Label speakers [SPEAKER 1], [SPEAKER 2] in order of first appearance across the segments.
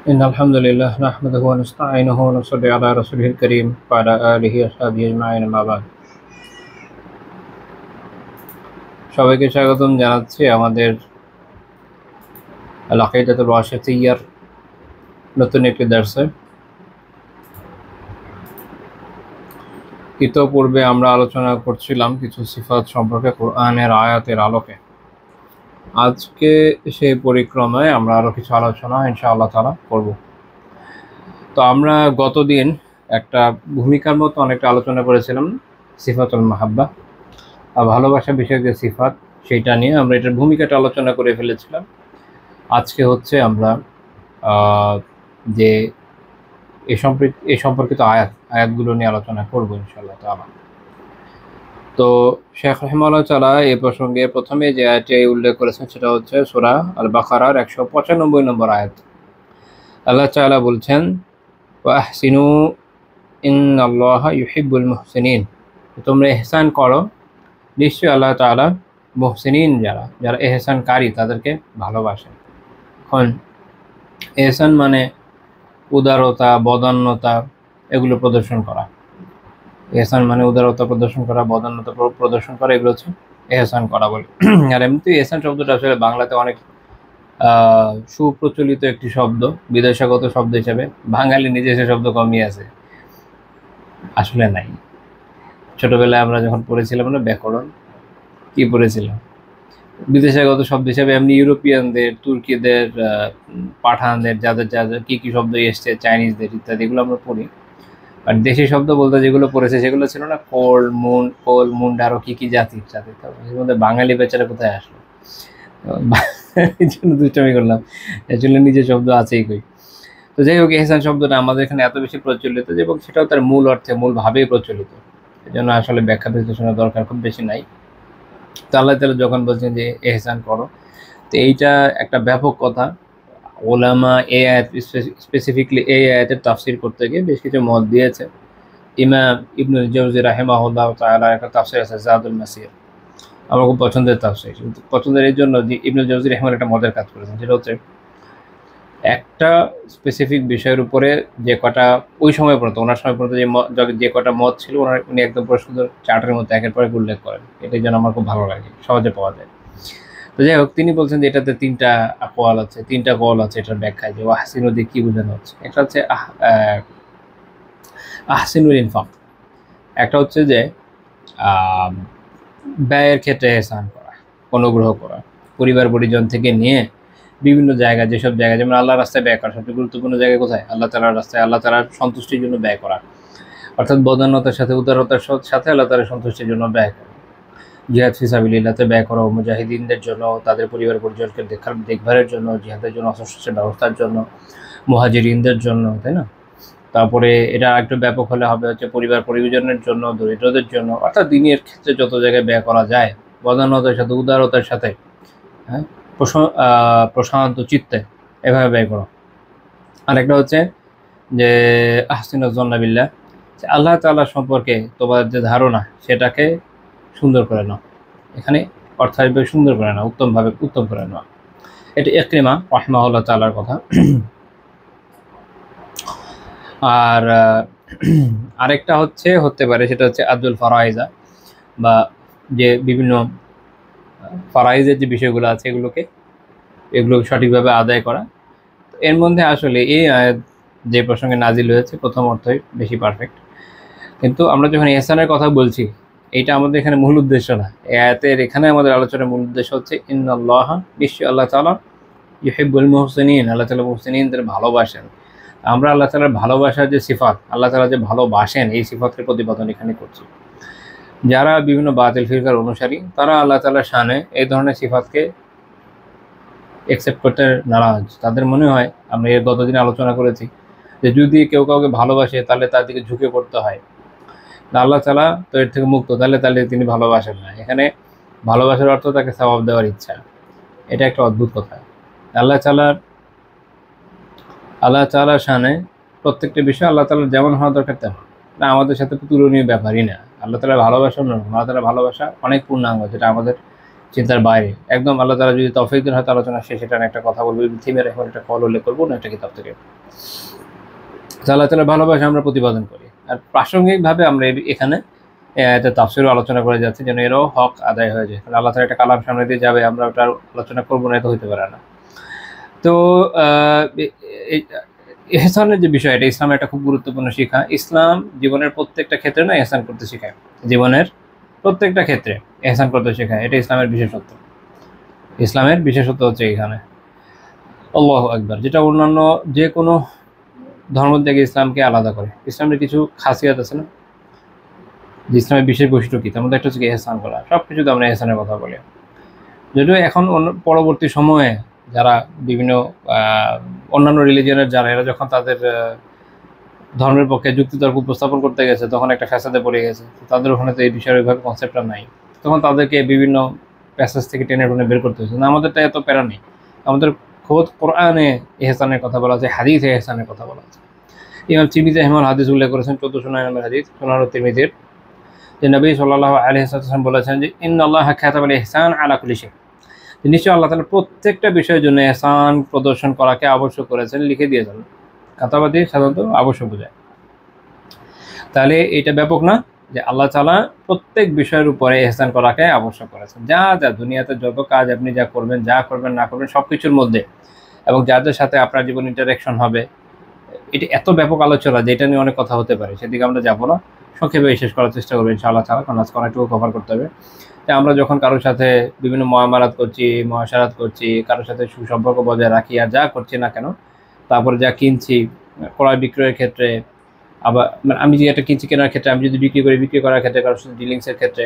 [SPEAKER 1] إن الحمد لله نحمده ونستعينه ونصلي على رسوله الكريم وعلى آله وصحبه أجمعين أما بعد সবাইকে স্বাগতম জানাচ্ছি আমাদের আল আকিদাতুল ওয়াসিতিয়্যার নতুন একটি দর্শে। ইতোপূর্বে আমরা আলোচনা করছিলাম কিছু সিফাত সম্পর্কে কোরআনের আয়াতের আলোকে। আজকে সেই পরিক্রমায় আমরা আরও কিছু আলোচনা ইনশাআল্লাহ তাআলা করব। তো আমরা গতদিন একটা ভূমিকার মতো অনেকটা আলোচনা করেছিলাম সিফাতুল মাহাব্বা, ভালোবাসা বিষয়ক যে সিফাত সেইটা নিয়ে আমরা এটার ভূমিকাটা আলোচনা করে ফেলেছিলাম। আজকে হচ্ছে আমরা যে এ সম্পর্কিত আয়াতগুলো নিয়ে আলোচনা করবো ইনশাআল্লাহ তাআলা। তো শেখ রাহিমাহুল্লাহ তাআলা এই প্রসঙ্গে প্রথমে যে আয়াতটি উল্লেখ করেছেন সেটা হচ্ছে সূরা আল বাকারার 195 নম্বর আয়াত। আল্লাহ তাআলা বলছেন, ওয়া আহসিনু ইন্নাল্লাহা ইউহিব্বুল মুহসিনিন, তোমরা ইহসান করো, নিশ্চয়ই আল্লাহ তাআলা মুহসিনিন যারা ইহসানকারী তাদেরকে ভালোবাসেন। এখন ইহসান মানে উদারতা, বদান্যতা এগুলো প্রদর্শন করা। ইহসান মানে উদারতা প্রদর্শন করা, বদান্যতা প্রদর্শন করা, এগুলো হচ্ছে ইহসান করা বলে। আর এমনিতেই ইহসান শব্দটা আসলে বাংলাতে অনেক সুপ্রচলিত একটি শব্দ, বিদেশাগত শব্দ হিসেবে বাঙালি নিজে সে শব্দ কমই আছে, আসলে নাই। ছোটবেলায় আমরা যখন পড়েছিলাম না ব্যাকরণ, কি পড়েছিলাম, বিদেশাগত শব্দ হিসেবে এমনি ইউরোপিয়ানদের, তুর্কিদের, পাঠানদের যাদের কি শব্দ এসছে, চাইনিজদের ইত্যাদি, এগুলো আমরা পড়ি। আর দেশি শব্দ বলতে যেগুলো পড়েছে সেগুলো ছিল না কোল, মুন্ড, আরও কি জাতির এর মধ্যে বাঙালি বেচারা কোথায় আসলো, এই জন্য দুষ্টামি করলাম, আসলে নিজের শব্দ আছেই কই। তো যাই হোক, ইহসান শব্দটা আমাদের এখানে এত বেশি প্রচলিত যে, এবং সেটাও তার মূল অর্থে মূলভাবেই প্রচলিত, এই জন্য আসলে ব্যাখ্যা বিশ্লেষণের দরকার খুব বেশি নাই। তো আল্লাহ তাআলা যখন বলছেন যে ইহসান করো, তো এইটা একটা ব্যাপক কথা। ওলামা এই আয়াত স্পেসিফিকলি এই আয়াতের তাফসির করতে গিয়ে বেশ কিছু মত দিয়েছে। ইমাম ইবনুল জাওজি রাহিমাহুল্লাহ তাআলা একটা তাফসির আছে জাদুল মাসির, আমার খুব পছন্দের তাফসির। পছন্দের এই জন্য যে ইবনুল জাওজি রাহিমাহুল্লাহ একটা মতের কাজ করেছেন, যেটা হচ্ছে একটা স্পেসিফিক বিষয়ের উপরে যে কটা ওই সময় পর্যন্ত, ওনার সময় পর্যন্ত যে কটা মত ছিল, উনি একদম সুন্দর চার্টের মধ্যে একের পর উল্লেখ করেন। এটাই যেন আমার খুব ভালো লাগে, সহজে পাওয়া যায়। তো যাই হোক, তিনি বলছেন যে এটাতে তিনটা কওয়াল আছে এটার ব্যাখ্যায়, যে আহসিনু দিয়ে কি বোঝানো হচ্ছে। একটা হচ্ছে আহসিনুল ইনফাক, একটা হচ্ছে যে ব্যয়ের ক্ষেত্রে ইহসান করা, অনুগ্রহ করা, পরিবার পরিজন থেকে নিয়ে বিভিন্ন জায়গায়, যেসব জায়গায়, যেমন আল্লাহ রাস্তায় ব্যয় করা, সবচেয়ে গুরুত্বপূর্ণ জায়গায় কোথায়, আল্লাহ তাআলার রাস্তায়, আল্লাহ তাআলার সন্তুষ্টির জন্য ব্যয় করা, অর্থাৎ বদান্যতার সাথে উদারতার সাথে আল্লাহ তাআলার সন্তুষ্টির জন্য ব্যয় করা। জিহাদ ফি সাবিলিল্লাহতে ব্যয় করা, মুজাহিদিনদের জন্য, তাদের পরিবার পরিজনকে দেখভালের জন্য, জিহাদের জন্য, অস্ত্রশস্ত্রের ব্যবস্থার জন্য, মুহাজিরিনদের জন্য, তাই না? তারপরে এটা একটু ব্যাপক হলে হবে হচ্ছে পরিবার পরিজনের জন্য, দরিদ্রদের জন্য, অর্থাৎ দিনের ক্ষেত্রে যত জায়গায় ব্যয় করা যায় বদান্যতার সাথে উদারতার সাথে, হ্যাঁ, প্রশান্ত চিত্তে এভাবে ব্যয় করো। আরেকটা হচ্ছে যে আহসিনুজ জন্না বিল্লাহ, আল্লাহ তাআলা সম্পর্কে তোমার যে ধারণা সেটাকে সুন্দর করে নাও। এখানে অর্থাৎ সুন্দর করে নাও, উত্তম করে নাও। এটা ইকরিমা রাহিমাহুল্লাহ তাআলার কথা। আর আরেকটা হতে পারে, সেটা হচ্ছে আব্দুল ফারাইজা, বা যে বিভিন্ন ফারাইজের যে বিষয়গুলো আছে এগুলো সঠিকভাবে আদায় করা। এর মধ্যে আসলে এই আয়াত যে প্রসঙ্গে নাজিল হয়েছে প্রথম অর্থই বেশি পারফেক্ট, কিন্তু আমরা যখন ইহসানের কথা বলছি, এইটা আমাদের এখানে মূল উদ্দেশ্য না। এই আয়াতের এখানে আমাদের আলোচনার মূল উদ্দেশ্য হচ্ছে ইন্নাল্লাহা, নিশ্চয়ই আল্লাহ তাআলা, ইউহিব্বুল মুহসিনিন, আল্লাহ তাআলা মুহসিনিনদের ভালোবাসেন। আমরা আল্লাহ তাআলার ভালোবাসার যে সিফাত, আল্লাহ তাআলা যে ভালোবাসেন, এই সিফাতের প্রতিপাদন এখানে করছি। যারা বিভিন্ন বাতিল ফিরকার অনুসারী, তারা আল্লাহ তাআলার শানে এই ধরনের সিফাতকে অ্যাকসেপ্ট করতে নারাজ। তাদের মনে হয়, আমরা এর গতদিন আলোচনা করেছি, যে যদি কেউ কাউকে ভালোবাসে তাহলে তার দিকে ঝুঁকে পড়তে হয়, আল্লাহ তাআলা তো এর থেকে মুক্ত, তাহলে তিনি ভালোবাসেন না। এখানে ভালোবাসার অর্থ তাকে সওয়াব দেওয়ার ইচ্ছা। এটা একটা অদ্ভুত কথা। আল্লাহ তাআলার শানে প্রত্যেকটা বিষয় আল্লাহ তাআলার যেমন হওয়া দরকার তেমন, না আমাদের সাথে তো তুলনীয় ব্যাপারই না। আল্লাহ তাআলার ভালোবাসা অন্যরকম। আল্লাহ তাআলার ভালোবাসা অনেক পূর্ণাঙ্গ, যেটা আমাদের চিন্তার বাইরে একদম। আল্লাহ তাআলা যদি তৌফিক দেন হয়তো আলোচনা শেষে এটা একটা কথা বলবো, থিমের এখন একটা কল উল্লেখ করবো না একটা কিতাব থেকে। আল্লাহ তাআলার ভালোবাসা আমরা প্রতিপাদন করি, আর প্রাসঙ্গিকভাবে আমরা এখানে তাফসীরও আলোচনা করে যাচ্ছি যেন এরও হক আদায় হয়ে যায়। আল্লাহ তাআলা একটা কালাম সামনে দিয়ে যাবে, আমরা ওটা আলোচনা করবো না, এটা হইতে পারে না। তো ইহসানের যে বিষয়, এটা ইসলামের একটা খুব গুরুত্বপূর্ণ শিক্ষা। ইসলাম জীবনের প্রত্যেকটা ক্ষেত্রে না ইহসান করতে শেখায়, জীবনের প্রত্যেকটা ক্ষেত্রে ইহসান করতে শেখায়, এটা ইসলামের বিশেষত্ব। ইসলামের বিশেষত্ব হচ্ছে এখানে আল্লাহু আকবার, যেটা অন্যান্য যে কোনো ধর্ম থেকে ইসলামকে আলাদা করে। ইসলামের কিছু খাসিয়াত আছে না, যে ইসলামের বিশেষ বৈশিষ্ট্য কী, তার মধ্যে একটা হচ্ছে ইহসান করা। সব কিছুতে আমরা ইহসানের কথা বলি, যদিও এখন পরবর্তী সময়ে যারা বিভিন্ন অন্যান্য রিলিজিয়নের যারা, এরা যখন তাদের ধর্মের পক্ষে যুক্তিতর্ক উপস্থাপন করতে গেছে তখন একটা ফ্যাসাদে পড়ে গেছে। তাদের ওখানে তো এই বিষয়ের ওইভাবে কনসেপ্টটা নাই, তখন তাদেরকে বিভিন্ন প্যাসেজ থেকে টেনে টুনে বের করতে হয়েছে। না, আমাদেরটা এত প্যারা নেই, আমাদের খোদ কোরআনে ইহসানের কথা বলা আছে, হাদিসে ইহসানের কথা বলা আছে। ইমাম তিরমিজি রাহিমাহুল্লাহ হাদিস উল্লেখ করেছেন 1409 নম্বর হাদিস, সুনান তিরমিজির, যে নবী সাল্লাল্লাহু আলাইহি ওয়াসাল্লাম বলেছেন যে ইন্নাল্লাহা কাতাবাল ইহসান আলা কুল্লি শাই, নিশ্চয়ই আল্লাহ তাআলা প্রত্যেকটা বিষয়ের জন্য ইহসান প্রদর্শন করাকে আবশ্যক করেছেন, লিখে দিয়েছেন। কাতাবাদি সাধারণত আবশ্যক বোঝায়। তাহলে এটা ব্যাপক না যে আল্লাহ তাআলা প্রত্যেক বিষয়ের উপরে ইহসান করাকে আবশ্যক করেছেন। যা যা দুনিয়াতে যত কাজ আপনি যা করবেন, যা করবেন না করবেন, সব কিছুর মধ্যে এবং যাদের সাথে আপনার জীবন ইন্টারাকশন হবে, এটা এত ব্যাপক আলোচনা যে এটা নিয়ে অনেক কথা হতে পারে, সেদিকে আমরা যাবো না, সংক্ষেপে শেষ করার চেষ্টা করবো ইনশাআল্লাহ তাআলা, কারণ আজকে অনেকটুকু কভার করতে হবে। যে আমরা যখন কারোর সাথে বিভিন্ন মুআমালাত করছি, মুআশারাত করছি, কারোর সাথে সুসম্পর্ক বজায় রাখি, আর যা করছি না কেন, তারপরে যা কিনছি, ক্রয় বিক্রয়ের ক্ষেত্রে, আবার আমি যে একটা কিনছি কেনার ক্ষেত্রে, আমি যদি বিক্রি করার ক্ষেত্রে, কারোর সাথে ডিলিংসের ক্ষেত্রে,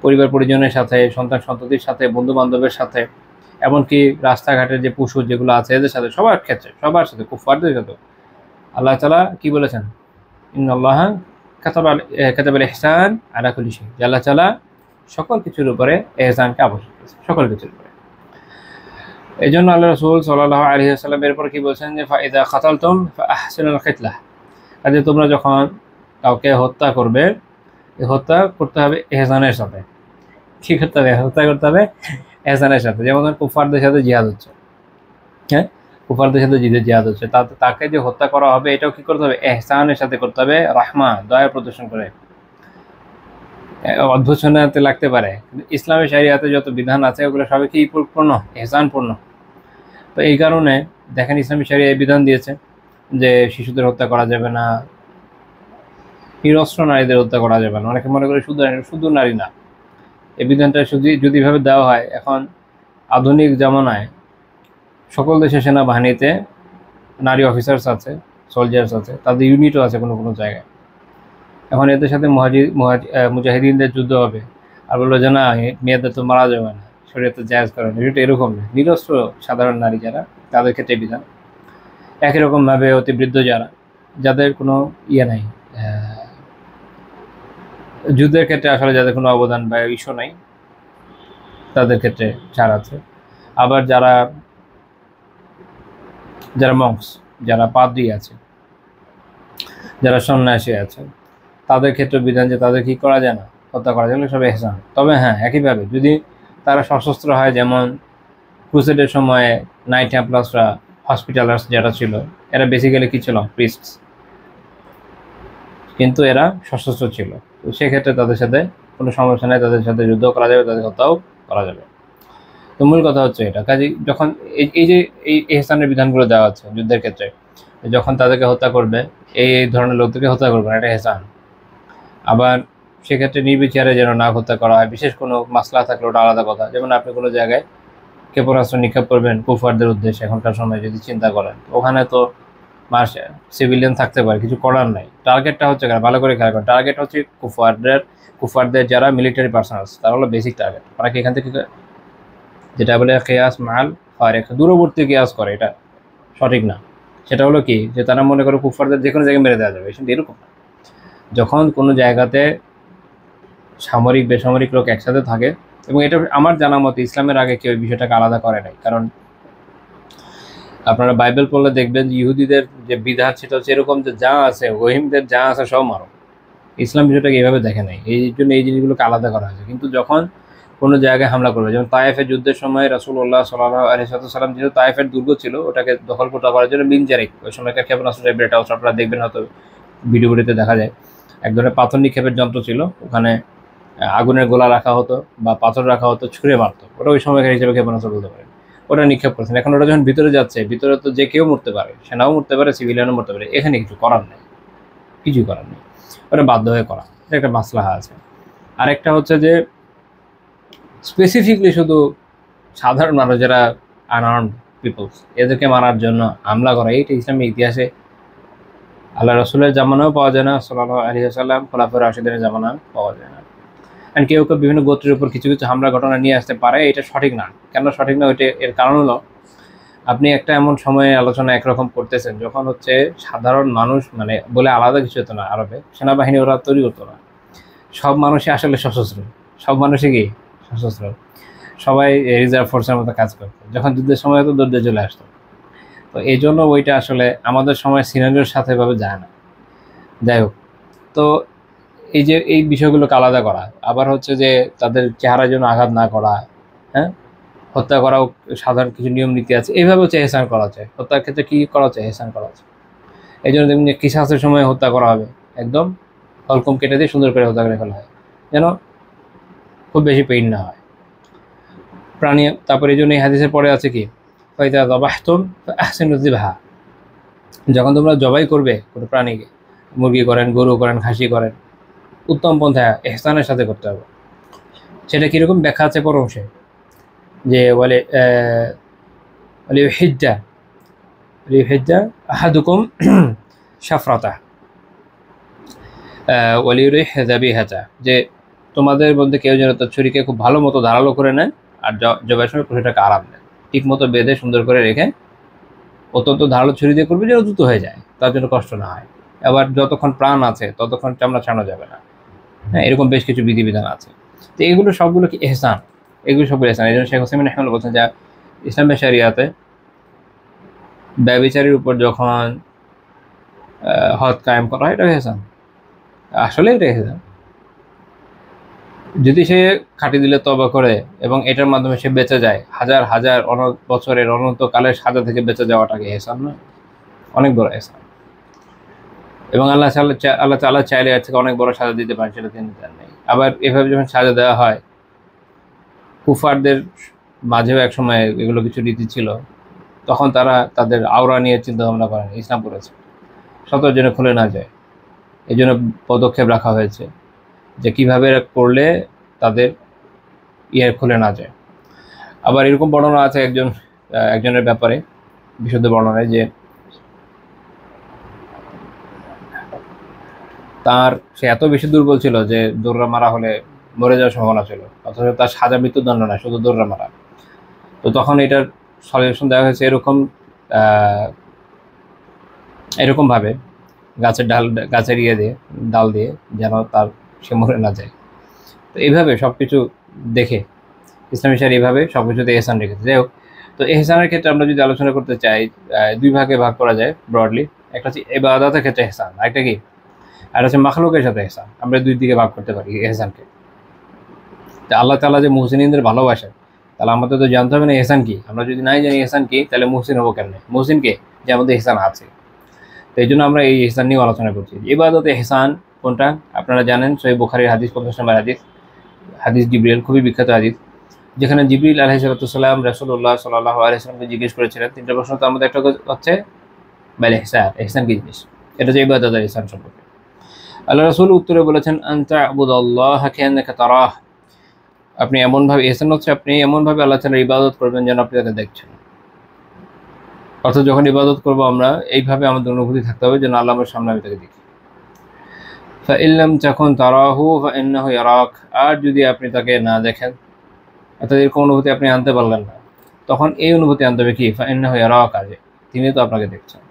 [SPEAKER 1] পরিবার পরিজনের সাথে, সন্তান সন্ততির সাথে, বন্ধু বান্ধবের সাথে, এমনকি রাস্তাঘাটের যে পশু যেগুলো আছে এদের সাথে, সবার ক্ষেত্রে, সবার সাথে, কুফফারদের সাথে আল্লাহ তাআলা কি বলেছেন, ইন্নাল্লাহা কাতাবাল ইহসান আলা কুল্লি শাই, আল্লাহ তাআলা সকল কিছুর উপরে ইহসানকে আবশ্যক করেছেন, সকল কিছুর উপরে। এই জন্য আল্লাহ রাসূল সাল্লাল্লাহু আলাইহি ওয়াসাল্লাম এরপর কি বলছেন যে ফাইদা কাতালতুম ফাআহসিনুল কিতলাহ, কাজে তোমরা যখন কাউকে হত্যা করবে, হত্যা করতে হবে ইহসানের সাথে। কি করতে হবে? হত্যা করতে হবে ইহসানের সাথে। যেমন কুফফারদের সাথে জিহাদ হচ্ছে, হ্যাঁ, কুফফারদের সাথে জিহাদ হচ্ছে, তাকে যে হত্যা করা হবে এটাও কি করতে হবে? ইহসানের সাথে করতে হবে, রাহমা, দয়া প্রদর্শন করে। অদ্ভুত শোনাতে লাগতে পারে, কিন্তু ইসলামী শরিয়াতে যত বিধান আছে ওগুলো সবই কি পূর্ণ? ইহসানপূর্ণ। তো এই কারণে দেখেন ইসলামী শরিয়া এই বিধান দিয়েছে যে শিশুদের হত্যা করা যাবে না, নিরস্ত্র নারীদের হত্যা করা যাবে না। অনেকে মনে করে শুধু নারী না, এই বিধানটা যদি এভাবে দেওয়া হয়, এখন আধুনিক জামানায় সকল দেশের সেনাবাহিনীতে নারী অফিসার্স আছে, সোলজার্স আছে, তাদের ইউনিটও আছে কোনো কোনো জায়গায়। এখন এদের সাথে মুজাহিদিনদের যুদ্ধ হবে, আর বললো যে না মেয়েদের তো মারা যাবে না, শরীয়তে জায়েজ করে না, এটা এরকম না। নিরস্ত্র সাধারণ নারী যারা, তাদের ক্ষেত্রে বিধান। একই রকমভাবে অতি বৃদ্ধ যাদের কোনো ইয়ে নাই, যুদ্ধের ক্ষেত্রে আসলে যাদের কোনো অবদান বা ইস্যু নাই, তাদের ক্ষেত্রে ছাড় আছে। আবার যারা মঙ্কস, যারা পাদ্রী আছে, যারা সন্ন্যাসী আছে, তাদের ক্ষেত্রে বিধান যে তাদের কি করা যায় না, হত্যা করা যায় না, সব ইহসান। তবে হ্যাঁ, একইভাবে যদি তারা সশস্ত্র হয়, যেমন ক্রুসেডের সময়ে নাইট টেম্পলার্সরা, হসপিটালার্স যারা ছিল, এরা বেসিক্যালি কি ছিল? প্রিস্টস, কিন্তু এরা সশস্ত্র ছিল। তো সেক্ষেত্রে তাদের সাথে কোনো সমস্যা নেই, তাদের সাথে যুদ্ধ করা যাবে, তাদের হত্যাও করা যাবে। তো মূল কথা হচ্ছে এটা। কাজে যখন এই যে এই ইহসানের বিধানগুলো দেওয়া হচ্ছে যুদ্ধের ক্ষেত্রে, যখন তাদেরকে হত্যা করবে, এই ধরনের লোকদেরকে হত্যা করবে না, এটা ইহসান। আবার সেক্ষেত্রে নির্বিচারে যেন না হত্যা করা হয়, বিশেষ কোনো মাসলা থাকলে ওটা আলাদা কথা। যেমন আপনি কোনো জায়গায় ক্ষেপণাস্ত্র নিক্ষেপ করবেন কুফফারদের উদ্দেশ্যে, এখনকার সময় যদি চিন্তা করেন, ওখানে তো সিভিলিয়ান থাকতে পারে, কিছু করার নাই। টার্গেটটা হচ্ছে ভালো করে খেয়াল করেন, টার্গেট হচ্ছে কুফফারদের যারা মিলিটারি পার্সোনালস, তারা হলো বেসিক টার্গেট। ওরা কি এখান থেকে যেটা বলে কিয়াস মাল ফারিক, দূরবর্তী কিয়াস করে, এটা সঠিক না। সেটা হলো কি, যে তারা মনে করে কুফফারদের যে কোনো জায়গায় মেরে দেওয়া যাবে, কিন্তু এরকম না। যখন কোনো জায়গাতে সামরিক বেসামরিক লোক একসাথে থাকে, এবং এটা আমার জানা মতে ইসলামের আগে কেউ বিষয়টাকে আলাদা করে নাই। কারণ আপনারা বাইবেল পড়লে দেখবেন যে ইহুদিদের যে বিধান সেটা হচ্ছে এরকম, যে যা আছে ওহিমদের যা আছে সব মারো। ইসলাম বিষয়টাকে এইভাবে দেখে নাই, এই জন্য এই জিনিসগুলোকে আলাদা করা হয়েছে। কিন্তু যখন কোনো জায়গায় হামলা করবে। যেমন তায়েফের যুদ্ধের সময় রাসূলুল্লাহ সাল্লাল্লাহু আলাইহি ওয়াসাল্লাম যেহেতু তায়েফের দুর্গ ছিল, ওটাকে দখল করার জন্য মিনজারিক, ওই সময়কার ক্ষেপণাস্ত্র টাইপের, এটা আপনারা দেখবেন হয়তো ভিডিওতে দেখা যায়, এক ধরনের পাথর নিক্ষেপের যন্ত্র ছিল, ওখানে আগুনের গোলা রাখা হতো বা পাথর রাখা হতো, ছুঁড়ে মারতো, ওটা ওই সময়কার হিসেবে ক্ষেপণাস্ত্র বলতে পারেন। ওটা নিক্ষেপ করছেন। এখন ওটা যখন ভিতরে যাচ্ছে, ভিতরে তো যে কেউ মরতে পারে, সেনাও মরতে পারে, সিভিলিয়ানও মরতে পারে, এখানে কিছু করার নেই, কিছুই করার নেই, ওটা বাধ্য হয়ে করা, এটা একটা মাসলাহা আছে। আরেকটা হচ্ছে যে স্পেসিফিকলি শুধু সাধারণ মানুষ যারা আনআর্মড পিপলস, এদেরকে মারার জন্য হামলা করা, এইটা ইসলামের ইতিহাসে আল্লাহ রসুলের জামানাও পাওয়া যায় না, সাল্লাল্লাহু আলাইহি ওয়াসাল্লাম খোলাফায়ে রাশিদিনের জামানাও পাওয়া যায় না। কারণ কেউ কেউ বিভিন্ন গোত্রের উপর কিছু কিছু হামলা ঘটনা নিয়ে আসতে পারে, এটা সঠিক না। কেন সঠিক না? ওইটা এর কারণ হলো, আপনি একটা এমন সময়ে আলোচনা একরকম করতেছেন যখন হচ্ছে সাধারণ মানুষ মানে বলে আলাদা কিছু হতো না, আরবে সেনাবাহিনী ওরা তৈরি করতো না, সব মানুষই আসলে সশস্ত্র, সব মানুষই কি সশস্ত্র, সবাই রিজার্ভ ফোর্সের মতো কাজ করতো, যখন যুদ্ধের সময় হতো দৌড়ে চলে আসতো। তো এই জন্য ওইটা আসলে আমাদের সময় সিনারিওর সাথে এভাবে যায় না। যাই হোক, তো এই যে এই বিষয়গুলোকে আলাদা করা, আবার হচ্ছে যে তাদের চেহারার জন্য আঘাত না করা, হ্যাঁ, হত্যা করাও সাধারণ কিছু নিয়ম নীতি আছে, এইভাবে হচ্ছে এহসান করা যায়। হত্যার ক্ষেত্রে কী করা হচ্ছে? এহসান করা হচ্ছে। এই জন্য দেখবেন যে কিসাসের সময় হত্যা করা হবে, একদম হলকম কেটে দিয়ে সুন্দর করে হত্যা করে ফেলা হয়, যেন খুব বেশি পেইন না হয় প্রাণী। তারপরে এই জন্য এই হাদিসের পরে আছে কি, ফাইদা যাবাহতুম ফাহসিনু যিবহা, যখন তোমরা জবাই করবে কোনো প্রাণীকে, মুরগি করেন, গরু করেন, খাসি করেন, উত্তম পন্থা এহসানের সাথে করতে হবে। সেটা কীরকম ব্যাখ্যা আছে পরমশে, যে বলে লিউহিজ্জা আহাদুকুম শাফরাতা ওয়ালিউরিহ যাবিহাতা, যে তোমাদের মধ্যে কেউ যেন তার ছুরিকে খুব ভালো মতো ধারালো করে নেয়, আর জবাইয়ের সময় পশুটাকে আরাম দেয়, ঠিক মতো বেঁধে সুন্দর করে রেখে অত্যন্ত ধারালো ছুরি দিয়ে করবে যেন দ্রুত হয়ে যায়, তার জন্য কষ্ট না হয়। আবার যতক্ষণ প্রাণ আছে ততক্ষণ চামড়া ছাড়ানো যাবে না, হ্যাঁ, এরকম বেশ কিছু বিধিবিধান আছে। তো এগুলো সবগুলো কি এহসান, এগুলো সবগুলো এহসান। এই জন্য শেখ হোসেন রাহিমাহুল্লাহ বলছেন যে ইসলামের শরিয়াতে ব্যভিচারীর উপর যখন হদ কায়েম করা হয়, এটা এহসান, আসলে এটা এহসান। যদি সে খাঁটি দিলে তওবা করে এবং এটার মাধ্যমে সে বেঁচে যায়, হাজার হাজার বছরের অনন্তকালের সাজা থেকে বেঁচে যাওয়াটাকে এহসান নয়? অনেক বড় এহসান। এবং আল্লাহ তাআলা চাইলে এর থেকে অনেক বড় সাজা দিতে পারেন, সেটা তিনি দেন নাই। আবার এভাবে যখন সাজা দেওয়া হয়, কুফারদের মাঝেও এক সময় এগুলো কিছু রীতি ছিল, তখন তারা তাদের আওরা নিয়ে চিন্তা ভাবনা করেন, ইসলাম করেছে শত যেন খুলে না যায়, এই জন্য পদক্ষেপ রাখা হয়েছে যে কীভাবে করলে তাদের খুলে না যায়। আবার এরকম বর্ণনা আছে একজনের ব্যাপারে, বিশুদ্ধ বর্ণনায়, যে সে এত বেশি দুর্বল ছিল যে দৌড়া মারা হলে মরে যাওয়ার সম্ভাবনা ছিল, অথচ তার সাজা মৃত্যুদণ্ড না, শুধু দৌড়া মারা। তো তখন এটার সলিউশন দেওয়া হয়েছে এরকমভাবে গাছের ডাল দিয়ে যেন সে মরে না যায়। তো এইভাবে সব কিছু দেখে ইসলামী শরিয়া এইভাবে সব কিছুতে এহসান রেখেছে। যাই হোক, তো এহসানের ক্ষেত্রে আমরা যদি আলোচনা করতে চাই, দুই ভাগে ভাগ করা যায় ব্রডলি। একটা হচ্ছে ইবাদতের ক্ষেত্রে এহসান, আরেকটা কি, আর হচ্ছে মাখলুকের সাথে এহসান। আমরা দুই দিকে ভাগ করতে পারি এহসানকে। তা আল্লাহ তাআলা যে মুহসিনদের ভালোবাসেন, তাহলে আমাদের তো জানতে হবে না এহসান কি। আমরা যদি নাই জানি এহসান কি, তাহলে মুহসিন হবো কেমনে? মুহসিনকে যে আমাদের এহসান আছে। তো এই জন্য আমরা এই এহসান নিয়ে আলোচনা করছি। ইবাদতে এহসান কোনটা আপনারা জানেন, সহিহ বুখারীর হাদিস 50 নম্বর হাদিস জিবরিল, খুবই বিখ্যাত হাদিস, যেখানে জিবরিল আলাইহিস সালাম রাসূলুল্লাহ সাল্লাল্লাহু আলাইহি ওয়াসাল্লামকে জিজ্ঞেস করেছিলেন তিনটা প্রশ্ন। তার মধ্যে একটা হচ্ছে বাল ইহসান, এহসান কি জিনিস, এটা যে ইবাদত আর ইহসান সম্পর্কে। আল্লাহ রাসূল উত্তরে বলেছেন, আনতা আবুদাল্লাহ কান্নাকা তারাহ, আপনি এমনভাবে, এহসান হচ্ছে আপনি এমনভাবে আল্লাহ তাআলার ইবাদত করবেন যেন আপনি তাকে দেখছেন। অর্থাৎ যখন ইবাদত করবো আমরা এইভাবে আমাদের অনুভূতি থাকতে হবে যেন আল্লাহ আমার সামনে আমি তাকে দেখি। ফাইন লাম তাকুন তারাহু ফাইন্নাহু ইয়ারাক, আর যদি আপনি তাকে না দেখেন, অর্থাৎ এরকম অনুভূতি আপনি আনতে পারলেন না, তখন এই অনুভূতি আনতে হবে কি, ফাইন্নাহু ইয়ারাক, তিনি তো আপনাকে দেখছেন।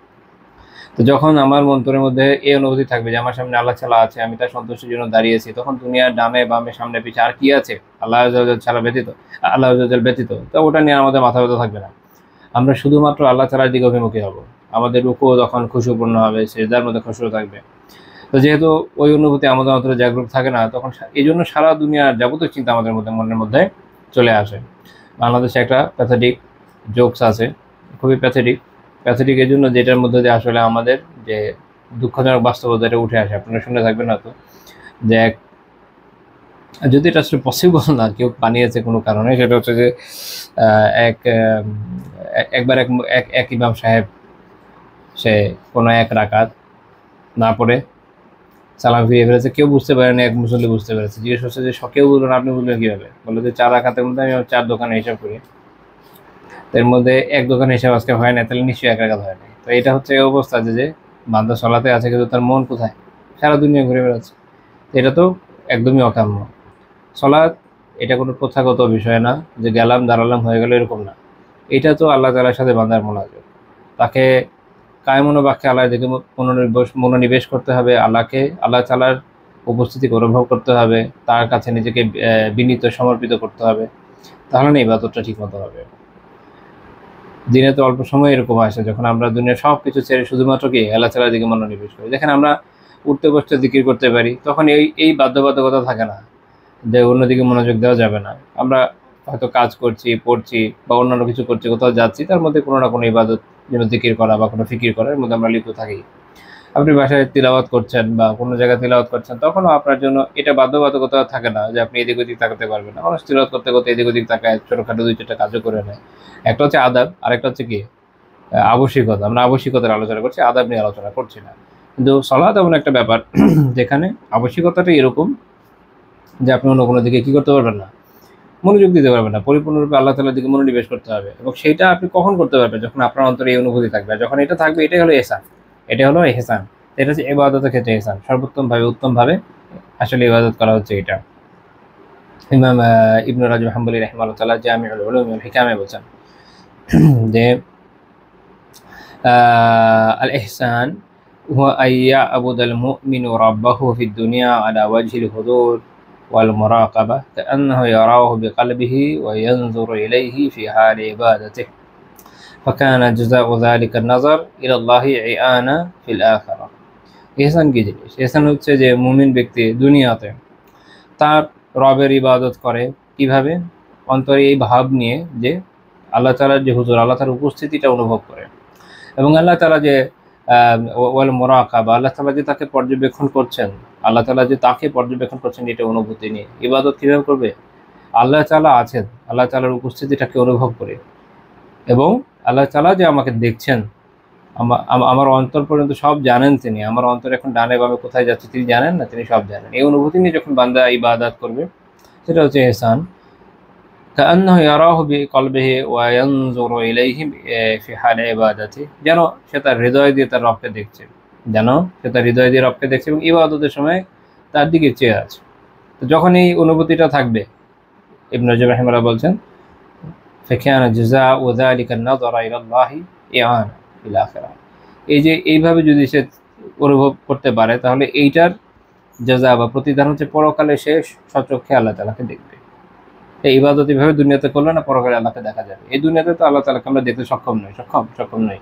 [SPEAKER 1] তো যখন আমার অন্তরের মধ্যে এই অনুভূতি থাকবে যে আমার সামনে আল্লাহ ছাড়া আছে, আমি তার সন্তুষ্টির জন্য দাঁড়িয়েছি, তখন দুনিয়ার ডানে বামে সামনে পিছিয়ে আর কি আছে আল্লাহ ব্যতীত, তো ওটা নিয়ে আমাদের মাথা ব্যথা থাকবে না। আমরা শুধুমাত্র আল্লাহ তাআলার দিকে অভিমুখী হব। আমাদের রুকুও তখন খুশুপূর্ণ হবে, সিজদার মধ্যে খুশু থাকবে, তো যেহেতু ওই অনুভূতি আমাদের অন্তরে জাগ্রত থাকে না, তখন এই জন্য সারা দুনিয়ার যাবতীয় চিন্তা আমাদের মধ্যে মনের মধ্যে চলে আসে। বাংলাদেশে একটা প্যাথেটিক জোকস আছে, খুবই প্যাথেটিক এই জন্য যেটার মধ্যে দিয়ে আসলে আমাদের যে দুঃখজনক বাস্তবতা এটা উঠে আসে। আপনারা শুনে থাকবেন হয়তো যে যদি এটা আসলে পসিবল না, কেউ বানিয়েছে কোনো কারণে, সেটা হচ্ছে যে এক একবার এক ইমাম সাহেব সে কোনো এক রাকাত না পড়ে সালাম ফিরিয়ে ফেলেছে। কেউ বুঝতে পারেনি, এক মুসল্লি বুঝতে পেরেছে। জিজ্ঞেস করছে যে কেউ বুঝলো না, আপনি বুঝলেন কীভাবে? বললো যে 4 রাকাতের মধ্যে আমি 4 দোকানে হিসাব করি, এর মধ্যে এক দোকানে হিসাব আজকে হয় না, তাহলে নিশ্চয়ই 1 রাকাত হয় না। তো এটা হচ্ছে এই অবস্থা যে বান্দা সলাতে আছে কিন্তু তার মন কোথায়? সারা দুনিয়া ঘুরে বেড়াচ্ছে। এটা তো একদমই অকাম্য। সলাৎ এটা কোনো প্রথাগত বিষয় না যে গেলাম দাঁড়ালাম হয়ে গেল, এরকম না। এটা তো আল্লাহ তাআলার সাথে বান্দার মোনাজাত। তাকে কায়মনোবাক্যে আল্লাহর দিকে মনোনিবেশ করতে হবে, আল্লাহ তাআলার উপস্থিতিকে অনুভব করতে হবে, তার কাছে নিজেকে বিনীত সমর্পিত করতে হবে, তাহলে না ইবাদতটা ঠিকমতো হবে। দিনে তো অল্প সময় এরকম আসে যখন আমরা দুনিয়ার সব কিছু ছেড়ে শুধুমাত্র কি আল্লাহ তাআলার দিকে মনোনিবেশ করি। দেখেন আমরা উঠতে বসতে জিকির করতে পারি, তখন এই বাধ্যবাধকতা থাকে না যে অন্যদিকে মনোযোগ দেওয়া যাবে না। আমরা হয়তো কাজ করছি, পড়ছি বা অন্যান্য কিছু করছি, কোথাও যাচ্ছি, তার মধ্যে কোনো না কোনো ইবাদত, যেমন জিকির করা বা কোনো ফিকির করার মধ্যে আমরা লিপ্ত থাকি। আপনি বাসায় তিলাওয়াত করছেন বা কোনো জায়গায় তিলাওয়াত করছেন, তখনও আপনার জন্য এটা বাধ্যবাধকতা থাকে না যে আপনি এদিক ওদিক তাকাতে পারবেন না। মানুষ তিলাওয়াত করতে করতে এদিক ওদিক তাকায়, ছোটোখাটো 2-4টা কাজও করে নেয়। একটা হচ্ছে আদাব, আরেকটা হচ্ছে কি আবশ্যিকতা। আমরা আবশ্যিকতার আলোচনা করছি, আদাব নিয়ে আলোচনা করছি না। কিন্তু সলাৎ এমন একটা ব্যাপার যেখানে আবশ্যিকতাটা এরকম যে আপনি অন্য কোনো দিকে কী করতে পারবেন না, মনোযোগ দিতে পারবেন না। পরিপূর্ণরূপে আল্লাহ তাআলার দিকে মনোনিবেশ করতে হবে। এবং সেইটা আপনি কখন করতে পারবেন? যখন আপনার অন্তরে এই অনুভূতি থাকবে। যখন এটা থাকবে, এটাই হলো ইহসান। এটা হলো ইহসান। এটা হচ্ছে ইবাদতের ক্ষেত্রে ইহসান। সর্বোত্তমভাবে, উত্তমভাবে আসলে ইবাদত করা হচ্ছে এটা। ইমাম ইবনে রাজব হাম্বলী রাহিমাহুল্লাহ তাআলা জামিউল উলুম ওয়াল হিকামে বলছেন যে আল ইহসান হুয়া আইয়া'বুদাল মুমিনু রাব্বাহু ফিদ দুনিয়া আলা ওয়াজহিল হুদুর والمراقبة كأنه يراه بقلبه وينظر إليه في حال عبادته فكان جزاء ذلك النظر إلى الله عيانا في الآخرة। ইহসান কি জিনিস? ইহসান হচ্ছে যে মুমিন ব্যক্তি দুনিয়াতে তার রবের ইবাদত করে কিভাবে? অন্তরে এই ভাব নিয়ে যে আল্লাহ তাআলার যে হুজুর, আল্লাহ তাআলার উপস্থিতিটা অনুভব করে, এবং আল্লাহ তাআলা যে ওয়াল মুরাকাবা, আল্লাহ তাআলা যে তাকে পর্যবেক্ষণ করছেন, আল্লাহ তাআলা যে তাকে পর্যবেক্ষণ করছেন, এটা অনুভূতি নিয়ে। ইবাদত কীভাবে করবে? আল্লাহ তাআলা আছেন, আল্লাহ তাআলার উপস্থিতিটাকে অনুভব করে, এবং আল্লাহ তাআলা যে আমাকে দেখছেন, আমার অন্তর পর্যন্ত সব জানেন তিনি। আমার অন্তর এখন ডানে বামে কোথায় যাচ্ছে তিনি জানেন না? তিনি সব জানেন। এই অনুভূতি নিয়ে যখন বান্দা ইবাদত করবে, সেটা হচ্ছে ইহসান। কাআন্নাহু ইয়ারাহু বিকলবিহি ওয়া ইয়ানজুরু ইলাইহি ফি হালি ইবাদাতি, যেন সে তার হৃদয় দিয়ে তার রবকে দেখছে, যেন সে তার হৃদয় দিয়ে রবকে দেখছে এবং ইবাদতের সময় তার দিকে চেয়ে আছে। তো যখন এই অনুভূতিটা থাকবে, ইবনে রাজব রাহিমাহুল্লাহ বলছেন ফাকানা জাযাউ যালিকা আন-নাযরা ইলা আল্লাহি ইয়ানা ফিল আখিরাহ। এই যে এইভাবে যদি সে অনুভব করতে পারে, তাহলে এইটার জাযা বা প্রতিদান হচ্ছে পরকালে সে সচক্ষে আল্লাহ তাআলাকে দেখবে। এই ইবাদত এইভাবে দুনিয়াতে করলে না, পরকালে আল্লাহকে দেখা যাবে। এই দুনিয়াতে তো আল্লাহ তাআলাকে আমরা দেখতে সক্ষম নই,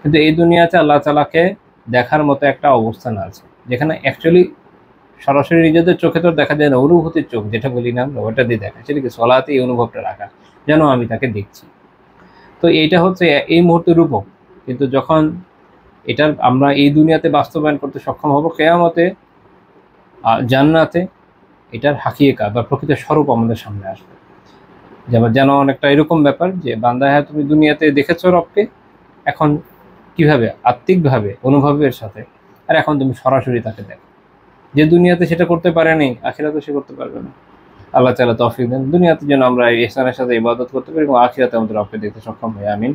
[SPEAKER 1] কিন্তু এই দুনিয়াতে আল্লাহ তাআলাকে দেখার মতো একটা অবস্থান আছে, যেখানে অ্যাকচুয়ালি সরাসরি নিজেদের চোখে তো দেখা যায় না, অনুভূতির চোখ যেটা বলি না আমরা, ওটা দিয়ে দেখা। সেটা কি? সলাতে এই অনুভবটা রাখা, যেন আমি তাকে দেখছি। তো এইটা হচ্ছে এই মুহূর্তের রূপক। কিন্তু যখন এটার আমরা এই দুনিয়াতে বাস্তবায়ন করতে সক্ষম হব, কিয়ামতে জান্নাতে এটার হাকিকা বা প্রকৃত স্বরূপ আমাদের সামনে আসবে। যেন অনেকটা এরকম ব্যাপার যে বান্দা, হ্যাঁ তুমি দুনিয়াতে দেখেছো রবকে, এখন কিভাবে? আত্মিকভাবে, অনুভবের সাথে। আর এখন তুমি সরাসরি তাকে দেখো। যে দুনিয়াতে সেটা করতে পারেনি, আখিরাতে সে করতে পারবে না। আল্লাহ তাআলা তৌফিক দেন দুনিয়াতে যেন আমরা ইহসানের সাথে ইবাদত করতে পারি এবং আখিরাতে আমাদের রবকে দেখতে সক্ষম হই। আমিন।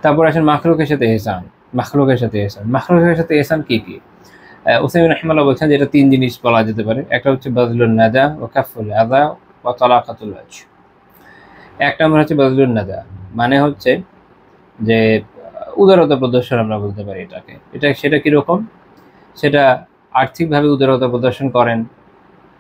[SPEAKER 1] তারপর আসেন মাখলুকের সাথে ইহসান। মাখলুকের সাথে ইহসান কি কি? উসাইমিন রাহিমাহুল্লাহ বলছেন যে এটা 3 জিনিস বলা যেতে পারে। একটা হচ্ছে বাযলুন নাদা ওয়া কাফুল আযা ওয়া তালাকাতুল ওয়াজহ। এক নম্বর হচ্ছে বাযলুন নাদা, মানে হচ্ছে যে উদারতা প্রদর্শন আমরা বলতে পারি এটাকে। সেটা কীরকম? সেটা আর্থিকভাবে উদারতা প্রদর্শন করেন,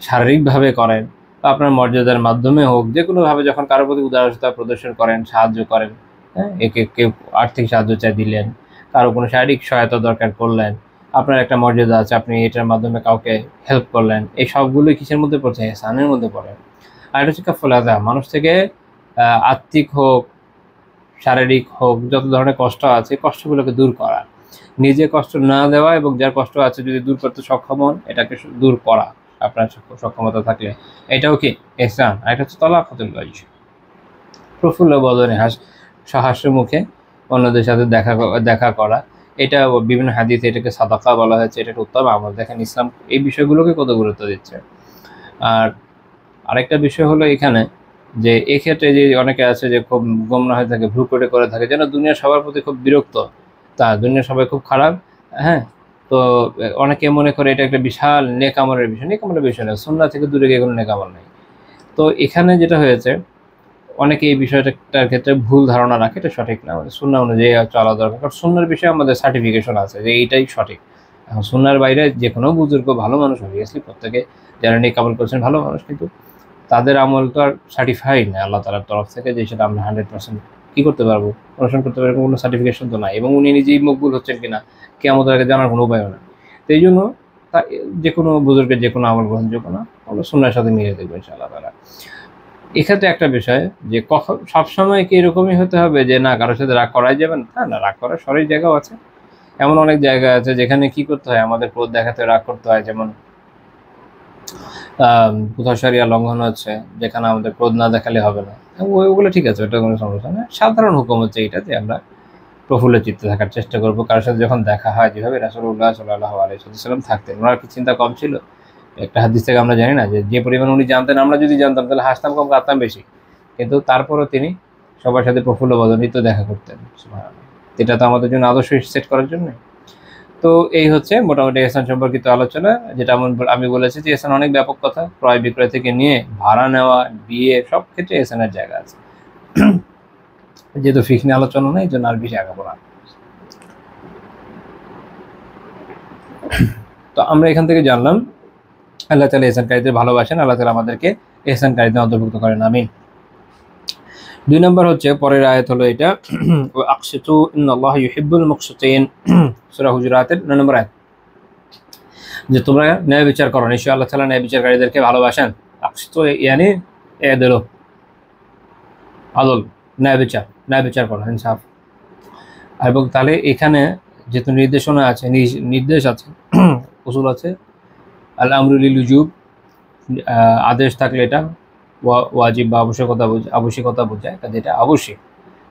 [SPEAKER 1] শারীরিকভাবে করেন, বা আপনার মর্যাদার মাধ্যমে হোক, যে কোনোভাবে যখন কারোর প্রতি উদারতা প্রদর্শন করেন, সাহায্য করেন, হ্যাঁ, কেউ আর্থিক সাহায্য চাই দিলেন, কারো কোনো শারীরিক সহায়তা দরকার করলেন, আপনার একটা মর্যাদা আছে, আপনি এটার মাধ্যমে কাউকে হেল্প করলেন, এই সবগুলোই কিসের মধ্যে পড়ছে? এহসানের মধ্যে পড়ে। আর এটা হচ্ছে কাফুল আযা, মানুষ থেকে আত্মিক হোক, শারীরিক হোক, যত ধরনের কষ্ট আছে কষ্টগুলোকে দূর করা, নিজে কষ্ট না দেওয়া এবং যার কষ্ট আছে যদি দূর করতে সক্ষম হন এটাকে দূর করা আপনার সক্ষমতা থাকলে, এটাও কি ইহসান। আর এটা হচ্ছে তালাকাতুল ওয়াজহ, প্রফুল্ল বদনে সহাস্য মুখে অন্যদের সাথে দেখা করা। এটা বিভিন্ন হাদিসে এটাকে সাদাকা বলা হয়েছে, এটা একটা উত্তম আমল। দেখেন ইসলাম এই বিষয়গুলোকে কত গুরুত্ব দিচ্ছে। আর আরেকটা বিষয় হলো এখানে যে এক্ষেত্রে যে অনেকে আছে যে খুব গোমরাহ হয়ে থাকে, ভ্রু করে থাকে, যেন দুনিয়ার সবার প্রতি খুব বিরক্ত, তা দুনিয়ার সবাই খুব খারাপ। হ্যাঁ, তো অনেকে মনে করে এটা একটা বিশাল নেক আমলের বিষয়। নেক আমলের বিষয় না, সুন্নাহ থেকে দূরে গিয়ে কোনো নেক আমল নেই। তো এখানে যেটা হয়েছে, অনেকে এই বিষয়টার ক্ষেত্রে ভুল ধারণা রাখে, এটা সঠিক না। মানে সুন্নাহ অনুযায়ী চলা দরকার, কারণ সুন্নাহর বিষয়ে আমাদের সার্টিফিকেশন আছে যে এইটাই সঠিক। এখন সুন্নাহর বাইরে যে কোনো বুজুর্গ ভালো মানুষ, অবভিয়াসলি প্রত্যেকে যারা নেক আমল করছেন ভালো মানুষ, কিন্তু তাদের আমল তো আর সার্টিফাইড না আল্লাহ তাআলার তরফ থেকে যে সেটা আমরা 100% কী করতে পারবো, অনুসরণ করতে পারবো, কোনো সার্টিফিকেশন তো নাই। এবং উনি নিজেই মকবুল হচ্ছেন কিনা কিয়ামতের আগে জানার কোনো উপায়ও না। তো এই জন্য যে কোনো বুজুর্গের যে কোনো আমল গ্রহণযোগ্য না, আমরা সুন্নাহর সাথে মিলিয়ে দেখবো ইনশাআল্লাহ তাআলা। এক্ষেত্রে একটা বিষয় যে সবসময় কি এরকমই হতে হবে যে না কারোর সাথে রাগ করাই যাবে না? না, রাগ করার সঠিক জায়গাও আছে। এমন অনেক জায়গা আছে যেখানে কি করতে হয়, আমাদের ক্রোধ দেখাতে রাগ করতে হয়। যেমন কোথাও শরিয়া লঙ্ঘন হচ্ছে, যেখানে আমাদের ক্রোধ না দেখালে হবে না, ওগুলো ঠিক আছে, ওটা কোনো সমস্যা না। সাধারণ হুকুম হচ্ছে এইটা যে আমরা প্রফুল্ল চিত্তে থাকার চেষ্টা করবো। কারোর সাথে যখন দেখা হয়, যেভাবে রাসূলুল্লাহ সাল্লাল্লাহু আলাইহি ওয়াসাল্লাম থাকতেন, ওনার কি চিন্তা কম ছিল? একটা হাদিস থেকে আমরা জানি না যে পরিমাণ উনি জানতেন, আমরা যদি জানতাম তাহলে হাসতাম কম, কাঁদতাম বেশি। কিন্তু তারপরও তিনি সবার সাথে প্রফুল্ল বদনে তো দেখা করতেন। সুবহানাল্লাহ। এটা তো আমাদের জন্য আদর্শ সেট করার জন্য। তো এই হচ্ছে মোটামুটি ইহসান সম্পর্কিত আলোচনা। যেটা আমি বলেছি যে ইহসান অনেক ব্যাপক কথা, ক্রয় বিক্রয় থেকে নিয়ে ভাড়া নেওয়া, বিয়ে, সব ক্ষেত্রে ইহসানের জায়গা আছে। যেহেতু ফিকহ নিয়ে আলোচনা নেই, এই জন্য আর বেশি আগাবো না। তো আমরা এখান থেকে জানলাম আল্লাহ তাআলা ইহসানকারীদের ভালোবাসেন, আল্লাহ তাআলা আমাদেরকে ইহসানকারীদের অন্তর্ভুক্ত করেন, আমিন। 2 নম্বর হচ্ছে পরের আয়াত হলো এটা, আকসিতু ইন্নাল্লাহা ইউহিব্বুল মুকসিতিন, সূরা হুজুরাতের 9 নম্বর আয়াত, যে তোমরা ন্যায় বিচার করো, নিশ্চয়ই আল্লাহ তাআলা ন্যায় বিচারকারীদেরকে ভালোবাসেন। আকসিতু ইয়ানি এদলু, আদল, ন্যায় বিচার করো, ইনসাফ। এবং তাহলে এখানে যেহেতু নির্দেশনা আছে, নির্দেশ আছে, উসুল আছে, আল আমরু লিল উজুব, আদেশ থাকলে এটা ওয়াজিব বা আবশ্যকতা বোঝায়, কাজে এটা আবশ্যিক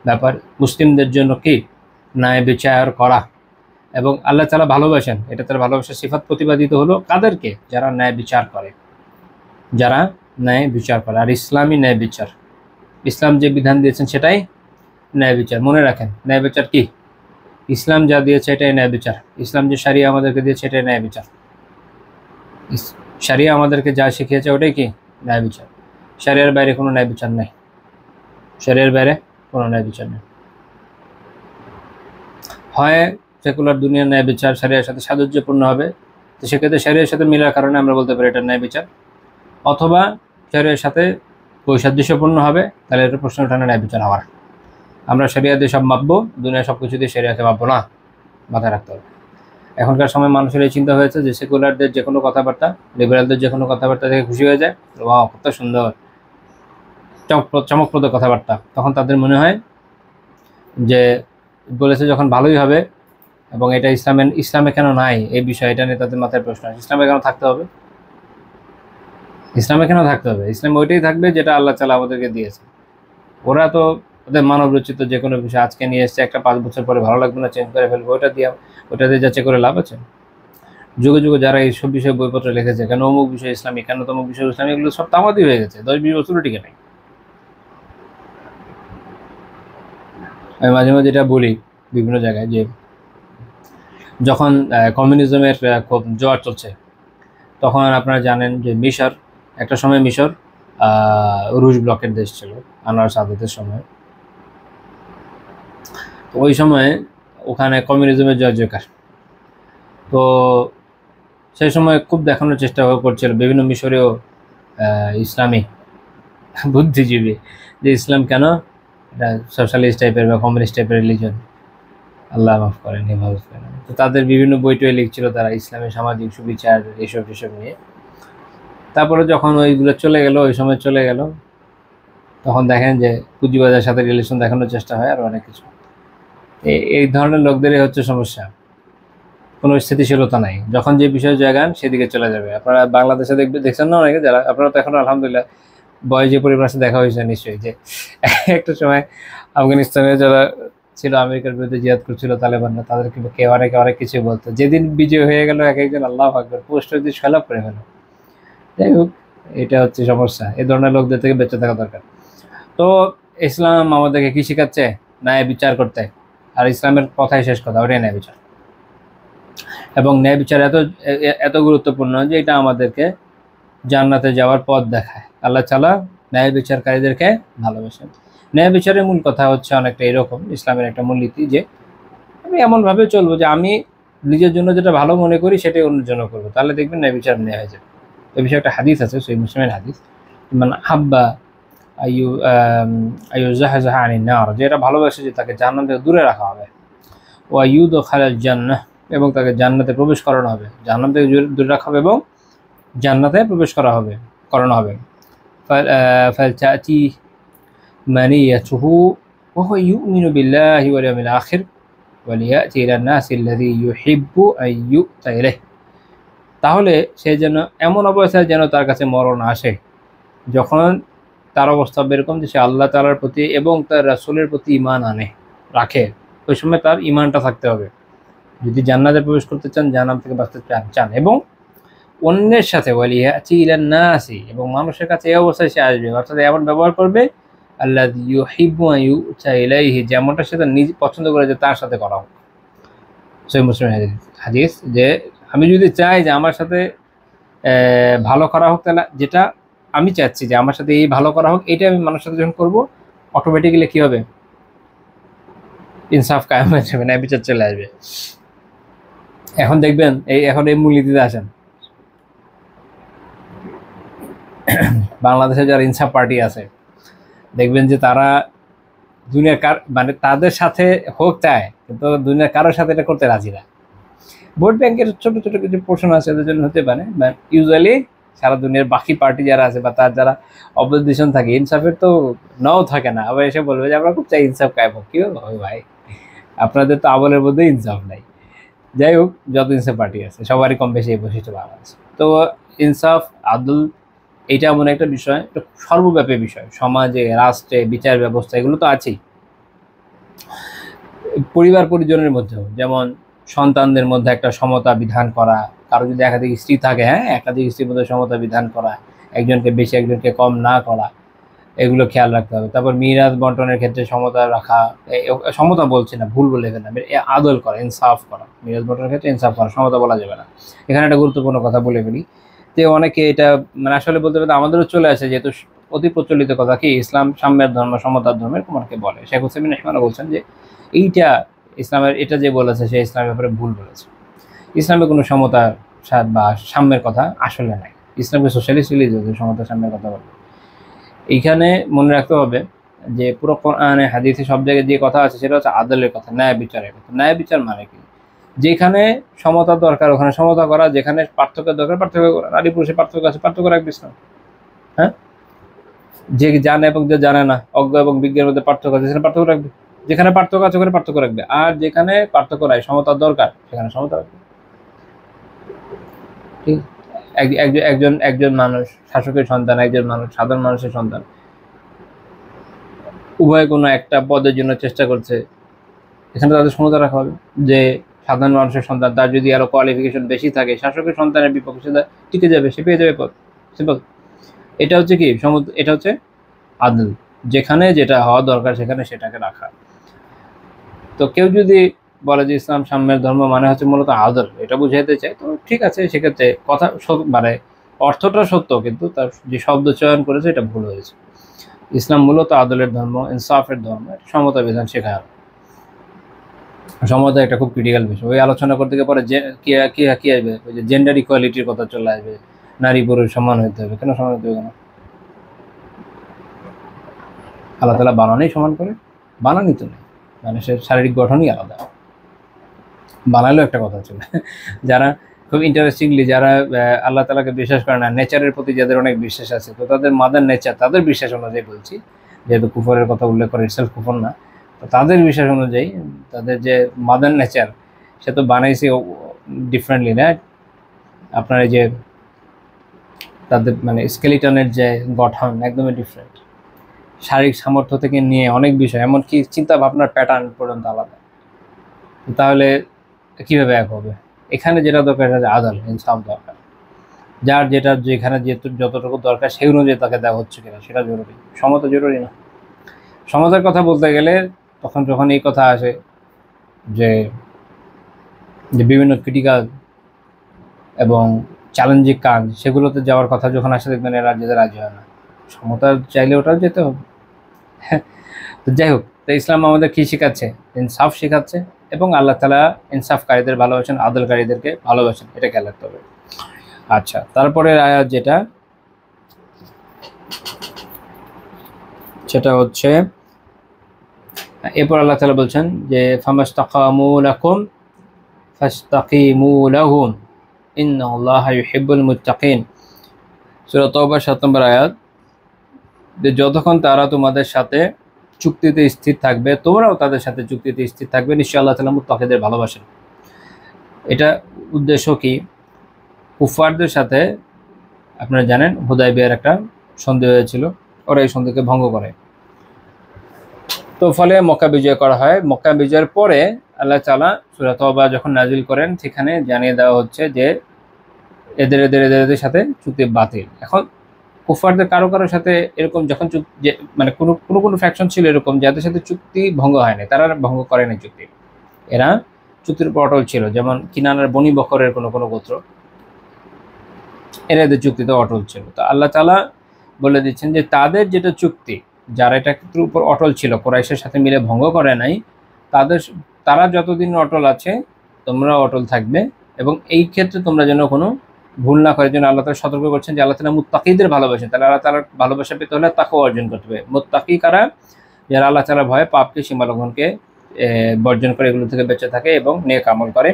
[SPEAKER 1] ব্যাপার মুসলিমদের জন্য কি ন্যায় বিচার করা। এবং আল্লাহ তাআলা ভালোবাসেন, এটা তার ভালোবাসার সিফাত প্রতিপাদিত হলো কাদেরকে? যারা ন্যায় বিচার করে, যারা ন্যায় বিচার করে। আর ইসলামী ন্যায় বিচার, ইসলাম যে বিধান দিয়েছেন সেটাই ন্যায় বিচার। মনে রাখেন, ন্যায় বিচার কি? ইসলাম যা দিয়েছে এটাই ন্যায় বিচার। ইসলাম যে শরিয়া আমাদেরকে দিয়েছে এটাই ন্যায় বিচার। শরিয়া আমাদেরকে যা শিখিয়েছে ওটাই কি ন্যায় বিচার। শরিয়ার বাইরে কোনো ন্যায় বিচার নেই, শরিয়ার বাইরে কোনো ন্যায় বিচার নেই। হয় সেকুলার দুনিয়ার ন্যায় বিচার শরিয়ার সাথে সাদুর্যপূর্ণ হবে, তো সেক্ষেত্রে শরিয়ার সাথে মিলার কারণে আমরা বলতে পারি এটা ন্যায় বিচার, অথবা শরিয়ার সাথে বৈসাদৃশ্যপূর্ণ হবে, তাহলে এটা প্রশ্ন ওঠানো ন্যায় বিচার হওয়ার। আমরা শরিয়া দিয়ে সব মাপবো, দুনিয়ার সব কিছু দিয়ে শরিয়াকে মাপবো না, মাথায় রাখতে হবে। এখনকার সময় মানুষের এই চিন্তা হয়েছে যে সেকুলারদের যে কোনো কথাবার্তা, লিবারালদের যে কোনো কথাবার্তা থেকে খুশি হয়ে যায়, ওয়াও কত সুন্দর চমকপ্রদ কথাবার্তা। তখন তাদের মনে হয় যে বলেছে যখন ভালোই হবে, এবং এটা ইসলামে কেন নাই এই বিষয়, এটা নিয়ে তাদের মাথায় প্রশ্ন আছে। ইসলামে কেন থাকতে হবে? ইসলামে কেন থাকতে হবে? ইসলামে ওইটাই থাকবে যেটা আল্লাহ তাআলা আমাদেরকে দিয়েছে। ওরা তো ওদের মানব রচিত যে কোনো বিষয় আজকে নিয়ে এসছে, একটা 5 বছর পরে ভালো লাগবে না, চেঞ্জ করে ফেলবে, ওটা দিয়ে যাচাই করে লাভ আছে? যুগে যুগে যারা এইসব বিষয়ে বইপত্র লিখেছে, কেন অমুক বিষয় ইসলামী, কেন তমুক বিষয় ইসলামী, এগুলো সব তামাদি হয়ে গেছে, 10-20 বছরও টিকে নেই। আমি মাঝে মাঝে এটা বলি বিভিন্ন জায়গায় যে যখন কমিউনিজমের খুব জোয়ার চলছে, তখন আপনারা জানেন যে মিশর, একটা সময় মিশর রুশ ব্লকের দেশ ছিল আনোয়ার সাদাতের সময়। তো ওই সময় ওখানে কমিউনিজমের জয়জয়কার। তো সেই সময় খুব দেখানোর চেষ্টা করছিল বিভিন্ন মিশরীয় ইসলামী বুদ্ধিজীবী যে ইসলাম কেন এটা সোশ্যালিস্ট টাইপের বা কমিউনিস্ট টাইপের রিলিজন। আল্লাহ মাফ করেন, হেফাজত করেন। তো তাদের বিভিন্ন বই টই লিখছিল তারা ইসলামের সামাজিক সুবিচার এইসব টিসব নিয়ে। তারপরে যখন ওইগুলো চলে গেল, ওই সময় চলে গেল, তখন দেখেন যে পুঁজিবাজার সাথে রিলেশন দেখানোর চেষ্টা হয় আর অনেক কিছু। এই ধরনের লোকদেরই হচ্ছে সমস্যা, কোনো স্থিতিশীলতা নাই। যখন যে বিষয়ে জায়গান সেদিকে চলে যাবে। আপনারা বাংলাদেশে দেখছেন না অনেকে, যারা আপনারা তো এখন আলহামদুলিল্লাহ বয় যে পরিবার সাথে দেখা হয়েছে নিশ্চয়ই, যে একটা সময় আফগানিস্তানে যারা ছিল আমেরিকার বিরুদ্ধে জিহাদ করছিল তালেবানরা, তাদেরকে কেউ অনেক কিছু বলতো। যেদিন বিজয় হয়ে গেল এক একজন আল্লাহু আকবার পোস্টার দিয়ে সয়লাভ করে ফেলো। যাই হোক, এটা হচ্ছে সমস্যা। এই ধরনের লোকদের থেকে বেঁচে থাকা দরকার। তো ইসলাম আমাদেরকে কি শেখাচ্ছে? ন্যায় বিচার করতে। আর ইসলামের কথাই শেষ কথা, ওটাই ন্যায় বিচার। এবং ন্যায় বিচার এত গুরুত্বপূর্ণ যে এটা আমাদেরকে জান্নাতে যাওয়ার পথ দেখায়। আল্লাহ তাআলা ন্যায় বিচারকারীদেরকে ভালোবাসেন। ন্যায় বিচারের মূল কথা হচ্ছে অনেকটা এরকম, ইসলামের একটা মূলনীতি যে আমি এমনভাবে চলবো যে আমি নিজের জন্য যেটা ভালো মনে করি সেটাই অন্যের জন্য করবো, তাহলে দেখবেন ন্যায় বিচার ন্যায় হয়ে যাবে। এ বিষয়ে একটা হাদিস আছে, সহিহ মুসলিমের হাদিস, মানে হাব্বা আইয়ুজাহজাহা আনিন নার, যে এটা ভালোবাসে যে তাকে জান্নাত থেকে দূরে রাখা হবে, ওয়া ইউদখালাল জান্নাহ, এবং তাকে জান্নাতে প্রবেশ করানো হবে। জান্নাত থেকে দূরে রাখা হবে এবং জান্নাতে প্রবেশ করানো হবে। ফালতাতি মানিয়াতুহু ওয়া হুয়া ইউমিনু বিল্লাহি ওয়াল ইয়াউমিল আখির ওয়া লিয়াতি ইলান নাসি আল্লাযী ইউহিব্বু আন ইউতা ইলাইহি। তাহলে সে যেন এমন অবস্থায় যেন তার কাছে মরণ আসে, যখন তার অবস্থা এরকম যে সে আল্লাহ তাআলার প্রতি এবং তার রাসূলের প্রতি ঈমান রাখে। ওই সময় তার ঈমানটা থাকতে হবে। যদি জান্নাতে প্রবেশ করতে চান, জাহান্নাম থেকে বাঁচতে চান, এবং অন্যের সাথে ওয়ালিয়াতি ইলান নাসি, এবং মানুষের কাছে এই অবস্থায় সে আসবে, অর্থাৎ এমন ব্যবহার করবে আল্লাযী ইউহিব্বু আন ইউতা ইলাইহি, যেমনটা সে তার নিজে পছন্দ করে যে তার সাথে করা হোক। সহিহ মুসলিম হাদিস, যে আমি যদি চাই যে আমার সাথে ভালো করা হোক, তাহলে যেটা আমি চাচ্ছি যে আমার সাথে এই ভালো করা হোক, এটা আমি মানুষের সাথে যখন করবো, অটোমেটিক্যালি কি হবে? ইনসাফ কায়েম হয়ে যাবে, ন্যায় বিচার চলে আসবে। এখন দেখবেন এখন এই মূলনীতিতে আসেন, বাংলাদেশে যারা ইনসাফ পার্টি আছে, দেখবেন যে তারা দুনিয়ার মানে তাদের সাথে হোক চায়, কিন্তু দুনিয়ার কারোর সাথে এটা করতে রাজি না। ভোট ব্যাংকের ছোট ছোট কিছু পোর্শন আছে, এদের জন্য হতে পারে, বাট ইউজুয়ালি সারা দুনিয়ার বাকি পার্টি যারা আছে বা তার যারা অপোজিশন থাকে, ইনসাফের তো নাও থাকে না, আবার এসে বলবে যে আমরা খুব চাই ইনসাফ কায়েম হোক। কি হবে ভাই, আপনাদের তো আমলের মধ্যে ইনসাফ নাই। যাই হোক, যত ইনসাফ পার্টি আছে সবারই কম বেশি এই বৈশিষ্ট্য বাংলাদেশ। তো ইনসাফ আদল এইটা এমন একটা বিষয়, এটা সর্বব্যাপী বিষয়, সমাজে, রাষ্ট্রে, বিচার ব্যবস্থা, এগুলো তো আছেই। পরিবার পরিজনের মধ্যেও, যেমন সন্তানদের মধ্যে একটা সমতা বিধান করা, কারো যদি একাধিক স্ত্রী থাকে, হ্যাঁ, একাধিক স্ত্রীর মধ্যে সমতা বিধান করা, একজনকে বেশি একজনকে কম না করা, এগুলো খেয়াল রাখতে হবে। তারপর মিরাজ বন্টনের ক্ষেত্রে সমতা রাখা, সমতা বলছি না, ভুল বলে ফেললাম, আদল করা, ইনসাফ করা। মিরাজ বন্টনের ক্ষেত্রে ইনসাফ করা, সমতা বলা যাবে না। এখানে একটা গুরুত্বপূর্ণ কথা বলে ফেলি, যে অনেকে এটা মানে আসলে বলতে বলতে আমাদেরও চলে আসে, যেহেতু অতি প্রচলিত কথা কি ইসলাম সাম্যের ধর্ম, সমতার ধর্মের, অনেকে বলে। শেখ হুসাইন রহমান বলছেন যে এইটা ইসলামের, এটা যে বলেছে সে ইসলামের ব্যাপারে ভুল বলেছে। ইসলামে কোনো সমতা বা সাম্যের কথা আসলে নাই। ইসলামকে সোশ্যালিস্ট রিলিজিয়ন, সমতা সাম্যের কথা বলে। এইখানে মনে রাখতে হবে যে পুরো কোরআনে হাদিসে সব জায়গায় যে কথা আছে সেটা হচ্ছে আদলের কথা, ন্যায় বিচারের কথা। ন্যায় বিচার মানে কি? যেখানে সমতা দরকার ওখানে সমতা করা, যেখানে পার্থক্যের দরকার পার্থক্য করা। নারী পুরুষের পার্থক্য আছে, পার্থক্য রাখবে ইসলাম। হ্যাঁ, যে জানে এবং যে জানে না, অজ্ঞ এবং বিজ্ঞের মধ্যে পার্থক্য আছে, সেখানে পার্থক্য রাখবে। যেখানে পার্থক্য আছে ওখানে পার্থক্য রাখবে, আর যেখানে পার্থক্য নাই, সমতার দরকার, সেখানে সমতা রাখবে। ঠিক, একজন মানুষ শাসকের সন্তান, একজন মানুষ সাধারণ মানুষের সন্তান, উভয় কোনো একটা পদের জন্য চেষ্টা করছে, এখানে তাদের সমতা রাখা হবে। যে সাধারণ মানুষের সন্তান, তার যদি আরো কোয়ালিফিকেশন বেশি থাকে, শাসকের সন্তানের বিপক্ষে সে টিকে যাবে, সে পেয়ে যাবে পদ। সিম্পল। এটা হচ্ছে কি এটা হচ্ছে আদল, যেখানে যেটা হওয়া দরকার সেখানে সেটাকে রাখা। তো কেউ যদি বলে যে ইসলাম সাম্যের ধর্ম মানে হচ্ছে মূলত আদল, এটা বুঝাইতে চায়, তো ঠিক আছে, সেক্ষেত্রে কথা মানে অর্থটা সত্য, কিন্তু তার যে শব্দ চয়ন করেছে এটা ভুল হয়েছে। ইসলাম মূলত আদলের ধর্ম, ইনসাফের ধর্ম, সমতা বিধান শেখায়। সমতা একটা খুব ক্রিটিক্যাল বিষয়। ওই আলোচনা করতে গিয়ে পরে যে কি আসবে, ওই যে জেন্ডার ইকুয়ালিটির কথা চলে আসবে, নারী পুরুষ সমান হতে হবে। কেন সমান হতে হবে? কেন? আল্লাহ তাআলা বানানেই সমান করে? বানানি তো নেই, মানুষের শারীরিক গঠনই আলাদা। বানালেও একটা কথা ছিল। যারা খুব ইন্টারেস্টিংলি যারা আল্লাহ তাআলাকে বিশ্বাস করে না, নেচারের প্রতি যাদের অনেক বিশ্বাস আছে, তো তাদের মাদার নেচার, তাদের বিশ্বাস অনুযায়ী বলছি, যেহেতু কুফরের কথা উল্লেখ করে, ইটসেলফ কুফর না, তো তাদের বিশ্বাস অনুযায়ী তাদের যে মাদার নেচার, সে তো বানাইছে ডিফারেন্টলি না। আপনার এই যে তাদের মানে স্কেলিটনের যে গঠন একদমই ডিফারেন্ট, শারীরিক সামর্থ্য থেকে নিয়ে অনেক বিষয়, এমনকি চিন্তা ভাবনার প্যাটার্ন পর্যন্ত আলাদা। তাহলে কিভাবে এক হবে? এখানে যেটা দরকার সেটা আদাল, ইনসাফ দরকার। যার যেটা যেখানে যতটুকু দরকার সেই অনুযায়ী তাকে দেওয়া হচ্ছে কিনা সেটা জরুরি, সমতা জরুরি না। সমতার কথা বলতে গেলে তখন যখন এই কথা আসে যে বিভিন্ন ক্রিটিক্যাল এবং চ্যালেঞ্জিং কাজ, সেগুলোতে যাওয়ার কথা যখন আসে, দেখবেন এরা যেতে রাজি হয় না। সমতা চাইলে ওটাও যেতে হবে। তো যাই হোক, তো ইসলাম আমাদের কী শেখাচ্ছে? ইনসাফ শেখাচ্ছে, এবং আল্লাহ তাআলা ইনসাফকারীদের ভালোবাসেন, আদলকারীদেরকে ভালোবাসেন, এটা খেয়াল রাখতে হবে। আচ্ছা, তারপরের আয়াত যেটা, সেটা হচ্ছে এরপর আল্লাহ তাআলা বলছেন যে ফামাস্তাকামু লাকুম ফাস্তাকিমু লাহুম ইন্নাল্লাহা ইউহিব্বুল মুত্তাকিন। সূরা তাওবা ৭ নম্বর আয়াত, যে যতক্ষণ তারা তোমাদের সাথে চুক্তিতে স্থির থাকবে, তোমরাও তাদের সাথে চুক্তিতে স্থির থাকবে, নিশ্চয়ই আল্লাহ তাআলা মুত্তাকিদের ভালোবাসেন। এটা উদ্দেশ্য কি? কুফারদের সাথে আপনারা জানেন হুদায়বিয়ার একটা সন্ধি হয়েছিল, ওরা এই সন্ধিকে ভঙ্গ করে, তো ফলে মক্কা বিজয় করা হয়। মক্কা বিজয়ের পরে আল্লাহ তাআলা সূরা তাওবা যখন নাজিল করেন, সেখানে জানিয়ে দেওয়া হচ্ছে যে এদের এদের এদের এদের সাথে চুক্তি বাতিল। এখন কুফারদের কারো কারোর সাথে এরকম যখন যে মানে কোনো ফ্যাকশন ছিল এরকম যাদের সাথে চুক্তি ভঙ্গ হয়নি, তারা ভঙ্গ করেনি চুক্তি, এরা চুক্তির উপর অটল ছিল। যেমন কিনানার বনি বকরের কোনো গোত্র, এরা এদের চুক্তিতে অটল ছিল। তো আল্লাহ তাআলা বলে দিচ্ছেন যে তাদের যেটা চুক্তি, যারা এটার উপর অটল ছিল, কুরাইশের সাথে মিলে ভঙ্গ করে নাই, তারা যতদিন অটল আছে তোমরা অটল থাকবে, এবং এই ক্ষেত্রে তোমরা যেন কোনো ভুল না করে। জন্য আল্লাহ তাআলা সতর্ক করছেন যে আল্লাহ তাআলা মুত্তাকিদের ভালোবাসেন। তাহলে আল্লাহ তাআলার ভালোবাসা পেতে হলে তাকওয়া অর্জন করতে হবে। মুত্তাকি কারা? যারা আল্লাহ তাআলার ভয়ে পাপকে, সীমালঙ্ঘনকে বর্জন করে, এগুলো থেকে বেঁচে থাকে এবং নেক আমল করে।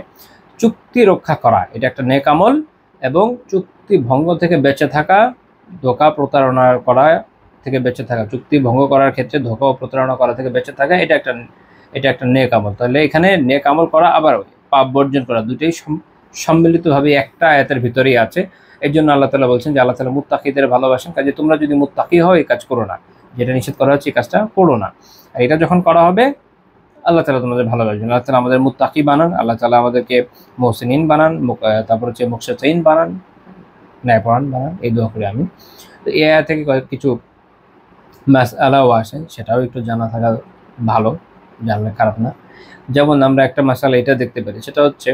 [SPEAKER 1] চুক্তি রক্ষা করা এটা একটা নেক আমল, এবং চুক্তি ভঙ্গ থেকে বেঁচে থাকা, ধোঁকা প্রতারণা করা থেকে বেঁচে থাকা, চুক্তি ভঙ্গ করার ক্ষেত্রে ধোঁকা ও প্রতারণা করা থেকে বেঁচে থাকা, এটা একটা নেক আমল। তাহলে এখানে নেক আমল করা আবার পাপ বর্জন করা, দুটোই সম্মিলিতভাবে একটা আয়াতের ভিতরেই আছে। এর জন্য আল্লাহ তাআলা বলছেন যে আল্লাহ তাআলা মুত্তাকিদের ভালোবাসেন, কাজে তোমরা যদি মুত্তাকি হও এই কাজ করো না, যেটা নিষেধ করা হচ্ছে এই কাজটা করো না। আর এটা যখন করা হবে আল্লাহ তাআলা তোমাদের ভালোবাসবেন। আল্লাহ তাআলা আমাদের মুত্তাকি বানান, আল্লাহ তাআলা আমাদেরকে মুহসিনিন বানান, তারপর হচ্ছে মুকশিতিন বানান, ন্যায়পরায়ণ বানান, এই দোয়া করি আমি। তো এই আয়াত থেকে কিছু মাসআলাও আসে, সেটাও একটু জানা থাকা ভালো, জানলে খারাপ না। যেমন আমরা একটা মাসআলা এটা দেখতে পারি, সেটা হচ্ছে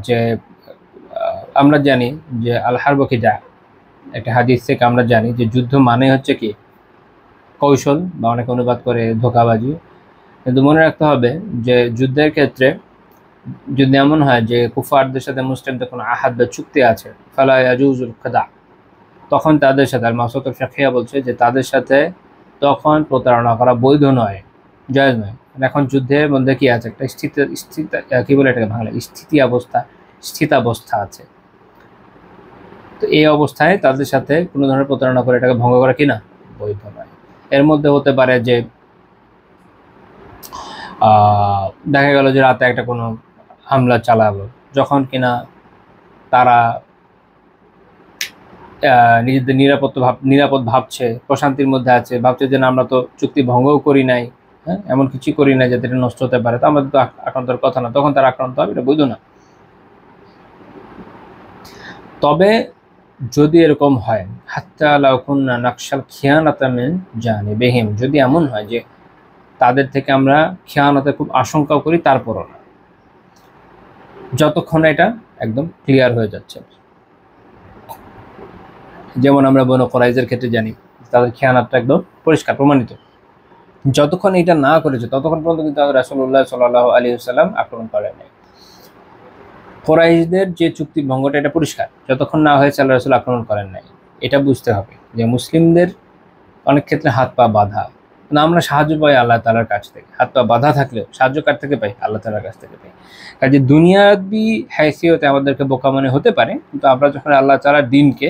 [SPEAKER 1] যে আমরা জানি যে আল হারবু খিদা, একটা হাদিস থেকে আমরা জানি যে যুদ্ধ মানে হচ্ছে কি কৌশল, বা অনেকে অনুবাদ করে ধোঁকাবাজি। কিন্তু মনে রাখতে হবে যে যুদ্ধের ক্ষেত্রে যদি এমন হয় যে কুফারদের সাথে মুসলিমদের কোনো আহাদ বা চুক্তি আছে, ফালা ইয়াজুজুল খিদা, তখন তাদের সাথে আল মাসউদুল ফিকহিয়া বলছে যে তাদের সাথে তখন প্রতারণা করা বৈধ নয়, জায়েজ নয়। এখন যুদ্ধের মধ্যে কি আছে? একটা কি বলে এটাকে বাংলা, স্থিতাবস্থা আছে। তো এই অবস্থায় তাদের সাথে কোনো ধরনের প্রতারণা করে এটাকে ভঙ্গ করা কিনা বৈধ নয়। এর মধ্যে হতে পারে যে দেখা গেল যে রাতে একটা কোনো হামলা চালালো, যখন কিনা তারা নিজেদের নিরাপদ ভাবছে, প্রশান্তির মধ্যে আছে, ভাবছে যে না আমরা তো চুক্তি ভঙ্গও করি নাই, হ্যাঁ এমন কিছু করি নাই যাতে এটা নষ্ট হতে পারে, তো আমাদের তো আক্রান্তের কথা না, তখন তারা আক্রান্ত হবে, এটা বৈধ না। তবে যদি এরকম হয় হাত্তা লাউ কুন্না নাকশাল খিয়ানাতা মিন জানিবিহিম, যদি এমন হয় যে তাদের থেকে আমরা খিয়ানতের খুব আশঙ্কাও করি, তারপরও না, যতক্ষণ এটা একদম ক্লিয়ার হয়ে যাচ্ছে। যেমন আমরা বনু কুরাইজার ক্ষেত্রে জানি তাদের খিয়ানতটা একদম পরিষ্কার প্রমাণিত, যতক্ষণ এটা না করেছে ততক্ষণ পর্যন্ত কিন্তু রাসূলুল্লাহ সাল্লাল্লাহু আলাইহি ওয়াসাল্লাম আক্রমণ করেন নাই। কুরাইশদের যে চুক্তি ভঙ্গটা এটা পরিষ্কার, যতক্ষণ না হয়েছে আল্লাহ রাসূল আক্রমণ করেন নাই। এটা বুঝতে হবে যে মুসলিমদের অনেক ক্ষেত্রে হাত পা বাঁধা, না, আমরা সাহায্য পাই আল্লাহ তাআলার কাছ থেকে, হাত পা বাঁধা থাকলেও সাহায্য কার থেকে পাই? আল্লাহ তাআলার কাছ থেকে পাই। কাজে দুনিয়াবি হাইসিয়তে আমাদেরকে বোকা মনে হতে পারে, কিন্তু আমরা যখন আল্লাহ তাআলার দিনকে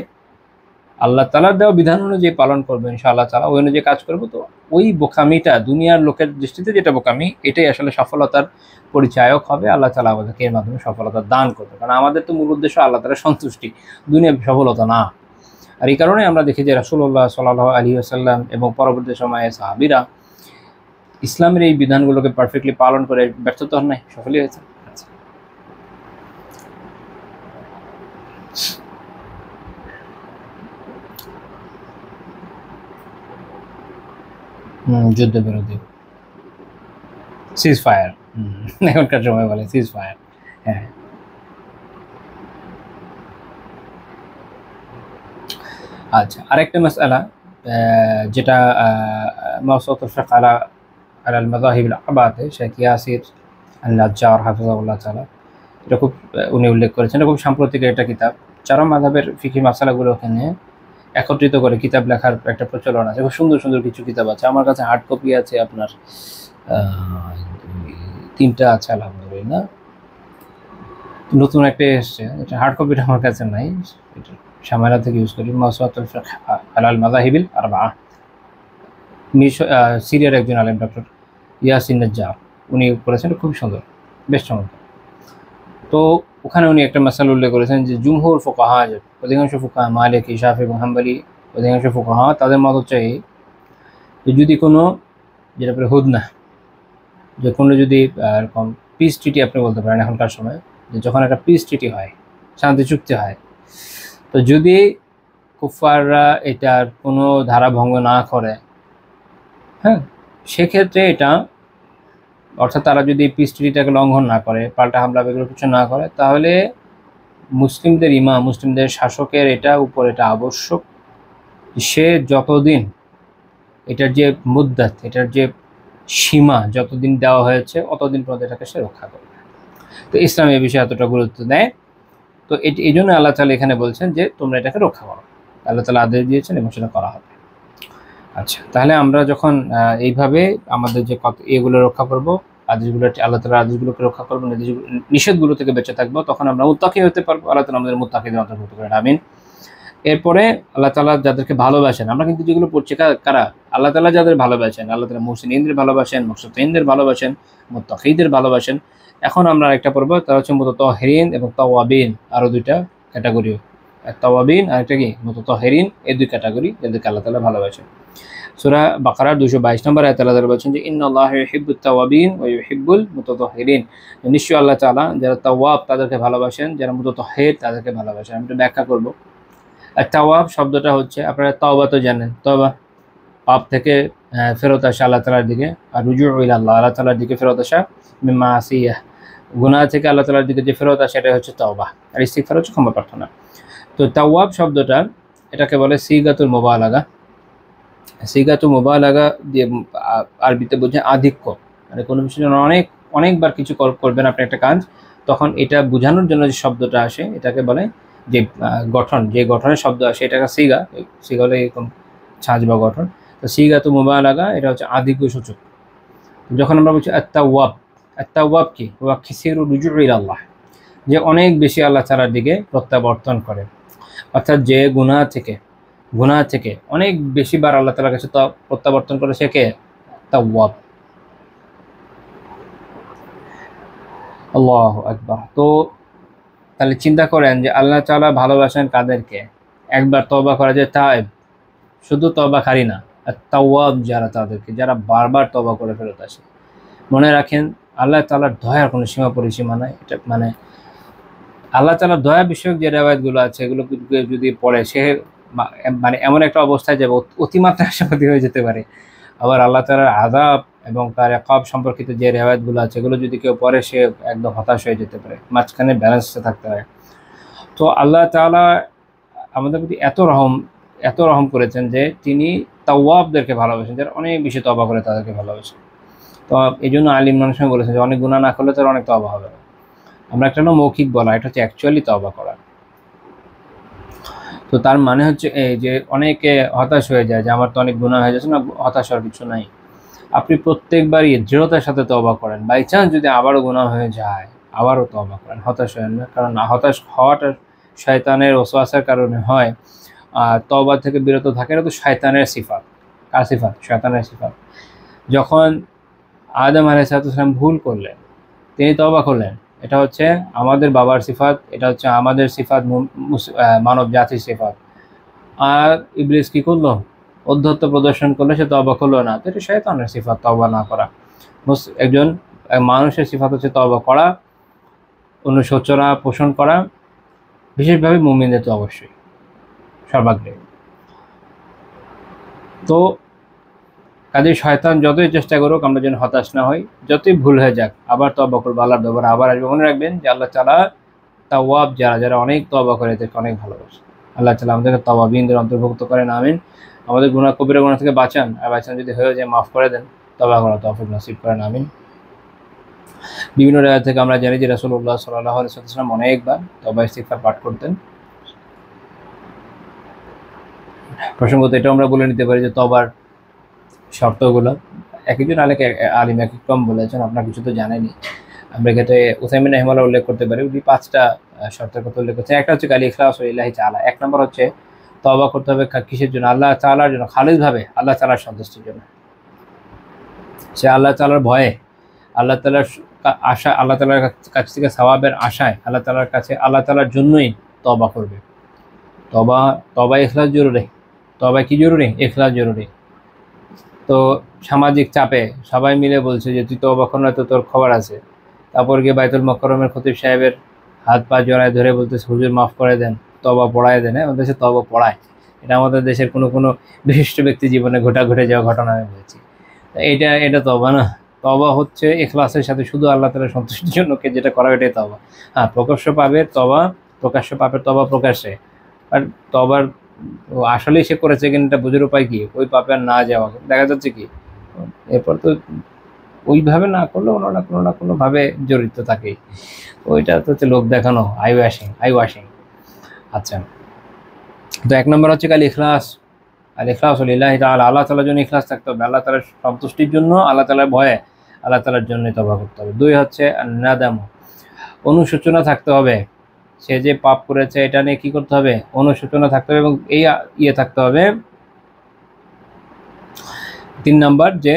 [SPEAKER 1] আল্লাহ তাআলার দেওয়া বিধান অনুযায়ী পালন করবো, ইনশাআল্লাহ তাআলা ওই অনুযায়ী কাজ করবো, তো ওই বোকামিটা দুনিয়ার লোকের দৃষ্টিতে যেটা বোকামি, এটাই আসলে সফলতার পরিচায়ক হবে। আল্লাহ তাআলা আমাদেরকে এর মাধ্যমে সফলতা দান করবে, কারণ আমাদের তো মূল উদ্দেশ্য আল্লাহ তাআলার সন্তুষ্টি, দুনিয়ার সফলতা না। আর এই কারণে আমরা দেখি যে রাসূলুল্লাহ সাল্লাল্লাহু আলাইহি ওয়াসাল্লাম এবং পরবর্তী সময়ে সাহাবীরা ইসলামের এই বিধানগুলোকে পারফেক্টলি পালন করে ব্যর্থতা হন নাই, সফলই হয়েছে। আচ্ছা, যুদ্ধ বিরোধী সিজ ফায়ার, এখনকার সময় বলে সিজ ফায়ার। হ্যাঁ, আচ্ছা, আরেকটা মাসআলা যেটা মাওসুআতুল ফিকহ আলাল মাযাহিবিল আরবাআতে শেখ ইয়াসির আন-নাজ্জার হাফিজাহুল্লাহ তাআলা, এটা খুব উনি উল্লেখ করেছেন, এটা খুব সাম্প্রতিক একটা কিতাব। চার মাযহাবের ফিকহি মাসআলাগুলো ওখানে একত্রিত করে কিতাব লেখার একটা প্রচলন আছে। খুব সুন্দর সুন্দর কিছু কিতাব আছে, আমার কাছে হার্ড কপি আছে আপনার 3টা আছে আলহামদুলিল্লাহ। নতুন একটা এসছে, এটা হার্ড কপিটা আমার কাছে নাই, এটা সামারা থেকে ইউজ করি। মাওসুআতুল ফিকহ আলাল মাযাহিবিল আরবাআ, সিরিয়ার একজন আলেম ডক্টর ইয়াসির নাজ্জার, উনি করেছেন, খুব সুন্দর, বেশ চমৎকার। তো ওখানে উনি একটা মাসালা উল্লেখ করেছেন যে জুমহুর ফুকাহা, অধিকাংশ ফুকাহা মালিকি, শাফি এবং হাম্বলি, অধিকাংশ ফুকাহা তাদের মত হচ্ছে যে যদি কোনো, যেটা পরে হুদনা, যে কোনো যদি এরকম পিস ট্রিটি আপনি বলতে পারেন এখনকার সময়, যে যখন একটা পিস ট্রিটি হয়, শান্তি চুক্তি হয়, তো যদি কুফাররা এটার কোনো ধারা ভঙ্গ না করে, হ্যাঁ, সেক্ষেত্রে এটা, অর্থাৎ তারা যদি পিস ট্রিটিটাকে লঙ্ঘন না করে, পাল্টা হামলা এগুলো কিছু না করে, তাহলে মুসলিমদের ইমাম, মুসলিমদের শাসকের এটা উপর এটা আবশ্যক, সে যতদিন এটার যে মুদ্দাত, এটার যে সীমা যতদিন দেওয়া হয়েছে অতদিন পর্যন্ত এটাকে সে রক্ষা করবে। তো ইসলাম এই বিষয়ে এতটা গুরুত্ব দেয়। তো এই জন্য আল্লাহ তাআলা এখানে বলছেন যে তোমরা এটাকে রক্ষা করো, আল্লাহ তাআলা আদেশ দিয়েছেন এবং সেটা করা হবে। আচ্ছা, তাহলে আমরা যখন এইভাবে আমাদের যে এগুলো রক্ষা করব, আদেশগুলো, আল্লাহ তাআলার আদেশগুলোকে রক্ষা করবো, নিষেধগুলো থেকে বেঁচে থাকবো, তখন আমরা মুত্তাকি হতে পারবো। আল্লাহ তাআলা আমাদের মুত্তাকিদের অন্তর্ভুক্ত করেন, আমিন। এরপরে আল্লাহ তাআলা যাদেরকে ভালোবাসেন, আমরা কিন্তু যেগুলো পড়ছি কারা, আল্লাহ তাআলা যাদের ভালোবাসেন, আল্লাহ তাআলা মুহসিনদের ভালোবাসেন, মুকসিতিনদের ভালোবাসেন, মুত্তাকিদের ভালোবাসেন। এখন আমরা একটা পড়বো, তারা হচ্ছে মুতাতাহহিরিন এবং তাওয়াবিন, আরো দুইটা ক্যাটাগরি, তাওয়াবিন আর একটা কি মুতাতাহহিরিন, এই দুই ক্যাটাগরি যাদেরকে আল্লাহ তাআলা ভালোবাসেন। সূরা বাকারার 222 নম্বর আয়াতে আল্লাহ তাআলা বলছেন যে ইন্নাল্লাহা ইউহিব্বুত তাওয়াবিন ওয়া ইউহিব্বুল মুতাতাহহিরিন, নিশ্চয়ই আল্লাহ তাআলা যারা তাওয়াব তাদেরকে ভালোবাসেন, যারা মুতাতাহহির তাদেরকে ভালোবাসেন। আমি একটু ব্যাখ্যা করব। তাওয়াব শব্দটা হচ্ছে, আপনারা তাওবা তো জানেন, তওবা পাপ থেকে ফেরত আসা আল্লাহ তাআলার দিকে, আর রুজু ইলাল্লাহ, আল্লাহ তাআলার দিকে ফেরত আসা, মিম্মা আসিয়া, গুনাহ থেকে আল্লাহ তাআলার দিকে যে ফেরত আসে, এটা হচ্ছে তওবা, আর ইস্তিগফার হচ্ছে ক্ষমা প্রার্থনা। তো তাওয়াব শব্দটা, এটাকে বলে সিগাতুল মুবালাগা। সিগাতুল মুবালাগা দিয়ে আরবিতে বোঝায় আধিক্য, মানে কোনো বিষয় অনেকবার কিছু করবেন আপনি একটা কাজ, তখন এটা বোঝানোর জন্য যে শব্দটা আসে, এটাকে বলে যে গঠন, যে গঠনের শব্দ আসে, এটাকে সিগা হলে এরকম ছাঁচ বা গঠন। তো সিগাতুল মুবালাগা, এটা হচ্ছে আধিক্য সূচক। যখন আমরা বলছি আত-তাওয়াব কি, ওয়া কাসীরুর রুজু ইলাল্লাহ, যে অনেক বেশি আল্লাহ তাআলার দিকে প্রত্যাবর্তন করে, অর্থাৎ যে গুনাহ থেকে অনেক বেশিবার আল্লাহ তাআলার কাছে প্রত্যাবর্তন করে, সে কে? তাওয়াব। আল্লাহু আকবার। তো তাহলে চিন্তা করেন যে আল্লাহ তাআলা ভালোবাসেন কাদেরকে? একবার তওবা করা যায় তাইব, শুধু তওবাকারী না, আর তাওয়াব যারা, তাদেরকে যারা বারবার তওবা করে ফেরত আসে। মনে রাখেন, আল্লাহ তাআলার দয়ার কোনো সীমা পরিসীমা নাই। এটা মানে আল্লাহ তাআলার দয়া বিষয়ক যে রিওয়ায়াতগুলো আছে, এগুলো যদি পড়ে, সে মানে এমন একটা অবস্থায় যাবে, অতিমাত্রা আশাবাদী হয়ে যেতে পারে। আবার আল্লাহ তাআলার আযাব এবং তার ইকাব সম্পর্কিত যে রিওয়ায়াতগুলো আছে, এগুলো যদি কেউ পড়ে, সে একদম হতাশ হয়ে যেতে পারে। মাঝখানে ব্যালেন্সে থাকতে হয়। তো আল্লাহ তাআলা আমাদের প্রতি এত রহম করেছেন যে তিনি তাওয়াবদেরকে ভালোবাসেন, যারা অনেক বেশি তওবা করে তাদেরকে ভালোবাসেন। তো এই জন্য আলিম মানুষ বলেছেন যে অনেক গুনাহ না করলে তার অনেক তওবা হবে না। আমরা একটা মৌখিক বলা, এটা হচ্ছে অ্যাকচুয়ালি তওবা করা। তো তার মানে হচ্ছে এই যে অনেকে হতাশ হয়ে যায় যে আমার তো অনেক গুনাহ হয়ে যাচ্ছে, না, হতাশ হওয়ার কিছু নাই। আপনি প্রত্যেকবারই দৃঢ়তার সাথে তওবা করেন। বাই চান্স যদি আবারও গুনাহ হয়ে যায়, আবারও তওবা করেন, হতাশ হয়েন না। কারণ হতাশ হওয়াটা শয়তানের ওসওয়াসার কারণে হয়। আর তওবা থেকে বিরত থাকা এটা তো শয়তানের সিফাত। কার সিফাত? শয়তানের সিফাত। যখন আদম আলাইহিস সালাম ভুল করলেন, তিনি তওবা করলেন, এটা হচ্ছে আমাদের বাবার সিফাত, এটা হচ্ছে আমাদের সিফাত, মানব জাতির সিফাত। আর ইবলিস কি করলো? অধ্যত্ব প্রদর্শন করলে, সে তওবা করলো না। তো এটা শয়তানের সিফাত, তওবা না করা। একজন মানুষের সিফাত হচ্ছে তওবা করা, অনুশোচনা পোষণ করা, বিশেষভাবে মুমিনদের তো অবশ্যই সর্বাগ্রে। তো কাজে শয়তান যতই চেষ্টা করুক আমরা যেন হতাশ না হই, যতই ভুল হয়ে যাক আবার তওবা করবো, আল্লাহর দরবারে আবার আসবে। মনে রাখবেন যে আল্লাহ তাআলা তাওয়াব, যারা অনেক তওবা করে এদেরকে অনেক ভালোবাসে। আল্লাহ তাআলা আমাদেরকে তাওয়াবিনদের অন্তর্ভুক্ত করেন, আমিন। আমাদের গুনাহ, কবিরা গুনাহ থেকে বাঁচান, আর বাঁচান যদি হয়ে যায় মাফ করে দেন, তওবা করার তৌফিক নসিব করেন, আমিন। বিভিন্ন জায়গা থেকে আমরা জানি যে রাসূলুল্লাহ সাল্লাল্লাহু আলাইহি ওয়াসাল্লাম অনেকবার তওবা ইস্তিগফার পাঠ করতেন। প্রসঙ্গত এটা আমরা বলে নিতে পারি যে তওবার শর্তগুলো একজন আলিম এক এক রকম বলেছেন, আপনার কিছু তো জানেনি। আমরা এক্ষেত্রে উসাইমিন রাহিমাহুল্লাহ উল্লেখ করতে পারি। উনি 5টা শর্তের কথা উল্লেখ করছেন। একটা হচ্ছে কাল ইখলাসু লিল্লাহি তাআলা। 1 নম্বর হচ্ছে তওবা করতে হবে কিসের জন্য? আল্লাহ তাআলার জন্য, খালিসভাবে আল্লাহ তাআলার সন্তুষ্টির জন্য। সে আল্লাহ তাআলার ভয়ে, আল্লাহ তাআলার আশা, আল্লাহ তাআলার কাছ থেকে সওয়াবের আশায়, আল্লাহ তাআলার কাছে, আল্লাহ তাআলার জন্যই তওবা করবে। তওবা ইখলাস জরুরি। তওবা কি জরুরি? ইখলাস জরুরি। তো সামাজিক চাপে সবাই মিলে বলছে যে তুই তওবা কর না, তো তোর খবর আছে। তারপর গিয়ে বাইতুল মোকাররমের খতিব সাহেবের হাত পা জড়ায় ধরে বলতেছে হুজুর মাফ করে দেন, তওবা পড়ায় দেন। আমাদের দেশে তওবা পড়ায়, এটা আমাদের দেশের কোনো বিশিষ্ট ব্যক্তি জীবনে ঘটে যাওয়া ঘটনা আমি বলছি। এটা তওবা না। তওবা হচ্ছে ইখলাসের সাথে শুধু আল্লাহ তাআলার সন্তুষ্টির জন্য যেটা করা, এটাই তওবা। হ্যাঁ, প্রকাশ্য পাপের তওবা, প্রকাশ্য পাপের তওবা প্রকাশ্যে। আর তওবার আসলেই সে করেছে কিনা এটা বোঝার উপায় কি? ওই পাপে আর না যাওয়া। দেখা যাচ্ছে কি এরপর তো ওইভাবে না করলে কোনো না কোনোভাবে জড়িত থাকে। ওইটা তো হচ্ছে লোক দেখানো, আই ওয়াশিং। আচ্ছা, তো 1 নম্বর হচ্ছে কাল ইখলাস। আর ইখলাসু লিল্লাহি তাআলা, আল্লাহ তাআলার জন্য ইখলাস থাকতে হবে, আল্লাহ তাআলার সন্তুষ্টির জন্য, আল্লাহ তাআলার ভয়ে, আল্লাহ তাআলার জন্যই তওবা করতে হবে। 2 হচ্ছে নাদাম, অনুশোচনা থাকতে হবে। সে যে পাপ করেছে এটা নিয়ে কি করতে হবে? অনুশোচনা থাকতে হবে, এবং এই থাকতে হবে। 3 নাম্বার যে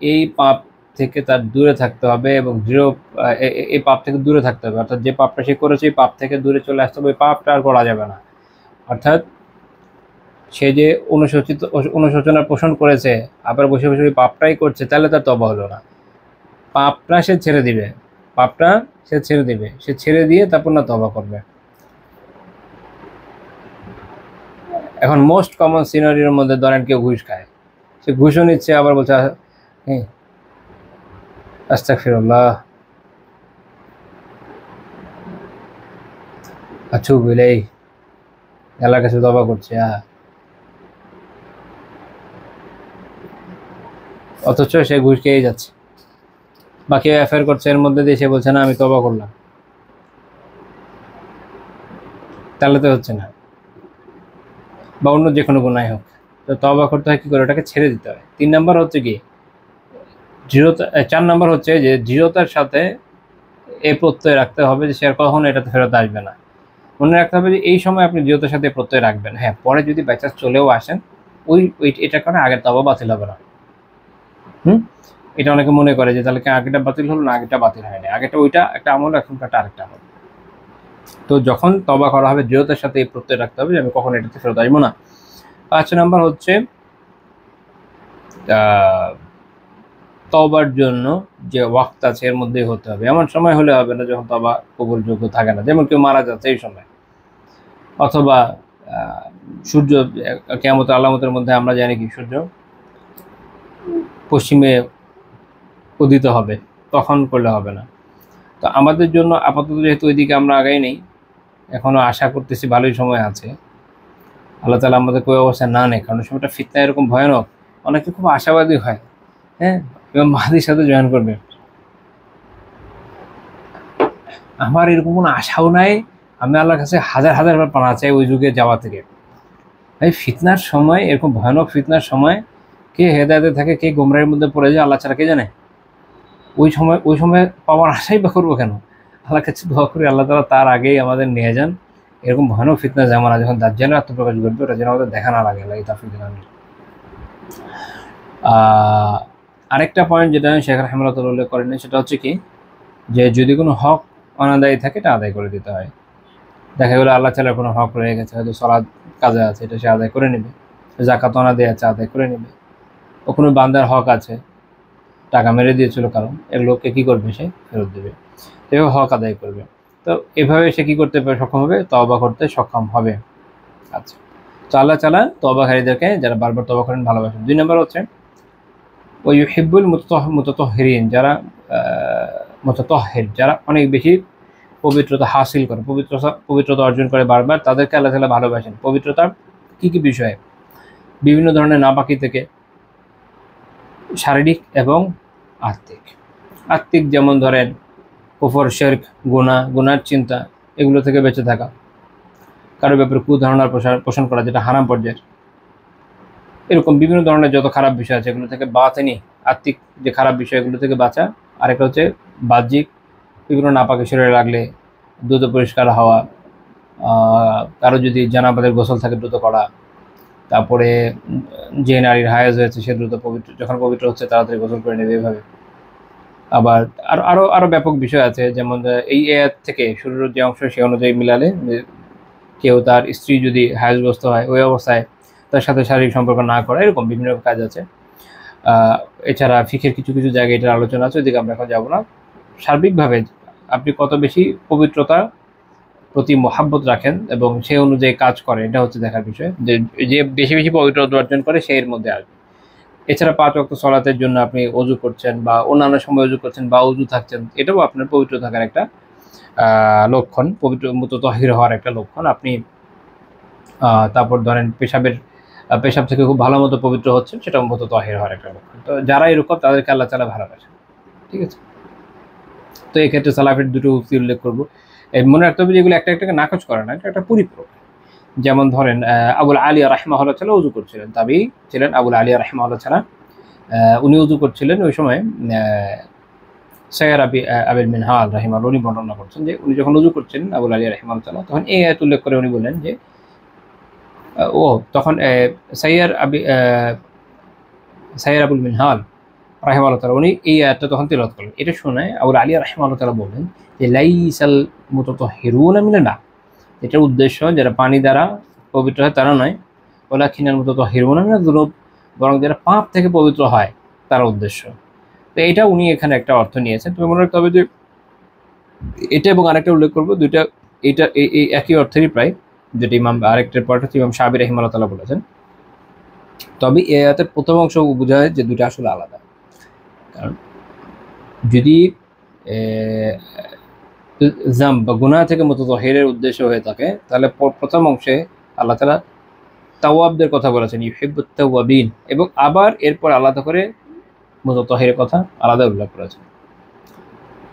[SPEAKER 1] এই পাপ থেকে তার দূরে থাকতে হবে, এবং এই পাপ থেকে দূরে থাকতে হবে। অর্থাৎ যে পাপটা সে করেছে এই পাপ থেকে দূরে চলে আসতে হবে, পাপটা আর করা যাবে না। অর্থাৎ সে যে অনুশোচনা পোষণ করেছে, আবার বসে বসে ওই পাপটাই করছে, তাহলে তার তওবা হলো না। পাপটা সে ছেড়ে দিবে, সে ছেড়ে দিয়ে তারপর না তওবা করবে। এখন মোস্ট কমন সিনারিওর মধ্যে ধরেন কেউ ঘুষ খায়, সে ঘুষও নিচ্ছে, আবার বলছে আস্তাগফিরুল্লাহ, আতুবু ইলাইহি, আল্লাহর কাছে তওবা করছে। অথচ সে ঘুষ খেয়েই যাচ্ছে, বা কেউ অ্যাফেয়ার করছে, এর মধ্যে দিয়ে সে বলছে না আমি তওবা করলাম, তাহলে তো হচ্ছে না। বা অন্য যে কোনো গুনাহ হোক, তো তওবা করতে হয় কি করে? ওটাকে ছেড়ে দিতে হয়। 3 নম্বর হচ্ছে কি দৃঢ়তা। 4 নম্বর হচ্ছে যে দৃঢ়তার সাথে এই প্রত্যয় রাখতে হবে যে সে আর কখনো এটাতে ফেরত আসবে না। মনে রাখতে হবে যে এই সময় আপনি দৃঢ়তার সাথে প্রত্যয় রাখবেন। হ্যাঁ, পরে যদি বাই চান্স চলেও আসেন, এটার কারণে আগের তওবা বাতিল হবে না। এটা অনেকে মনে করে যে তাহলে আগেটা বাতিল হলো না, আগেটা বাতিল হয়নি, আগেটা ওইটা একটা আমল, এখনকারটা আরেকটা আমল। তো যখন তওবা করা হবে দৃঢ়তার সাথে এই প্রত্যয় রাখতে হবে যে আমি কখনো এটাতে ফেরত আসবো না। 5 নম্বর হচ্ছে তওবার জন্য যে ওয়াক্ত আছে এর মধ্যেই হতে হবে। এমন সময় হলে হবে না যখন তওবা কবুলযোগ্য থাকে না, যেমন কেউ মারা যাচ্ছে এই সময়, অথবা সূর্য কিয়ামতের আলামতের মধ্যে আমরা জানি কি সূর্য পশ্চিমে উদিত হবে, তখন করলে হবে না। তো আমাদের জন্য আপাতত যেহেতু ওইদিকে আমরা আগাই নেই, এখনও আশা করতেছি ভালোই সময় আছে, আল্লাহ তাআলা আমাদের કોઈ অবস্থায় না নেই। কারণ সময়টা ফিতনা এরকম ভয়ানক, অনেকে খুব আশাবাদী হয়, হ্যাঁ এবং মাহাদির সাথে জয়েন করবে। আমার এরকম কোনো আশাও নাই, আমি আল্লাহর কাছে হাজার বার পানা চাই ওই যুগে যাওয়া থেকে। এই ফিতনার সময়, এরকম ভয়ানক ফিতনার সময় কে হেদায়েতে থাকে, কে গোমরাহের মধ্যে পড়ে যায় আল্লাহ ছাড়া কে জানে। ওই সময় পাওয়ার আশাই বা করবো কেন? আল্লাহ কাছে দোয়া করি আল্লাহ তাআলা তার আগেই আমাদের নিয়ে যান। এরকম ভয়ানক ফিতনা জামানা যখন দাজ্জালের আত্মপ্রকাশ ঘটবে, ওটা যেন আমাদের দেখা না লাগে। আল্লাহ তাওফিক দিন আমিন। আরেকটা পয়েন্ট যেটা শেখ রাহমাতুল্লাহ উল্লেখ করেন, সেটা হচ্ছে কি, যে যদি কোনো হক অনাদায়ী থাকে এটা আদায় করে দিতে হয়। দেখা গেলো আল্লাহ তাআলার কোনো হক রয়ে গেছে, হয়তো সালাত কাজা আছে, এটা সে আদায় করে নেবে। যাকাত অনাদায়ী আছে, আদায় করে নেবে। ও কোনো বান্দার হক আছে, টাকা মেরে দিয়েছিল কারণ, এগুলোকে কী করবে, সে ফেরত দেবে, এভাবে হক আদায় করবে। তো এভাবে সে কী করতে সক্ষম হবে, তওবা করতে সক্ষম হবে। আচ্ছা, তো আল্লাহ তাআলা তওবাকারীদেরকে, যারা বারবার তওবা করেন, ভালোবাসেন। 2 নম্বর হচ্ছে ওই ইউহিব্বুল মুতাতাহহিরিন, যারা মুতাতাহহির, যারা অনেক বেশি পবিত্রতা হাসিল করে, পবিত্রতা অর্জন করে বারবার, তাদেরকে আল্লাহ তাআলা ভালোবাসেন। পবিত্রতার কী কী বিষয়ে? বিভিন্ন ধরনের নাপাকি থেকে, শারীরিক এবং আত্মিক। আত্মিক যেমন ধরেন কুফর, শিরক, গুনার চিন্তা, এগুলো থেকে বেঁচে থাকা, কারো ব্যাপারে কুধারণার পোষণ করা যেটা হারাম পর্যায়ের, এরকম বিভিন্ন ধরনের যত খারাপ বিষয় আছে এগুলো থেকে বাঁচেনি। আত্মিক যে খারাপ বিষয়, এগুলো থেকে বাঁচা। আরেকটা হচ্ছে বাহ্যিক, বিভিন্ন নাপাকি শরীরে লাগলে দ্রুত পরিষ্কার হওয়া, কারো যদি জানাবাদের গোসল থাকে দ্রুত করা, তারপরে যে নারীর হায়েজ হয়েছে সে দ্রুত যখন পবিত্র হচ্ছে তাড়াতাড়ি গোসল করে নেবে, এভাবে। আবার আরও ব্যাপক বিষয় আছে, যেমন এই আয়াত থেকে শুরুর যে অংশ সে অনুযায়ী মিলালে, কেউ তার স্ত্রী যদি হায়েজগ্রস্ত হয়, ওই অবস্থায় তার সাথে শারীরিক সম্পর্ক না করা, এরকম বিভিন্ন কাজ আছে। এছাড়া ফিকের কিছু কিছু জায়গায় এটার আলোচনা আছে, ওইদিকে আমরা এখন যাব না। সার্বিকভাবে আপনি কত বেশি পবিত্রতা প্রতি মহাব্বত রাখেন এবং সে অনুযায়ী কাজ করে, এটা হচ্ছে দেখার বিষয়। যে বেশি বেশি পবিত্রতা অর্জন করে সে এর মধ্যে আসবে। এছাড়া 5 ওয়াক্ত সালাতের জন্য আপনি অজু করছেন বা অন্যান্য সময় অজু করছেন বা অজু থাকছেন, এটাও আপনার পবিত্র থাকার একটা লক্ষণ, পবিত্র মুতাতাহহির হওয়ার একটা লক্ষণ। আপনি তারপর ধরেন পেশাব থেকে খুব ভালো মতো পবিত্র হচ্ছেন, সেটাও মুতাতাহহির হওয়ার একটা লক্ষণ। তো যারা এরকম তাদেরকে আল্লাহ তাআলা ভালোবাসেন। ঠিক আছে, তো এই ক্ষেত্রে সালাফের দুটো উক্তি উল্লেখ করবো। মনে রাখতে হবে যেগুলো একটা একটাকে নাকচ করে না, এটা একটা পরিপূরক। যেমন ধরেন আবুল আলিয়া রাহিমাহুল্লাহ তাআলা উযু করছিলেন, তাবিঈ ছিলেন আবুল আলিয়া রাহিমাহুল্লাহ তাআলা। উনি উযু করছিলেন, ওই সময় সাইয়্যার আবিল মিনহাল রাহিমাহুল্লাহ উনি বর্ণনা করছেন যে উনি যখন উযু করছিলেন আবুল আলিয়া রাহিমাহুল্লাহ তাআলা, তখন এই আয়াত উল্লেখ করে উনি বললেন যে তখন সাইয়্যার আবুল মিনহাল রাহিমাহুল্লাহ তাআলা উনি এই আয়াতটা তখন তিলাওয়াত করলেন। এটা শুনে আবুল আলিয়া রাহিমাহুল্লাহ তাআলা বললেন যে লাইসাল মুতাতাহহিরুনা মিনাল মা, এটার উদ্দেশ্য যারা পানি দ্বারা পবিত্র হয় তারা নয়, ওয়ালাকিনাল মুতাতাহহিরুনা মিনাজ যুনুব, বরং যারা পাপ থেকে পবিত্র হয় তার উদ্দেশ্য। তো এটা উনি এখানে একটা অর্থ নিয়েছেন। তবে মনে রাখতে হবে যে এটা এবং আরেকটা উল্লেখ করবো, দুইটা এটা এই একই অর্থেরই প্রায়, যেটা আরেকটার পর হচ্ছে ইমাম শাফিঈ রাহিমাহুল্লাহ তাআলা বলেছেন। তবে এই আয়াতের প্রথম অংশ বোঝায় যে দুইটা আসলে আলাদা। কারণ যদি জাম বা গুনাহ থেকে মুতাতাহহিরের উদ্দেশ্য হয়ে থাকে, তাহলে প্রথম অংশে আল্লাহ তাআলা তাওয়াবদের কথা বলেছেন, ইউহিব্বুত তাওয়াবিন, এবং আবার এরপর আলাদা করে মুতাতাহহিরের কথা আলাদা উল্লেখ করেছেন।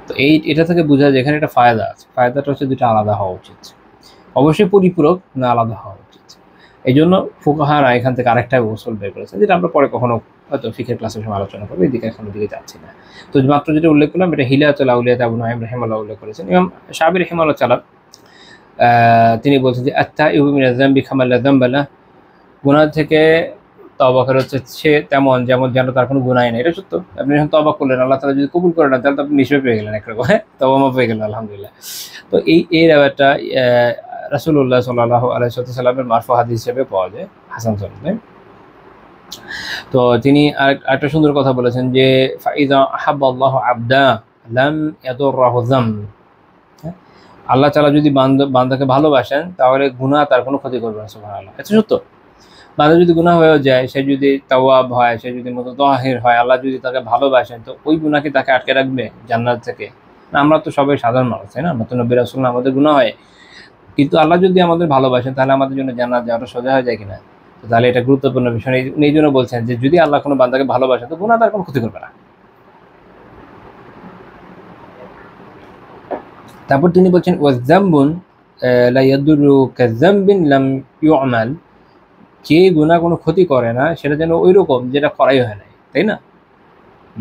[SPEAKER 1] তো এটা থেকে বোঝা যায় এখানে একটা ফায়দা আছে। ফায়দাটা হচ্ছে দুটো আলাদা হওয়া উচিত, অবশ্যই পরিপূরক না, আলাদা হওয়া উচিত। এই জন্য ফুকাহারা এখান থেকে আরেকটা গোসল বের করেছে, যেটা আমরা পরে কখনো হয়তো ফিকহের ক্লাসের সময় আলোচনা করবো, এদিকে এখন ওদিকে যাচ্ছি না। তো মাত্র যেটা উল্লেখ করলাম, এটা হিলায়াতুল আউলিয়াত আবু নুআইম রাহিমাহুল্লাহ উল্লেখ করেছেন। ইমাম শাফিঈ রাহিমাহুল্লাহ তাআলা তিনি বলছেন যে আত-তাইবু মিনাজ যামবি কামা লা যামবা লাহু, গুনাহ থেকে তওবা করে হচ্ছে সে তেমন যেন তার কোনো গুনাহই নেই। এটা সত্য। আপনি যখন তওবা করলেন, আল্লাহ তাআলা যদি কবুল করে নেন, তাহলে তো আপনি নিশ্চয়ই পেয়ে গেলেন একরকম, তওবা মাফ হয়ে গেল, আলহামদুলিল্লাহ। তো এই ব্যাপারটা রাসূলুল্লাহ সাল্লাল্লাহু আলাইহি ওয়াসাল্লামের মারফু হাদিস হিসেবে পাওয়া যায়, হাসান সনদে। তো তিনি আরেকটা সুন্দর কথা বলেছেন যে ফাইযা আহাব্বাল্লাহু আবদা লাম ইয়াদুররাহু যাম, আল্লাহ তাআলা যদি বান্দাকে ভালোবাসেন তাহলে গুনাহ তার কোনো ক্ষতি করবে না। সুবহানাল্লাহ, এটা সত্য। বান্দা যদি গুনাহ হয়ে যায়, সে যদি তাওয়াব হয়, সে যদি মুতাতাহহির হয়, আল্লাহ যদি তাকে ভালোবাসেন, তো ওই গুনাহ কি তাকে আটকে রাখবে জান্নাত থেকে? না, আমরা তো সবাই সাধারণ মানুষ, তাই না? আমরা তো নবী রাসূল না, আমাদের গুনাহ হয়। কিন্তু আল্লাহ যদি আমাদের ভালোবাসেন, তাহলে আমাদের জন্য জান্নাত যাওয়াটা সোজা হয়ে যায় কিনা? তো তাহলে এটা গুরুত্বপূর্ণ বিষয়। এই জন্য বলছেন যে যদি আল্লাহ কোনো বান্দাকে ভালোবাসেন, তো গুনাহ তার কোনো ক্ষতি করবে না। তারপর তিনি বলছেন ওয়াযামবুন লা ইয়াদুররু কাযামবিন লাম ইউ'মাল, যে গুনাহ কোনো ক্ষতি করে না সেটা যেন ওই রকম যেটা করাই হয় নাই, তাই না?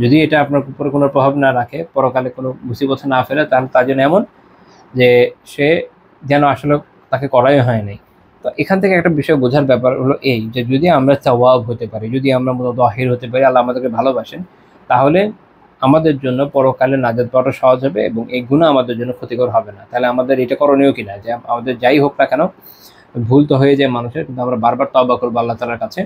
[SPEAKER 1] যদি এটা আপনার উপরে কোনো প্রভাব না রাখে, পরকালে কোনো মুসিবতে না ফেলে, তাহলে তার জন্য এমন যে সে যেন আসলে তাকে করাই হয় নাই। তো এখান থেকে একটা বিষয় বোঝার ব্যাপার হলো এই যে যদি আমরা তাওয়াব হতে পারি, যদি আমরা মুতাতাহির হতে পারি, আল্লাহ আমাদেরকে ভালোবাসেন, তাহলে আমাদের জন্য পরকালে নাজাত পাওয়াটা সহজ হবে এবং এই গুনাহ আমাদের জন্য ক্ষতিকর হবে না। তাহলে আমাদের এটা করণীয় কিনা যে আমাদের যাই হোক না কেন, ভুল তো হয়ে যায় মানুষের, কিন্তু আমরা বারবার তওবা করবো আল্লাহ তাআলার কাছে।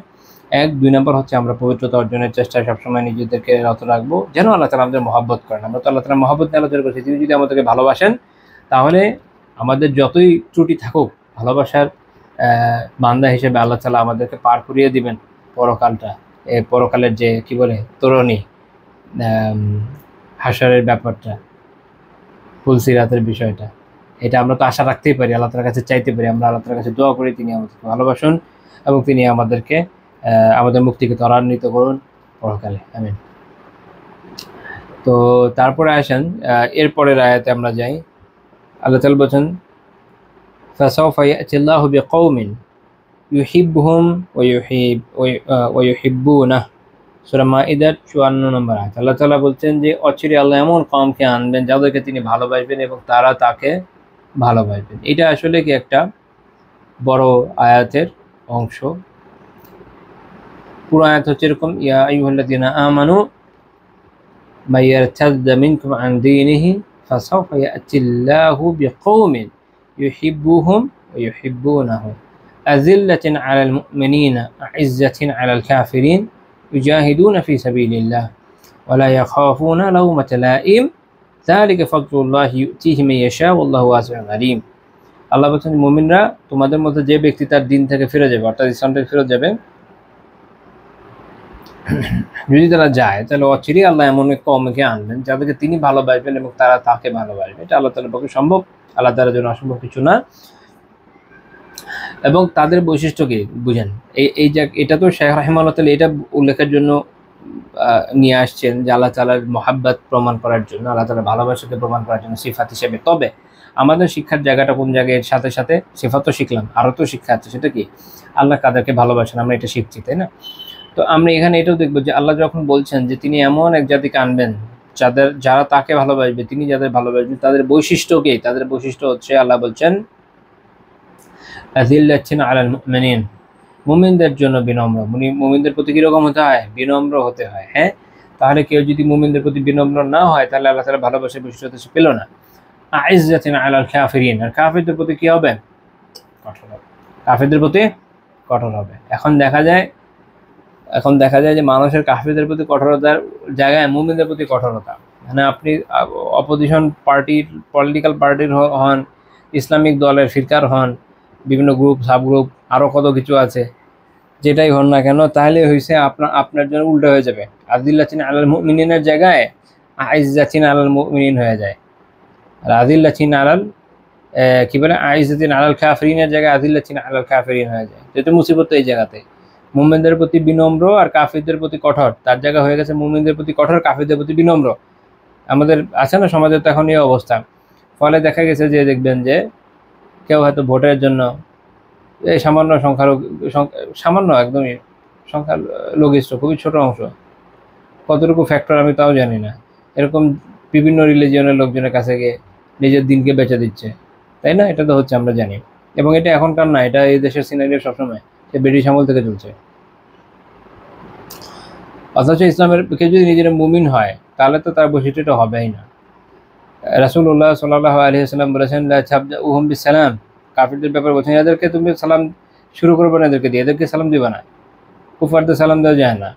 [SPEAKER 1] এক, দুই নম্বর হচ্ছে আমরা পবিত্রতা অর্জনের চেষ্টায় সবসময় নিজেদেরকে রত রাখবো, যেন আল্লাহ তাআলা আমাদের মহব্বত করেন। আমরা তো আল্লাহ তাআলা মহব্বত নিয়ে আলোচনা করছি, তিনি যদি আমাদেরকে ভালোবাসেন তাহলে আমাদের যতই ত্রুটি থাকুক, ভালোবাসার বান্দা হিসেবে আল্লাহ তাআলা আমাদেরকে পার করিয়ে দিবেন পরকালটা। পরকালের যে কি বলে তরণী, হাসরের ব্যাপারটা, ফুলসিরাতের বিষয়টা, এটা আমরা তো আশা রাখতেই পারি, আল্লাহ তাআলার কাছে চাইতে পারি, আমরা আল্লাহ তাআলার কাছে দোয়া করি তিনি আমাদেরকে ভালোবাসুন এবং তিনি আমাদেরকে আমাদের মুক্তিকে ত্বরান্বিত করুন পরকালে, আমিন। তো তারপরে আসেন এরপরের আয়াতে আমরা যাই। আল্লাহ তাআলা বলেন ফাসাউফা ইয়াতিল্লাহু বিকওমিন ইউহিব্বুহুম ওয়া ইউহিব্বুনাহু, সূরা মাইদার 54 নম্বর আয়াত। আল্লাহ তাআলা বলছেন যে অচিরে আল্লাহ এমন কওমকে আনবেন যাদেরকে তিনি ভালোবাসবেন এবং তারা তাকে ভালোবাসবেন। এটা আসলে কি একটা বড় আয়াতের অংশ। পুরো আয়াত হচ্ছে এরকম, ইয়া আইয়ুহাল্লাযীনা আমানু মা ইয়ারতাদ্দা মিনকুম আন দীনিহি ফাসাউফা ইয়াতিল্লাহু বিকওমিন ইউহিব্বুহুম ওয়া ইউহিব্বুনাহু আযিল্লাতিন আলাল মুমিনিনা আ'ইজ্জাতিন আলাল কাফিরিন ইউজাহিদুনা ফি সাবিলিল্লাহ ওয়া লা ইয়াখাফুনা লাওমাতা লাইম যালিকা ফাদলুল্লাহি ইউতিহি মান ইয়াশা ওয়াল্লাহু ওয়াসিউন আলিম। আল্লাহ বলছেন মুমিনরা, তোমাদের মধ্যে যে ব্যক্তি তার দিন থেকে ফিরে যাবে, অর্থাৎ ইসলাম থেকে ফিরে যাবে, যদি তারা যায় তাহলে অচিরেই আল্লাহ এমন এক কওমকে আনবেন যাদেরকে তিনি ভালোবাসবেন এবং তারা তাকে ভালোবাসবে। এটা আল্লাহ তাআলার পক্ষে সম্ভব, আল্লাহ তাআলার জন্য অসম্ভব কিছু না। এবং তাদের বৈশিষ্ট্য কি বুঝেন, এই যে এটা তো শেখ রাহিমাহুল্লাহ তাআলা এটা উল্লেখের জন্য নিয়ে আসছেন যে আল্লাহ তাআলার মহাব্বত প্রমাণ করার জন্য, আল্লাহ তাআলার ভালোবাসাকে প্রমাণ করার জন্য সিফাত হিসেবে। তবে আমাদের শিক্ষার জায়গাটা কোন জায়গায়, এর সাথে সাথে সিফাত তো শিখলাম, আরও তো শিক্ষা আছে, সেটা কি আল্লাহ কাদেরকে ভালোবাসেন আমরা এটা শিখছি, তাই না? তো আমরা এখানে এটাও দেখবো যে আল্লাহ যখন বলছেন যে তিনি এমন এক জাতিকে আনবেন যারা তাকে ভালোবাসবে, তিনি যাদের ভালোবাসবেন, তাদের বৈশিষ্ট্য কি? তাদের বৈশিষ্ট্য হচ্ছে আল্লাহ বলছেন আযিল্লাতিন আলাল মুমিনিন, মুমিনদের জন্য বিনম্র। মুমিনদের প্রতি কিরকম হতে হয়? বিনম্র হতে হয়। হ্যাঁ, তাহলে কেউ যদি মুমিনদের প্রতি বিনম্র না হয় তাহলে আল্লাহ তাআলা ভালোবাসার বৈশিষ্ট্য সে পেল না। আ'ইজ্জাতিন আলাল কাফিরিন, আর কাফিরদের প্রতি কি হবে? কঠোর হবে। কাফিরদের প্রতি কঠোর হবে। এখন দেখা যায় যে মানুষের কাফিরদের প্রতি কঠোরতার জায়গায় মুমিনদের প্রতি কঠোরতা, মানে আপনি অপোজিশন পার্টির, পলিটিক্যাল পার্টির হন, ইসলামিক দলের ফিরকার হন, বিভিন্ন গ্রুপ সাবগ্রুপ আরও কত কিছু আছে, যেটাই হন না কেন, তাহলে হয়েছে আপনার জন্য উল্টো হয়ে যাবে। আযিল্লাতিন আলাল মুমিনিনের জায়গায় আ'ইজ্জাতিন আলাল মুমিনিন হয়ে যায়, আর আযিল্লাতিন আলাল কি বলে আ'ইজ্জাতিন আলাল কাফিরিনের জায়গায় আযিল্লাতিন আলাল কাফিরিন হয়ে যায়। যেটা মুসিবত এই জায়গাতে, মুমিনদের প্রতি বিনম্র আর কাফিরদের প্রতি কঠোর, তার জায়গা হয়ে গেছে মুমিনদের প্রতি কঠোর, কাফিরদের প্রতি বিনম্র। আমাদের আছে না সমাজে তো এখন এই অবস্থা। ফলে দেখা গেছে যে দেখবেন যে কেউ হয়তো ভোটের জন্য এই সামান্য একদমই সংখ্যালঘিষ্ঠ, খুবই ছোট অংশ, কতটুকু ফ্যাক্টর আমি তাও জানি না, এরকম বিভিন্ন রিলিজিয়নের লোকজনের কাছে গিয়ে নিজের দিনকে বেচে দিচ্ছে, তাই না? এটা তো হচ্ছে, আমরা জানি। এবং এটা এখনকার না, এটা এই দেশের সিনারিও সবসময়, সে ব্রিটিশ আমল থেকে চলছে। অথচ ইসলামের কেউ যদি নিজের মুমিন হয় তাহলে তো তার বৈশিষ্ট্যটা হবেই না। রাসূলুল্লাহ সাল্লাল্লাহু আলাইহি ওয়াসাল্লাম বলেছেন লা তাবদাউহুম বিসসালাম, কাফিরদের ব্যাপারে বলছেন এদেরকে তুমি সালাম শুরু করবে না, এদেরকে সালাম দিবে না, কুফারদের সালাম দেওয়া যায় না।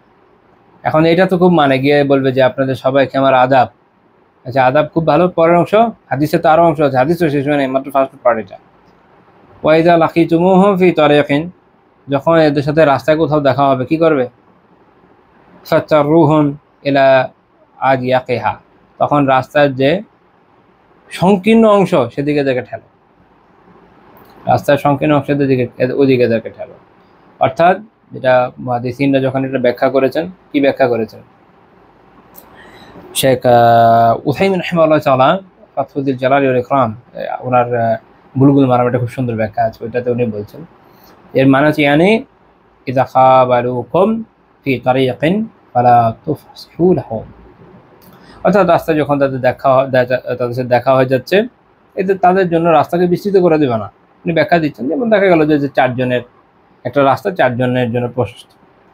[SPEAKER 1] এখন এটা তো খুব মানে গিয়ে বলবে যে আপনাদের সবাইকে আমার আদাব। আচ্ছা, আদাব খুব ভালো, পরের অংশ হাদিসে তো আরও অংশ আছে, হাদিস তো শেষ হয় না, মাত্র ফার্স্ট পার্টিটা। ওয়াইদা লাকিতুমুহুম ফি তারিকিন, যখন এদের সাথে রাস্তায় কোথাও দেখা হবে কি করবে? ফাতারুহুম ইলা আদিয়াকিহা, তখন রাস্তার যে সংকীর্ণ অংশ সেদিকে এদেরকে ঠেলো, রাস্তার সংকীর্ণ অংশের দিকে ওদিকে এদেরকে ঠেলো। অর্থাৎ যেটা মুহাদ্দিসিনরা যখন এটা ব্যাখ্যা করেছেন, কি ব্যাখ্যা করেছেন শেখ উসাইমিন রাহিমাহুল্লাহ তাআলা ফাতহুল জালাল ওয়াল ইকরাম, ওনার বুলুগুল মারাম, এটা খুব সুন্দর ব্যাখ্যা আছে, ওইটাতে উনি বলছেন এর মানে হচ্ছে ইযা খাবালুকুম ফি তারিকিন ফালা তুফসিহু লাহুম। অর্থাৎ রাস্তায় যখন তাদের সাথে দেখা হয়ে যাচ্ছে, এতে তাদের জন্য রাস্তাকে বিস্তৃত করে দেবে না। আপনি ব্যাখ্যা দিচ্ছেন, যেমন দেখা গেল যে 4 জনের একটা রাস্তা 4 জনের জন্য প্রশস্ত,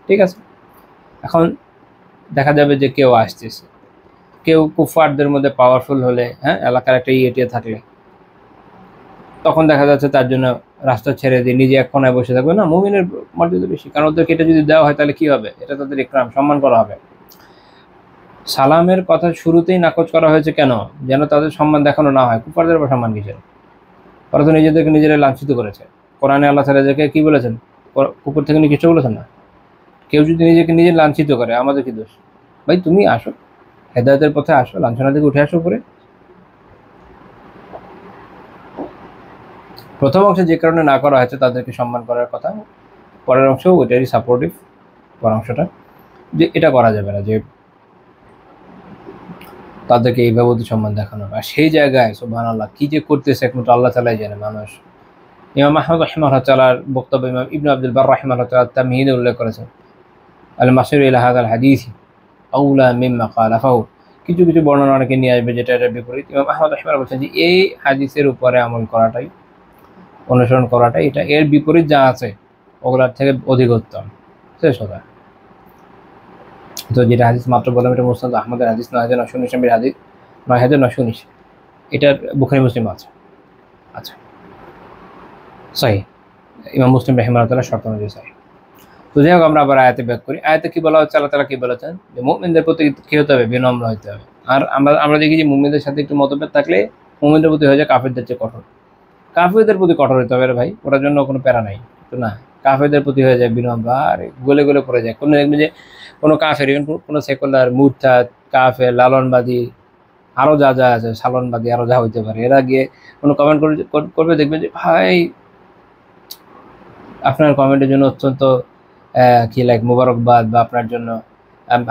[SPEAKER 1] ঠিক আছে। এখন দেখা যাবে যে কেউ আসতেছে, কেউ কুফারদের মধ্যে পাওয়ারফুল হলে, হ্যাঁ, এলাকার একটা ইয়েটিয়ে থাকলে, তখন দেখা যাচ্ছে তার জন্য রাস্তা ছেড়ে দিয়ে নিজে এক কোনায় বসে থাকবে না। মুমিনের মর্যাদা বেশি, কারণ ওদেরকে এটা যদি দেওয়া হয় তাহলে কি হবে, এটা তাদের ইকরাম, সম্মান করা হবে। সালামের কথা শুরুতেই নাকচ করা হয়েছে কেন? যেন তাদের সম্মান দেখানো না হয়। কুফারদের উপর সম্মান কিসের? ওরা তো নিজেদেরকে নিজেরাই লাঞ্ছিত করেছে। কোরআনে আল্লাহ তাআলা এদেরকে কি বলেছেন? কুফর থেকে নিকৃষ্ট বলেছেন না? কেউ যদি নিজেকে নিজে লাঞ্ছিত করে, আমাদের কি দোষ? ভাই তুমি আসো, হেদায়েতের পথে আসো, লাঞ্ছনা থেকে উঠে আসো উপরে। প্রথম অংশে যে কারণে না করা হয়েছে তাদেরকে সম্মান করার কথা, পরের অংশ ওইটারই সাপোর্টিভ, পরের অংশটা যে এটা করা যাবে না, যে তাদেরকে এইভাবে সম্মান দেখানো হবে। আর সেই জায়গায় সুবহানাল্লাহ কি যে করতেছে একমাত্র আল্লাহ তাআলাই জানে। মানুষ, ইমাম আহমদ রাহিমাহুল্লাহ তাআলার বক্তব্য ইমাম ইবনে আব্দুল বার রাহিমাহুল্লাহ তাআলা তামহিদে উল্লেখ করেছেন, আল মাসির ইলা হাযাল হাদিস আউলা মিম্মা খালাফাহু। কিছু কিছু বর্ণনা অনেকে নিয়ে আসবে যেটা এর বিপরীত। ইমাম আহমদ রাহিমাহুল্লাহ বলছেন যে এই হাদিসের উপরে আমল করাটাই, অনুসরণ করাটাই, এটা এর বিপরীত যা আছে ওগুলার থেকে অধিক উত্তম। শেষ কথা। তো যেটা হাদিস মাত্র বললাম, এটা মুসনাদ আহমদের হাদিস ৯৯১৯ নম্বর হাদিস, ৯৯১৯, এটার বুখারী মুসলিম আছে। আচ্ছা, সহিহ, ইমাম মুসলিম রাহিমাহুল্লাহ তাআলা শর্ত অনুযায়ী সহিহ। তো যাই হোক, আমরা আবার আয়াতে ব্যাক করি। আয়াতে কি বলা হচ্ছে? আল্লাহ তাআলা কি বলেছেন? যে মুমিনদের প্রতি কি হতে হবে? বিনম্র হতে হবে। আর আমরা দেখি যে মুমিনদের সাথে একটু মতভেদ থাকলে মুমিনদের প্রতি হয়ে যায় কাফিরদের চেয়ে কঠোর। কাফিরদের প্রতি কঠোর হতে হবে রে ভাই, ওটার জন্য কোনো প্যারা নাই। তো না, কাফেরদের প্রতি হয়ে যায় বিনম্র, আর গলে গলে পড়ে যায়। কোনো দেখবেন যে কোনো কাফের, ইভেন কোনো সেকুলার, মুরতাদ, কাফের, লালনবাদী, আরও যা যা আছে, সালনবাদী, আরও যা হইতে পারে, এরা গিয়ে কোনো কমেন্ট করবে, দেখবেন যে ভাই আপনার কমেন্টের জন্য অত্যন্ত কি লাইক মোবারকবাদ, বা আপনার জন্য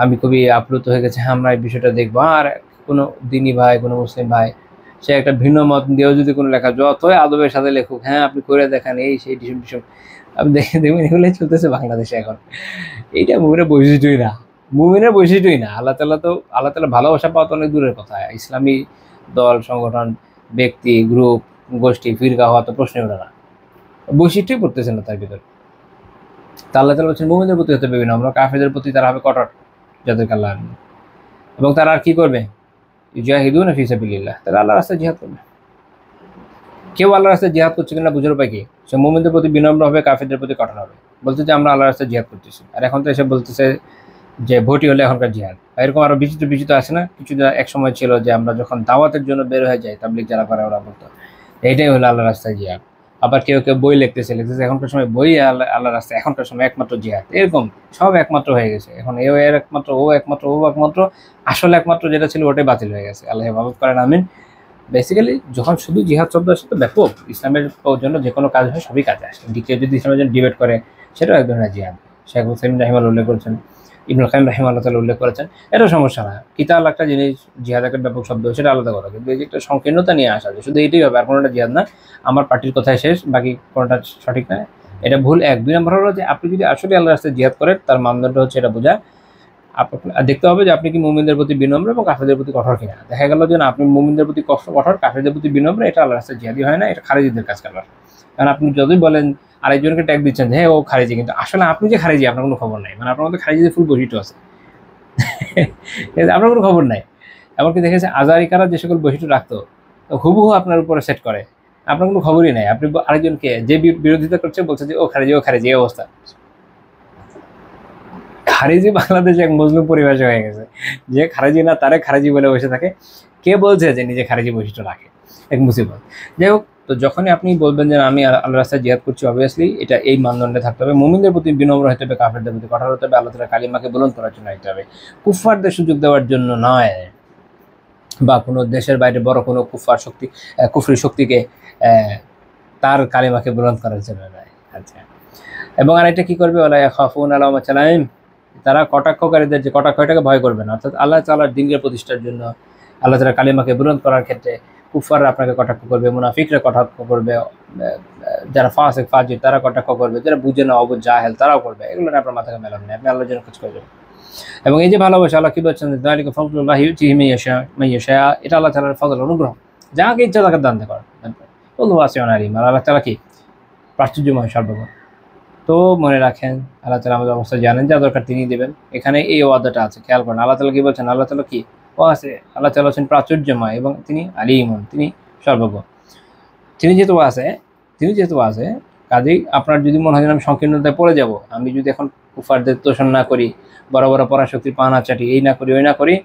[SPEAKER 1] আমি খুবই আপ্লুত হয়ে গেছে, আমরা এই বিষয়টা দেখবো। আর কোনো দিনী ভাই, কোনো মুসলিম ভাই, সে একটা ভিন্ন মত দিয়েও যদি কোনো লেখা, যতই আদবের সাথে লেখুক, হ্যাঁ আপনি করে দেখান এই সেই টিসম টিসম, আপনি দেখবেন এগুলোই চলতেছে বাংলাদেশে এখন। এইটা মুমিনের বৈশিষ্ট্যই না, মুমিনের বৈশিষ্ট্যই না। আল্লাহ তাআলা ভালোবাসা পাওয়া তো অনেক দূরের কথা। ইসলামী দল, সংগঠন, ব্যক্তি, গ্রুপ, গোষ্ঠী, ফিরকা হওয়া তো প্রশ্নই ওঠে না, বৈশিষ্ট্যই পড়তেছে না তার ভিতরে। তা আল্লাহ তাআলা বলছেন মুমিনদের প্রতি হতে হবে বিনম্র, কাফেরদের প্রতি তারা হবে কঠোর, যাদেরকে আল্লাহ, এবং তারা আর কি করবে? ইউজাহিদুনা ফি সাবিলিল্লাহ, তারা আল্লাহর রাস্তায় জিহাদ করবে। কেউ আল্লাহর রাস্তায় জিহাদ করছে কিনা বুঝার উপায় কি? সে মুমিনদের প্রতি বিনম্র হবে, কাফেরদের প্রতি কঠোর হবে। বলতে যে আমরা আল্লাহর রাস্তায় জিহাদ করতেছি, আর এখন তো এসে বলতেছে যে ভোটই হলে এখনকার জিহাদ। এরকম আরো বিচিত্র আছে না? কিছু এক সময় ছিল যে আমরা যখন দাওয়াতের জন্য বের হয়ে যাই, তাবলীগ যারা করে ওরা বলতো এইটাই হলো আল্লাহর রাস্তায় জিহাদ। আবার কেউ বই লিখতেছে এখনকার সময় বই আল্লাহর রাস্তায়, এখনকার সময় একমাত্র জিহাদ। এরকম সব একমাত্র হয়ে গেছে এখন, এর একমাত্র, ও একমাত্র, ও একমাত্র, আসলে একমাত্র যেটা ছিল ওটাই বাতিল হয়ে গেছে। আল্লাহ হেফাজত করেন, আমিন। বেসিক্যালি যখন শুধু জিহাদ শব্দ আসে তো ব্যাপক, ইসলামের জন্য যে কোনো কাজ হয় সবই কাজে আসে। কেউ যদি ইসলামের জন্য ডিবেট করে, সেটাও এক ধরনের জিহাদ। শেখ হুসাইন রাহিমাহুল্লাহ উল্লেখ করেছেন, ইবনুল কাইয়িম রাহিমাহুল্লাহ তাআলা উল্লেখ করেছেন। এটা সমস্যা না, কিতাল একটা জিনিস, জিহাদ একটা ব্যাপক শব্দ, সেটা আলাদা কথা। কিন্তু এই যে একটা সংকীর্ণতা নিয়ে আসা যায়, শুধু এইটাই হবে, আর কোনোটা জিহাদ না, আমার পার্টির কথায় শেষ, বাকি কোনোটা সঠিক না, এটা ভুল। ১ ২ নম্বর হলো যে আপনি যদি আসলে আল্লাহর রাস্তায় জিহাদ করেন, তার মানদণ্ড হচ্ছে এটা বোঝা, দেখতে হবে যে আপনি কি মুমিনদের প্রতি বিনম্র এবং কাফেরদের প্রতি কঠোর কিনা। দেখা গেল যে না, আপনি মুমিনদের প্রতি কঠোর, কাফেরদের প্রতি বিনম্র, এটা আল্লাহর রাস্তায় জিহাদি হয় না, এটা খারিজিদের কাজ কারবার। কারণ আপনি যতই বলেন আরেকজনকে ট্যাগ দিচ্ছেন যে হ্যাঁ ও খারিজি, কিন্তু আসলে আপনি যে খারিজি আপনার কোনো খবর নাই, মানে আপনার মধ্যে খারিজিদের ফুল বৈশিষ্ট্য আছে আপনার কোনো খবর নাই। এমনকি দেখেছে আজারিকারা যে সকল বৈশিষ্ট্য রাখতো হুবহু আপনার উপরে সেট করে, আপনার কোনো খবরই নাই। আপনি আরেকজনকে যে বিরোধিতা করছে বলছে যে ও খারিজি, এই অবস্থা। খারিজি বাংলাদেশে এক মুসলিম পরিভাষা হয়ে গেছে, যে খারিজি না তারে খারিজি বলে বসে থাকে। কে বলছে যে নিজে খারিজি বৈশিষ্ট্য রাখে? এক মুসিবত। যাই হোক, তো যখনই আপনি বলবেন যে আমি আল্লাহর রাস্তায় জিহাদ করছি, অবভিয়াসলি এটা এই মানদণ্ডে থাকতে হবে। মুমিনদের প্রতি বিনম্র হতে হবে, কাফেরদের প্রতি কঠোর হতে হবে, আল্লাহ তাআলার কালিমাকে বুলন্দ করার জন্য হতে হবে, কুফফারদের সুযোগ দেওয়ার জন্য নয়, বা কোনো দেশের বাইরে বড় কোনো কুফরি শক্তিকে তার কালিমাকে বুলন্দ করার জন্য নয়। আচ্ছা, এবং আরেকটা কি করবে? ওয়ালা ইয়াখাফুনা লাওমাতা লাইম, তারা কটাক্ষকারীদের যে কটাক্ষ, এটাকে ভয় করবে না। অর্থাৎ আল্লাহ তাআলার দ্বীনের প্রতিষ্ঠার জন্য, আল্লাহ তাআলার কালিমাকে বুলন্দ করার ক্ষেত্রে কুফাররা আপনাকে কটাক্ষ করবে, মুনাফিকরা কটাক্ষ করবে, যারা ফাসিক ফাজির তারা কটাক্ষ করবে, যারা বুঝে না অবুঝ জাহেল তারাও করবে। এগুলো না আপনার মাথাকে মেলান নেই, আপনি আল্লাহর জন্য কাজ করবেন। এবং এই যে ভালোবাসা, আল্লাহ কি বলছেন, যালিকা ফাদলুল্লাহি ইউতিহি মাইয়াশা, এটা আল্লাহ তাআলার ফজল, অনুগ্রহ, যাকে ইচ্ছা তাকে দান করেন। আল্লাহু ওয়াসিউন আলিম, আর আল্লাহ তাআলা কি প্রাচুর্যময়, সর্বজ্ঞ। তো মনে রাখেন আল্লাহ তাআলা আমাদের অবস্থা জানেন, যা দরকার তিনি দেবেন। এখানে এই ওয়াদাটা আছে, খেয়াল করেন। আল্লাহ তাআলা কি বলছেন, আল্লাহ তাআলা কি ও আছে, আল্লাহ তাআলা হচ্ছেন প্রাচুর্যময় এবং তিনি আলিমুন, তিনি সর্বজ্ঞ। তিনি যেহেতু আছে কাজেই আপনার যদি মনে হয় আমি সংকীর্ণতায় পড়ে যাব, আমি যদি এখন কুফারদের তোষণ না করি, বড় বড় পরাশক্তির পানা চাটি, এই না করি ওই না করি,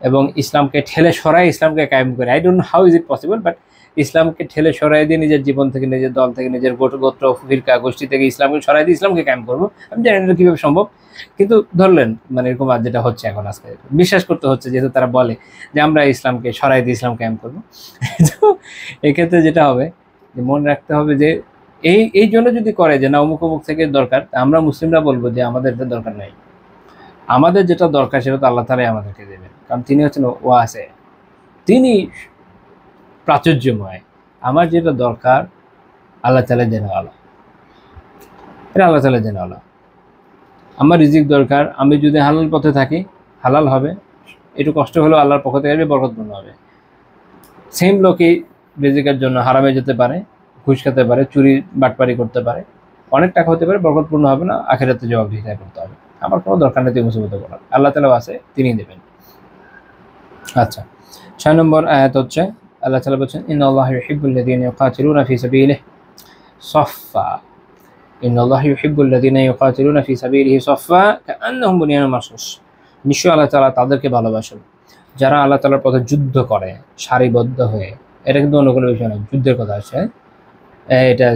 [SPEAKER 1] এবং ইসলামকে ঠেলে সরাই ইসলামকে কায়েম করি, I don't know how is it possible, but ইসলামকে ঠেলে সরাই দিয়ে নিজের জীবন থেকে, নিজের দল থেকে, নিজের গোত্র ফিরকা গোষ্ঠী থেকে ইসলামকে সরাই দিয়ে ইসলামকে কায়েম করবো, আমি জানি না কীভাবে সম্ভব। কিন্তু ধরলেন মানে এরকম আর যেটা হচ্ছে এখন আজকে বিশ্বাস করতে হচ্ছে, যেহেতু তারা বলে যে আমরা ইসলামকে সরাই দিয়ে ইসলাম কায়েম করবো। তো এক্ষেত্রে যেটা হবে যে মনে রাখতে হবে যে এই জন্য যদি করে যে না অমুক অমুক থেকে দরকার, আমরা মুসলিমরা বলবো যে আমাদের এটা দরকার নাই, আমাদের যেটা দরকার সেটা তো আল্লাহ তাআলাই আমাদেরকে দেবেন, কারণ তিনি হচ্ছেন ওয়াসে, তিনি প্রাচুর্যময়। আমার যেটা দরকার আল্লাহ তাআলা জেনেওয়ালা, এটা আল্লাহ তাআলা জেনেওয়ালা। আমার রিজিক দরকার, আমি যদি হালাল পথে থাকি হালাল হবে, একটু কষ্ট হলেও আল্লাহর পক্ষ থেকে আসবে, বরকতপূর্ণ হবে। সেম লোকই রিজিকের জন্য হারামে যেতে পারে, ঘুষ খেতে পারে, চুরি বাটপারি করতে পারে, অনেক টাকা হতে পারে, বরকতপূর্ণ হবে না, আখিরাতে জবাবদিহিতা করতে হবে। আমার কোনো দরকার নেই মুসিবত করার, আল্লাহ তাআলা আছে, তিনি দেবেন। আচ্ছা, 6 নম্বর আয়াত হচ্ছে আল্লাহ তাআলা বলছেন ইন্নাল্লাহা ইউহিব্বুল্লাযীনা ইউকাতিলুনা ফি সাবিলিহি সাফফা, ইন্নাল্লাহা ইউহিব্বুল্লাযীনা ইউকাতিলুনা ফি সাবিলিহি সাফফা কাআন্নাহুম বুনিয়ানুম মারসুস, নিশ্চয়ই আল্লাহ তাআলা তাদেরকে ভালোবাসেন যারা আল্লাহ তাআলার পথে যুদ্ধ করে সারিবদ্ধ হয়ে। এটা কিন্তু অন্য কোনো বিষয় নয়, যুদ্ধের কথা আছে, এটা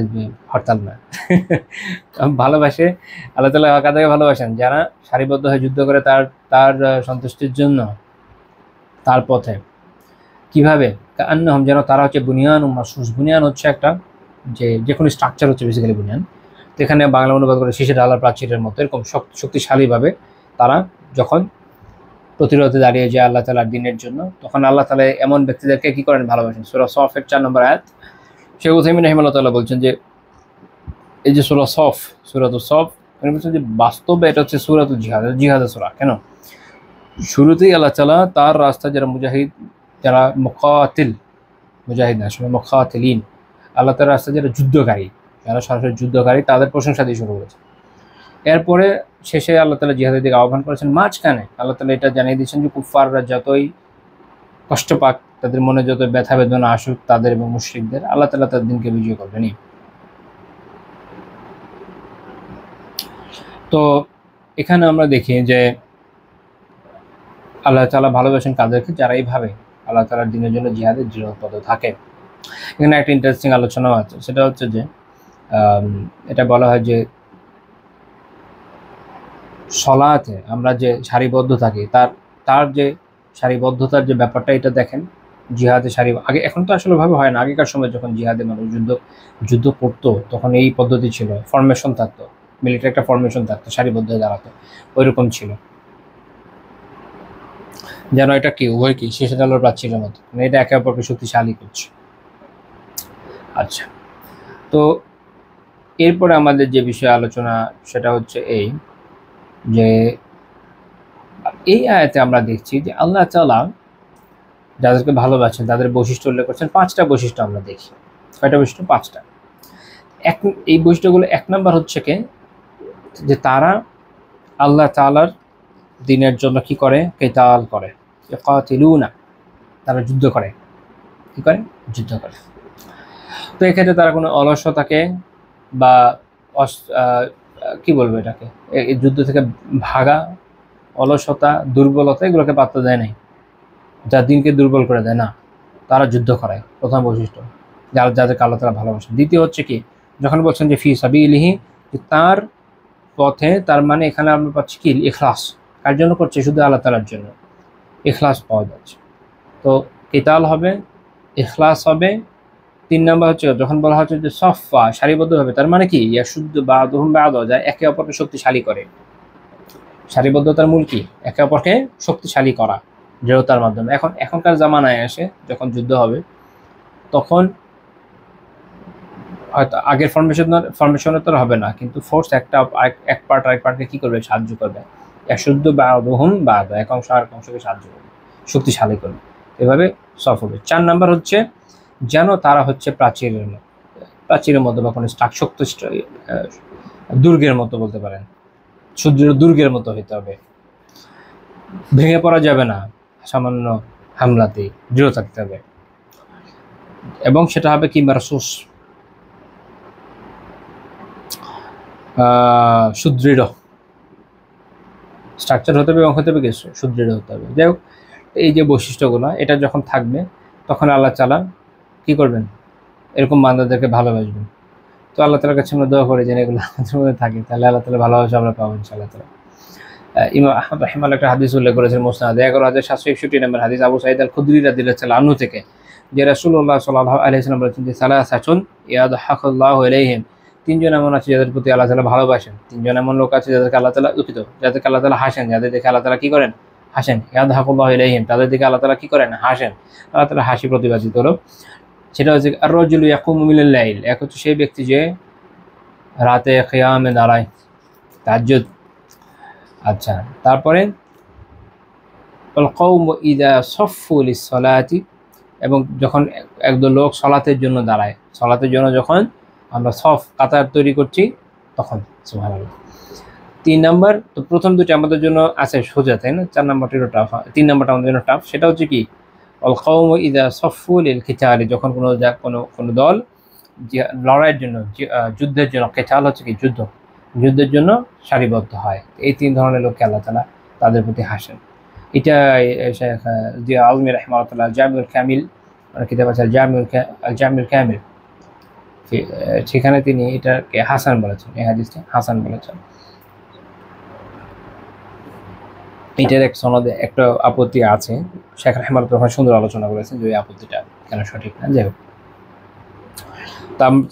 [SPEAKER 1] হরতাল না। ভালোবাসে আল্লাহ তাআলা কাদেরকে ভালোবাসেন, যারা সারিবদ্ধ হয়ে যুদ্ধ করে তার সন্তুষ্টির জন্য, তার পথে। কিভাবে, কাআন্নাহুম, যেন তারা হচ্ছে বুনিয়ানুম মারসুস। বুনিয়ান হচ্ছে একটা যে কোনো স্ট্রাকচার হচ্ছে বেসিক্যালি বুনিয়ান। তো এখানে বাংলা অনুবাদ করে শীষে ঢালা প্রাচীরের মতো, এরকম শক্তিশালীভাবে তারা যখন প্রতিরোধে দাঁড়িয়ে যায় আল্লাহ তাআলার দ্বীনের জন্য, তখন আল্লাহ তাআলা এমন ব্যক্তিদেরকে কি করেন, ভালোবাসেন। সূরা সফের 4 নম্বর আয়াত শেখ উসাইমিন রাহিমাহুল্লাহ তাআলা বলছেন যে এই যে সূরাতুস সফ উনি বলছেন যে বাস্তবে এটা হচ্ছে সূরাতুল জিহাদের সূরা। কেন, শুরুতেই আল্লাহ তাআলা তার রাস্তায় যারা মুজাহিদ, যারা মুজাহিদ না আসলে মুকাতিলিন, আল্লাহ তাআলার রাস্তায় যারা যুদ্ধকারী, যারা সরাসরি যুদ্ধকারী, তাদের প্রশংসা দিয়ে শুরু করেছে। এরপরে শেষে আল্লাহ তাআলা জিহাদের দিকে আহ্বান করেছেন। মাঝখানে আল্লাহ তাআলা এটা জানিয়ে দিয়েছেন যে কুফফাররা যতই কষ্ট পাক, তাদের মনে যত ব্যথা বেদনা আসুক, তাদের এবং মুশরিকদের, আল্লাহ তাআলা তাদের দিনকে বিজয় করবেনই। তো এখানে আমরা দেখি যে আল্লাহ তাআলা ভালোবাসেন কাদেরকে, যারা এইভাবে আল্লাহ তাআলার দ্বীনের জন্য জিহাদের দৃঢ়পদ থাকে। এখানে একটা ইন্টারেস্টিং আলোচনাও আছে, সেটা হচ্ছে যে এটা বলা হয় যে সলাতে আমরা যে সারিবদ্ধ থাকি, তার যে সারিবদ্ধতার যে ব্যাপারটা, এটা দেখেন জিহাদে আগে, এখন তো আসলে ভাবে হয় না, আগেকার সময় যখন জিহাদে মানুষ যুদ্ধ করতো তখন এই পদ্ধতি ছিল, ফরমেশন থাকতো, মিলিটারি একটা ফরমেশন থাকতো, সারিবদ্ধ হয়ে দাঁড়াতো, ওইরকম ছিল যেন এটা কি উভয় কি শেষে ডালোর প্রাচীরের মতো, মানে এটা একে অপরকে শক্তিশালী করছে। আচ্ছা, তো এরপরে আমাদের যে বিষয়ে আলোচনা সেটা হচ্ছে এই যে এই আয়াতে আমরা দেখছি যে আল্লাহ তাআলা যাদেরকে ভালোবাসেন তাদের বৈশিষ্ট্য উল্লেখ করছেন। 5টা বৈশিষ্ট্য আমরা দেখি। কয়টা বৈশিষ্ট্য? 5টা। এই বৈশিষ্ট্যগুলো 1 নম্বর হচ্ছে যে তারা আল্লাহ তাআলার দ্বীনের জন্য কি করে, কিতাল করে, ইয়াকাতিলুনা, তারা যুদ্ধ করে। কি করে? যুদ্ধ করে। তো এক্ষেত্রে তারা কোনো অলসতাকে বা কি বলবো এটাকে, এই যুদ্ধ থেকে ভাগা, অলসতা, দুর্বলতা এগুলোকে পাত্তা দেয় নাই, যা দিনকে দুর্বল করে দেয় না, তারা যুদ্ধ করে। প্রথম বৈশিষ্ট্য, যাদেরকে আল্লাহ তাআলা ভালোবাসেন। দ্বিতীয় হচ্ছে কি, যখন বলছেন যে ফি সাবিলিহি, তার পথে, তার মানে এখানে আমরা পাচ্ছি কি ইখলাস, কার জন্য করছে? শুধু আল্লাহ তাআলার জন্য, ইখলাস পাওয়া যাচ্ছে। তো কিতাল হবে, ইখলাস হবে। 3 নম্বর হচ্ছে যখন বলা হচ্ছে যে সফা, সারিবদ্ধভাবে, তার মানে কি ইয়াশুদ্দু বাদুহুম বাদা, যা একে অপরকে শক্তিশালী করে। সারিবদ্ধতার মূল কি? একে অপরকে শক্তিশালী করা, দৃঢ়তার মাধ্যমে। এখনকার জামানায় এসে যখন যুদ্ধ হবে
[SPEAKER 2] তখন হয়তো আগের ফর্মেশনের তো হবে না, কিন্তু ফোর্স এক পার্ট আরেক পার্টকে কী করবে, সাহায্য করবে। শুদ্ধ বা বহুম বা এক অংশ আর এক অংশকে সাহায্য করবে, শক্তিশালী করবে, এভাবে সফট হবে। 4 নাম্বার হচ্ছে যেন তারা হচ্ছে প্রাচীরের মতো বা কোনো শক্ত দুর্গের মতো বলতে পারেন, সুদৃঢ় দুর্গের মতো হইতে হবে, ভেঙে পড়া যাবে না, সামান্য হামলাতে দৃঢ় থাকতে হবে। এবং সেটা হবে কি মারসুস, সুদৃঢ় স্ট্রাকচার হতে হবে এবং হতে হবে কি সুদৃঢ় হতে হবে। যাই হোক, এই যে বৈশিষ্ট্যগুলো এটা যখন থাকবে তখন আল্লাহ তাআলা কী করবেন, এরকম বান্দাদেরকে ভালোবাসবেন। তো আল্লাহ তাআলার কাছে আমরা দোয়া করি যেন এগুলো আমাদের মধ্যে থাকে, তাহলে আল্লাহ তাআলা ভালোবাসা আমরা পাবো ইনশাআল্লাহ তাআলা। ইমাম আহমদ রাহিমাহুল্লাহ একটা হাদিস উল্লেখ করেছেন মুসনাদে 11761 নম্বর হাদিস, আবু সাঈদ আল খুদরি রাদিয়াল্লাহু আনহু থেকে, যে রাসূলুল্লাহ সাল্লাল্লাহু আলাইহি ওয়াসাল্লাম বলেছেন যে সালাসাতুন ইয়াদহাকুল্লাহু ইলাইহিম, 3 জন এমন আছে যাদের প্রতি আল্লাহ তাআলা ভালোবাসেন, 3 জন এমন লোক আছে যাদেরকে আল্লাহ তাআলা যাদেরকে আল্লাহ তাআলা হাসেন, যাদের দেখে আল্লাহ তাআলা কি করেন, হাসেন। ইয়াদহাকুল্লাহু ইলাইহিম, তাদের দিকে আল্লাহ তাআলা কি করেন, হাসেন। আল্লাহ তাআলা হাসি প্রতিবাদিত হলো। সেটা হচ্ছে আর-রাজুলু ইয়াকুমু মিনাল লাইল, এক হচ্ছে সেই ব্যক্তি যে রাতে কিয়ামে দাঁড়ায়, তাহাজ্জুদ। আচ্ছা, তারপরে আল কওমু ইযা সাফফু লিস-সালাতি, এবং যখন একদল লোক সালাতের জন্য দাঁড়ায়, সালাতের জন্য যখন আমরা কাতার তৈরি করছি তখন। সুবহানাল্লাহ। 3 নাম্বার, তো প্রথম দুটো আমাদের জন্য আছে সোজা, তাই না? 4 নাম্বারটিরও টাফ, 3 নাম্বারটা আমাদের জন্য টাফ। সেটা হচ্ছে কি, আল কওমু ইযা সাফফু লিল-কিতালি, যখন কোনো দল লড়াইয়ের জন্য, যুদ্ধের জন্য, কেতাল হচ্ছে কি যুদ্ধের জন্য সারিবদ্ধ হয়। এই 3 ধরনের লোককে আল্লাহ তাআলা তাদের প্রতি হাসেন। এটা শেখ জিয়া আজমি রাহিমাহুল্লাহ জামিউল কামিল কিতাব আছে জামিউল কামিল, সেখানে তিনি এটাকে হাসান বলেছেন, এই হাদিসটা হাসান বলেছেন। এটার এক সনদে একটা আপত্তি আছে, শেখ রাহিমাহুল্লাহ সুন্দর আলোচনা করেছেন যে এই আপত্তিটা কেন সঠিক না। যাই হোক,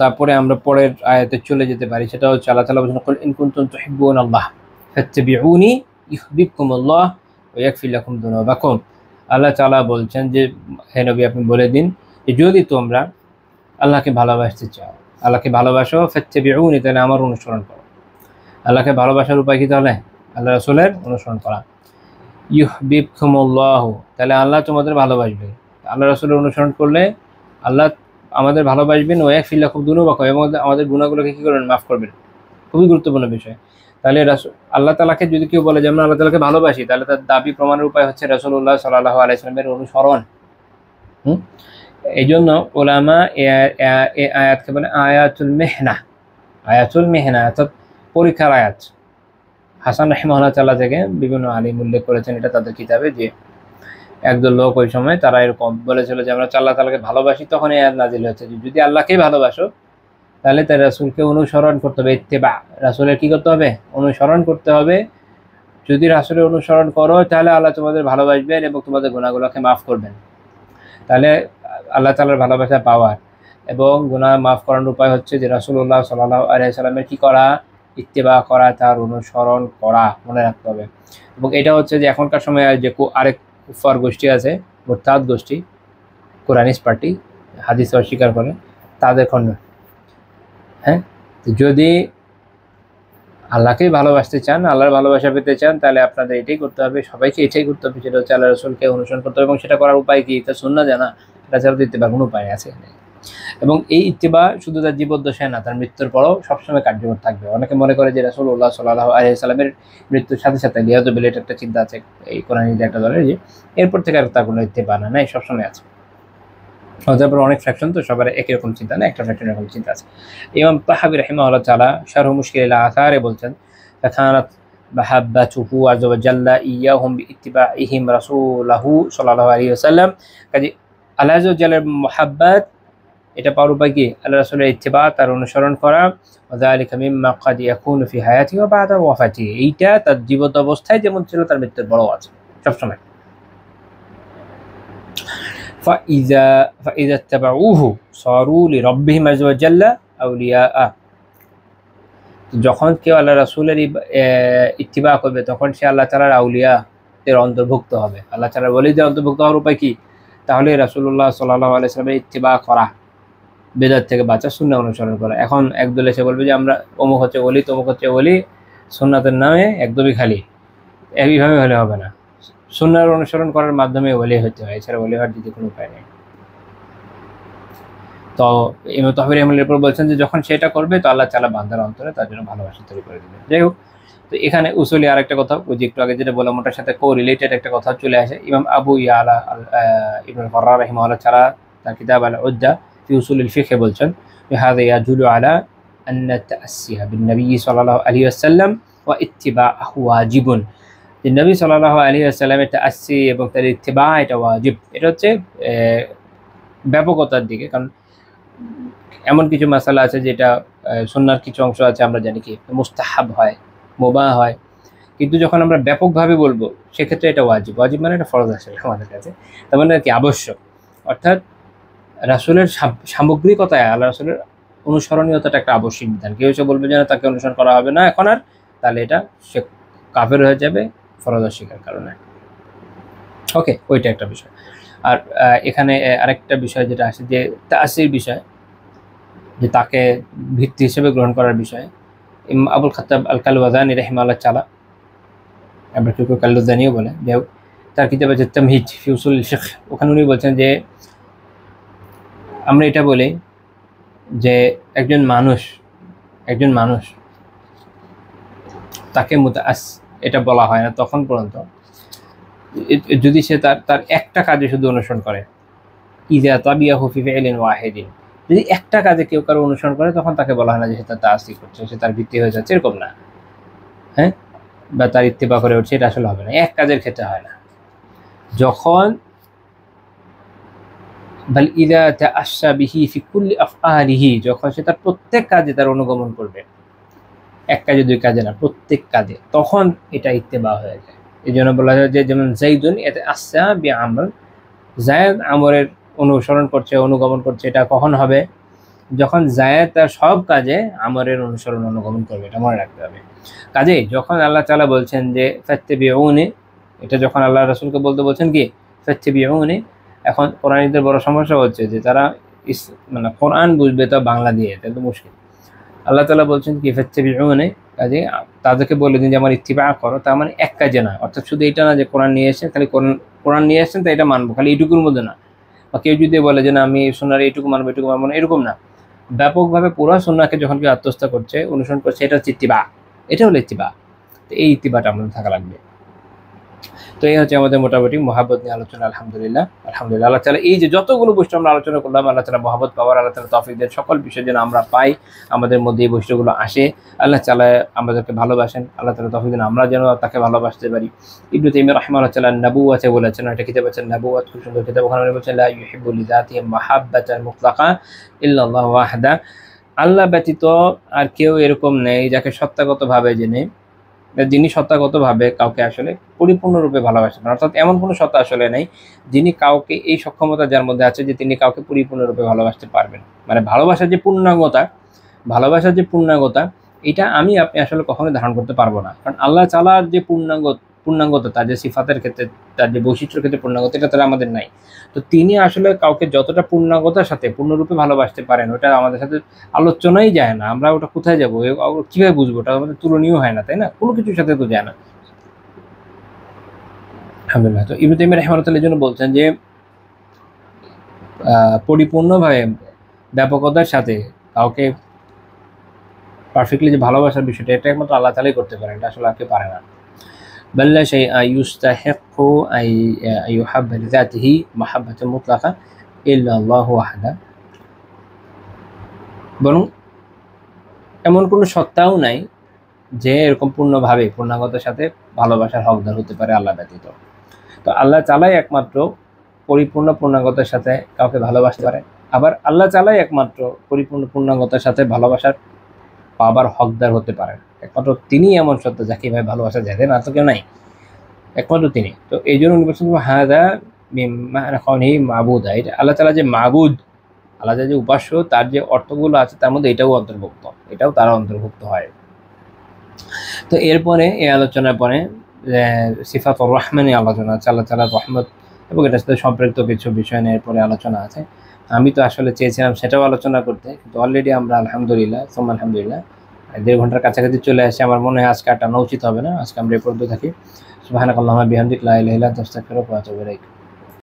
[SPEAKER 2] তারপরে আমরা পরের আয়াতে চলে যেতে পারি। সেটা হচ্ছে আল্লাহ তাআলা বলেছেন, কুল ইন কুনতুম তুহিব্বুনাল্লাহ ফাত্তাবিউনি ইউহিব্বুকুমুল্লাহ ওয়া ইয়াগফির লাকুম যুনুবাকুম। আল্লাহ তাআলা বলছেন যে হে নবী, আপনি বলে দিন যে যদি তোমরা আল্লাহকে ভালোবাসতে চাও, আল্লাহকে ভালোবাসো, ফাত্তাবিউনি, তাহলে আমার অনুসরণ করো। আল্লাহকে ভালোবাসার উপায় কি? তাহলে আল্লাহ রাসূলের অনুসরণ করা। ইউহিব্বুকুমুল্লাহ, তাহলে আল্লাহ তোমাদের ভালোবাসবেন। আল্লাহ রাসূলের অনুসরণ করলে আল্লাহ আমাদের ভালোবাসবেন। ওয়া ইয়াগফির লাকুম যুনুবাকুম, এবং আমাদের গুনাহগুলোকে কী করবেন, মাফ করবেন। খুবই গুরুত্বপূর্ণ বিষয়। তাহলে আল্লাহ তাআলাকে যদি কেউ বলে যে আমরা আল্লাহ তাআলাকে ভালোবাসি, তাহলে তার দাবি প্রমাণের উপায় হচ্ছে রাসূলুল্লাহ সাল্লাল্লাহু আলাইহি ওয়াসাল্লামের অনুসরণ। এই জন্য ওলামা এ আয়াতকে বলে আয়াতুল মেহনা, অর্থাৎ পরীক্ষার আয়াত। হাসান রাহিমাহুল্লাহ তাআলা থেকে বিভিন্ন আলিম উল্লেখ করেছেন এটা তাদের কিতাবে, যে একদল লোক ওই সময় তারা এরকম বলেছিল যে আমরা আল্লাহ তাআলাকে ভালোবাসি, তখন এই আয়াত নাযিল হয়েছে যে যদি আল্লাহকেই ভালোবাসো তাহলে তার রাসূলকে অনুসরণ করতে হবে। ইত্তেবা, রাসূলের কী করতে হবে? অনুসরণ করতে হবে। যদি রাসূলের অনুসরণ করো তাহলে আল্লাহ তোমাদের ভালোবাসবেন এবং তোমাদের গুনাহগুলোকে মাফ করবেন। তাহলে আল্লাহ তাআলার ভালোবাসা পাওয়ার এবং গুনাহ মাফ করার উপায় হচ্ছে যে রাসূলুল্লাহ সাল্লাল্লাহু আলাইহি ওয়াসাল্লামের কী করা? ইত্তেবা করা, তার অনুসরণ করা, মনে রাখতে হবে। এবং এটা হচ্ছে যে এখনকার সময়ে যে আরেক কুফার গোষ্ঠী আছে, মুরতাদ গোষ্ঠী, কোরআনিস্ট পার্টি, হাদিস অস্বীকার করে, তাদের খণ্ড। হ্যাঁ, যদি আল্লাহকেই ভালোবাসতে চান, আল্লাহর ভালোবাসা পেতে চান, তাহলে আপনাদের এটাই করতে হবে, সবাইকে এটাই করতে হবে, সেটা হচ্ছে আল্লাহ রাসূলকে অনুসরণ করতে হবে। এবং সেটা করার উপায় কি? তা সুন্নাহ জানা, এটা ছাড়া তো ইত্তেবার কোনো উপায় আছে। এবং এই ইত্তেবা শুধু তার জীবদ্দশায় না, তার মৃত্যুর পরেও সবসময় কার্যকর থাকবে। অনেকে মনে করে যে রাসূলুল্লাহ সাল্লাল্লাহু আলাইহি ওয়াসাল্লামের মৃত্যুর সাথে সাথে লিয়াযুবিল, এটা একটা চিন্তা আছে এই কোরআনের একটা দলের, যে এরপর থেকে আর তার কোনো ইত্তেবা না, সবসময় আছে। তারপর অনেক ফ্র্যাকশন, তো সবার একই রকম চিন্তা না, একটা ফ্র্যাকশন এরকম চিন্তা আছে। ইমাম তাহাবী রাহিমাহুল্লাহ তাআলা শারহ মুশকিল আল-আসারে বলছেন, ফাকানাত মাহাব্বাতুহু আযজা ওয়া জাল্লা ইয়াহুম বিইত্তিবাইহিম রাসূলুহু সাল্লাল্লাহু আলাইহি ওয়াসাল্লাম। কাজে আল্লাহ আযজা ওয়া জাল্লার মুহাব্বত, এটা পাওয়ার উপায় কি? আল্লাহ রাসূলের ইত্তিবা, তার অনুসরণ করা। ওয়া যালিকা মিম্মা কাদ ইয়াকুনু ফি হায়াতিহি ওয়া বা'দা ওয়াফাতিহি, এইটা তার জীবিত অবস্থায় যেমন ছিল তার মৃত্যুর পরেও আছে সবসময়। فإذا اتبعوه صاروا لربهم عز وجل أولياء, যখন কেউ আল্লাহ রাসূলের ইত্তিবা করবে তখন সে আল্লাহ তাআলার আউলিয়া এর অন্তর্ভুক্ত হবে। আল্লাহ তাআলার ওলিদের অন্তর্ভুক্ত হওয়ার উপায় কি? তাহলে রাসূলুল্লাহ সাল্লাল্লাহু আলাইহি ওয়াসাল্লামের ইত্তিবা করা, বেদাত থেকে বাঁচা, সুন্নাহ অনুসরণ করা। এখন একদল এসে বলবে যে আমরা অমুক হচ্ছে ওলি, তমুক হচ্ছে ওলি, সুন্নাতের নামে একদমই খালি। এইভাবে হলে হবে না, সুন্নাহর অনুসরণ করার মাধ্যমে ওলি হতে হয়, এছাড়া ওলি হওয়ার দিতে কোনো উপায় নেই। তো ইমাম তাহবী রাহিমাহুল্লাহর উপর বলছেন যে যখন সেটা করবে তো আল্লাহ তাআলা বান্দার অন্তরে তার জন্য ভালোবাসা তৈরি করে দিবেন। যাই হোক, তো এখানে উসুলি আরেকটা কথা, ওই যে একটু আগে যেটা বললাম ওটার সাথে কোরিলেটেড একটা কথা চলে আসে। ইমাম আবু ইয়ালা ইবনুল ফাররা রাহিমাহুল্লাহ তাআলা তার কিতাব আল উদ্দা ফি উসুলিল ফিকহ বলছেন হাযা ইয়াদুলু আলা আন্না তাআসসিয়া বিন নবী সাল্লাল্লাহু আলাইহি ওয়াসাল্লাম ওয়া ইত্তিবাহু ওয়াজিবুন। যে নবী সাল্লাল্লাহু আলাইহি ওয়াসাল্লামের তাআসসি এবং তার ইত্তিবা এটা ওয়াজিব। এটা হচ্ছে ব্যাপকতার দিকে, কারণ এমন কিছু মাসালা আছে যেটা সুন্নাহর কিছু অংশ আছে আমরা জানি কি মুস্তাহাব হয়, মুবাহ হয়, কিন্তু যখন আমরা ব্যাপকভাবে বলবো সেক্ষেত্রে এটা ওয়াজিব। ওয়াজিব মানে এটা ফরজ আসলে আমাদের কাছে, তার মানে কি আবশ্যক। অর্থাৎ রাসূলের সামগ্রিকতায় আল্লাহ রাসূলের অনুসরণীয়তাটা একটা আবশ্যিক বিধান। কেউ এসে বলবে যে না তাকে অনুসরণ করা হবে না এখন আর, তাহলে এটা সে কাফের হয়ে যাবে ফরজ অস্বীকার কারণে। ওকে, ওইটা একটা বিষয়। আর এখানে আরেকটা বিষয় যেটা আসে যে তাসির বিষয়, যে তাকে ভিত্তি হিসেবে গ্রহণ করার বিষয়ে আবুল খাত্তাব আল কালওয়াজানি রাহিমাহুল্লাহ তাআলা, আমরা কেউ কালওয়াজানিও বলে, যাই হোক, তার কিতাব আছে তামহিদ ফি উসুলিল ফিকহ, ওখানে উনি বলছেন যে আমরা এটা বলি যে একজন মানুষ তাকে মুতাআস এটা বলা হয় না তখন পর্যন্ত যদি সে তার একটা কাজে শুধু অনুসরণ করে। ইযা তাবিয়াহু ফি ফি'লিন ওয়াহিদিন, যদি একটা কাজে কেউ কারো অনুসরণ করে তখন তাকে বলা হয় না যে সে তার তাআসি করছে, সে তার ভিত্তি হয়ে যাচ্ছে, এরকম না। হ্যাঁ, বা তার ইত্তিবা করে উঠছে, এটা আসলে হবে না, এক কাজের ক্ষেত্রে হয় না। যখন বাল ইযা তাআশা বিহি ফি কুল্লি আফআলিহি, যখন সে তার প্রত্যেক কাজে তার অনুগমন করবে, এক কাজে দুই কাজে না, প্রত্যেক কাজে, তখন এটা ইত্তিবা হয়ে যায়। এই জন্য বলা হয় যে যেমন যাইদুন ইয়াতাআসা বিআমর, যায়েদ আমরের অনুসরণ করছে, অনুগমন করছে, এটা কখন হবে? যখন যায়েদ তার সব কাজে আমরের অনুসরণ অনুগমন করবে, এটা মনে রাখতে হবে। কাজেই যখন আল্লাহ তাআলা বলছেন যে ফাত্তাবিউনি, এটা যখন আল্লাহ রাসূলকে বলতে বলছেন কি ফাত্তাবিউনি, এখন কোরআনীদের বড় সমস্যা হচ্ছে যে তারা মানে কোরআন বুঝবে তো বাংলা দিয়ে, এটা তো মুশকিল। আল্লাহ তাআলা বলছেন কি ফাত্তাবিউনি, কাজেই তাদেরকে বলে দিন যে আমার ইত্তিবা করো, তার মানে এক কাজে না, অর্থাৎ শুধু এটা না যে কোরআন নিয়ে এসেছেন খালি কোরআন নিয়ে এসেছেন তাই এটা মানবো, খালি এইটুকুর মধ্যে না। বা কেউ যদি বলে যে না আমি সুন্নাহর এইটুকু মানবো এইটুকু মানবো না, এরকম না। ব্যাপকভাবে পুরো সুন্নাহকে যখন কেউ আত্মস্থ করছে, অনুসরণ করছে, এটা হচ্ছে ইত্তিবা, এটা হলো ইত্তিবা। তো এই ইত্তিবাটা আমাদের থাকা লাগবে। তো এই হচ্ছে আমাদের মোটামুটি মহাব্বত নিয়ে আলোচনা। আলহামদুলিল্লাহ আল্লাহ তাআলা এই যে যতগুলো বৈশিষ্ট্য আমরা আলোচনা করলাম, আল্লাহ তাআলা মহাব্বত পাওয়ার, আল্লাহ তাআলা তৌফিক দেন সকল বিষয় যেন আমরা পাই, আমাদের মধ্যে এই বৈশিষ্ট্যগুলো আসে, আল্লাহ তাআলা আমাদেরকে ভালোবাসেন, আল্লাহ তাআলা তৌফিক দেন আমরা যেন তাকে ভালোবাসতে পারি। ইবনে তাইমিয়া রাহিমাহুল্লাহ তাআলা নবুওয়াতে বলেছেন, এটা কিতাব আছে নবুওয়াত, খুব সুন্দর কিতাব, ওখানে উনি বলেছেন লা ইউহিব্বু লিযাতিহি মাহাব্বাতান মুতলাকা ইল্লাল্লাহু ওয়াহদা, আল্লাহ ব্যতীত আর কেউ এরকম নেই যাকে সত্তাগতভাবে জেনে, যিনি সত্তাগতভাবে কাউকে আসলে পরিপূর্ণরূপে ভালোবাসেন। অর্থাৎ এমন কোনো সত্তা আসলে নেই যিনি কাউকে, এই সক্ষমতা যার মধ্যে আছে যে তিনি কাউকে পরিপূর্ণরূপে ভালোবাসতে পারবেন। মানে ভালোবাসার যে পূর্ণাঙ্গতা এটা আমি আপনি আসলে কখনোই ধারণ করতে পারবো না, কারণ আল্লাহ তাআলার যে পূর্ণাঙ্গতা, তার যে সিফাতের ক্ষেত্রে, তার যে বৈশিষ্ট্যের ক্ষেত্রে পূর্ণাঙ্গতা, এটা তারা আমাদের নাই। তো তিনি আসলে কাউকে যতটা পূর্ণাঙ্গতার সাথে পূর্ণরূপে ভালোবাসতে পারেন, ওটা আমাদের সাথে আলোচনাই যায় না। আমরা ওটা কোথায় যাবো, কীভাবে বুঝবো? ওটা আমাদের তুলনীয় হয় না, তাই না? কোনো কিছুর সাথে তো যায় না। আলহামদুলিল্লাহ। তো ইবনে তাইমিয়া রাহিমাহুল্লাহ এই জন্য বলছেন যে পরিপূর্ণভাবে ব্যাপকতার সাথে কাউকে পারফেক্টলি যে ভালোবাসার বিষয়টা, এটা একমাত্র আল্লাহ তাআলাই করতে পারেন, এটা আসলে আর কেউ পারে না। বাল্লা শাইআ ইউস্তাহিক্কু আই ইউহাব্বা লিযাতিহি মাহাব্বাতান মুতলাকা ইল্লা আল্লাহু ওয়াহদা, বরং এমন কোনো সত্তাও নাই যে এরকম পূর্ণাঙ্গতার সাথে ভালোবাসার হকদার হতে পারে আল্লাহ ব্যতীত। তো আল্লাহ তাআলাই একমাত্র পূর্ণাঙ্গতার সাথে কাউকে ভালোবাসতে পারে, আবার আল্লাহ তাআলাই একমাত্র পূর্ণাঙ্গতার সাথে ভালোবাসার পাবার হকদার হতে পারেন। একমাত্র তিনি এমন সত্তা যাকে এভাবে ভালোবাসা যায়, না তো কেউ নাই, একমাত্র তিনি। তো এই জন্য উনি বলছেন হাদা মিম্মানি মাবুদা, এটা আল্লাহ তাআলা যে মাবুদ, আল্লাহ যে উপাস্য, তার যে অর্থগুলো আছে তার মধ্যে এটাও অন্তর্ভুক্ত, এটাও তারা অন্তর্ভুক্ত হয়। তো এরপরে এই আলোচনার পরে সিফাতুর রহমানের আলোচনা আছে। আল্লাহ তাআলার রহমত এবং এটার সাথে সম্পৃক্ত কিছু বিষয় নিয়ে এরপরে আলোচনা আছে। আমি তো আসলে চেয়েছিলাম সেটাও আলোচনা করতে, কিন্তু অলরেডি আমরা আলহামদুলিল্লাহ সোম্মা আলহামদুলিল্লাহ 1.5 ঘন্টার কাছাকাছি চলে আসে। আমার মনে হয় আজকে আর টানা উচিত হবে না, আজকে আমরা এ পর্যন্ত থাকি। সুবহানাকাল্লাহুম্মা বিহামদিকা লা ইলাহা ইল্লা আনতা আস্তাগফিরুকা ওয়া আতুবু ইলাইক।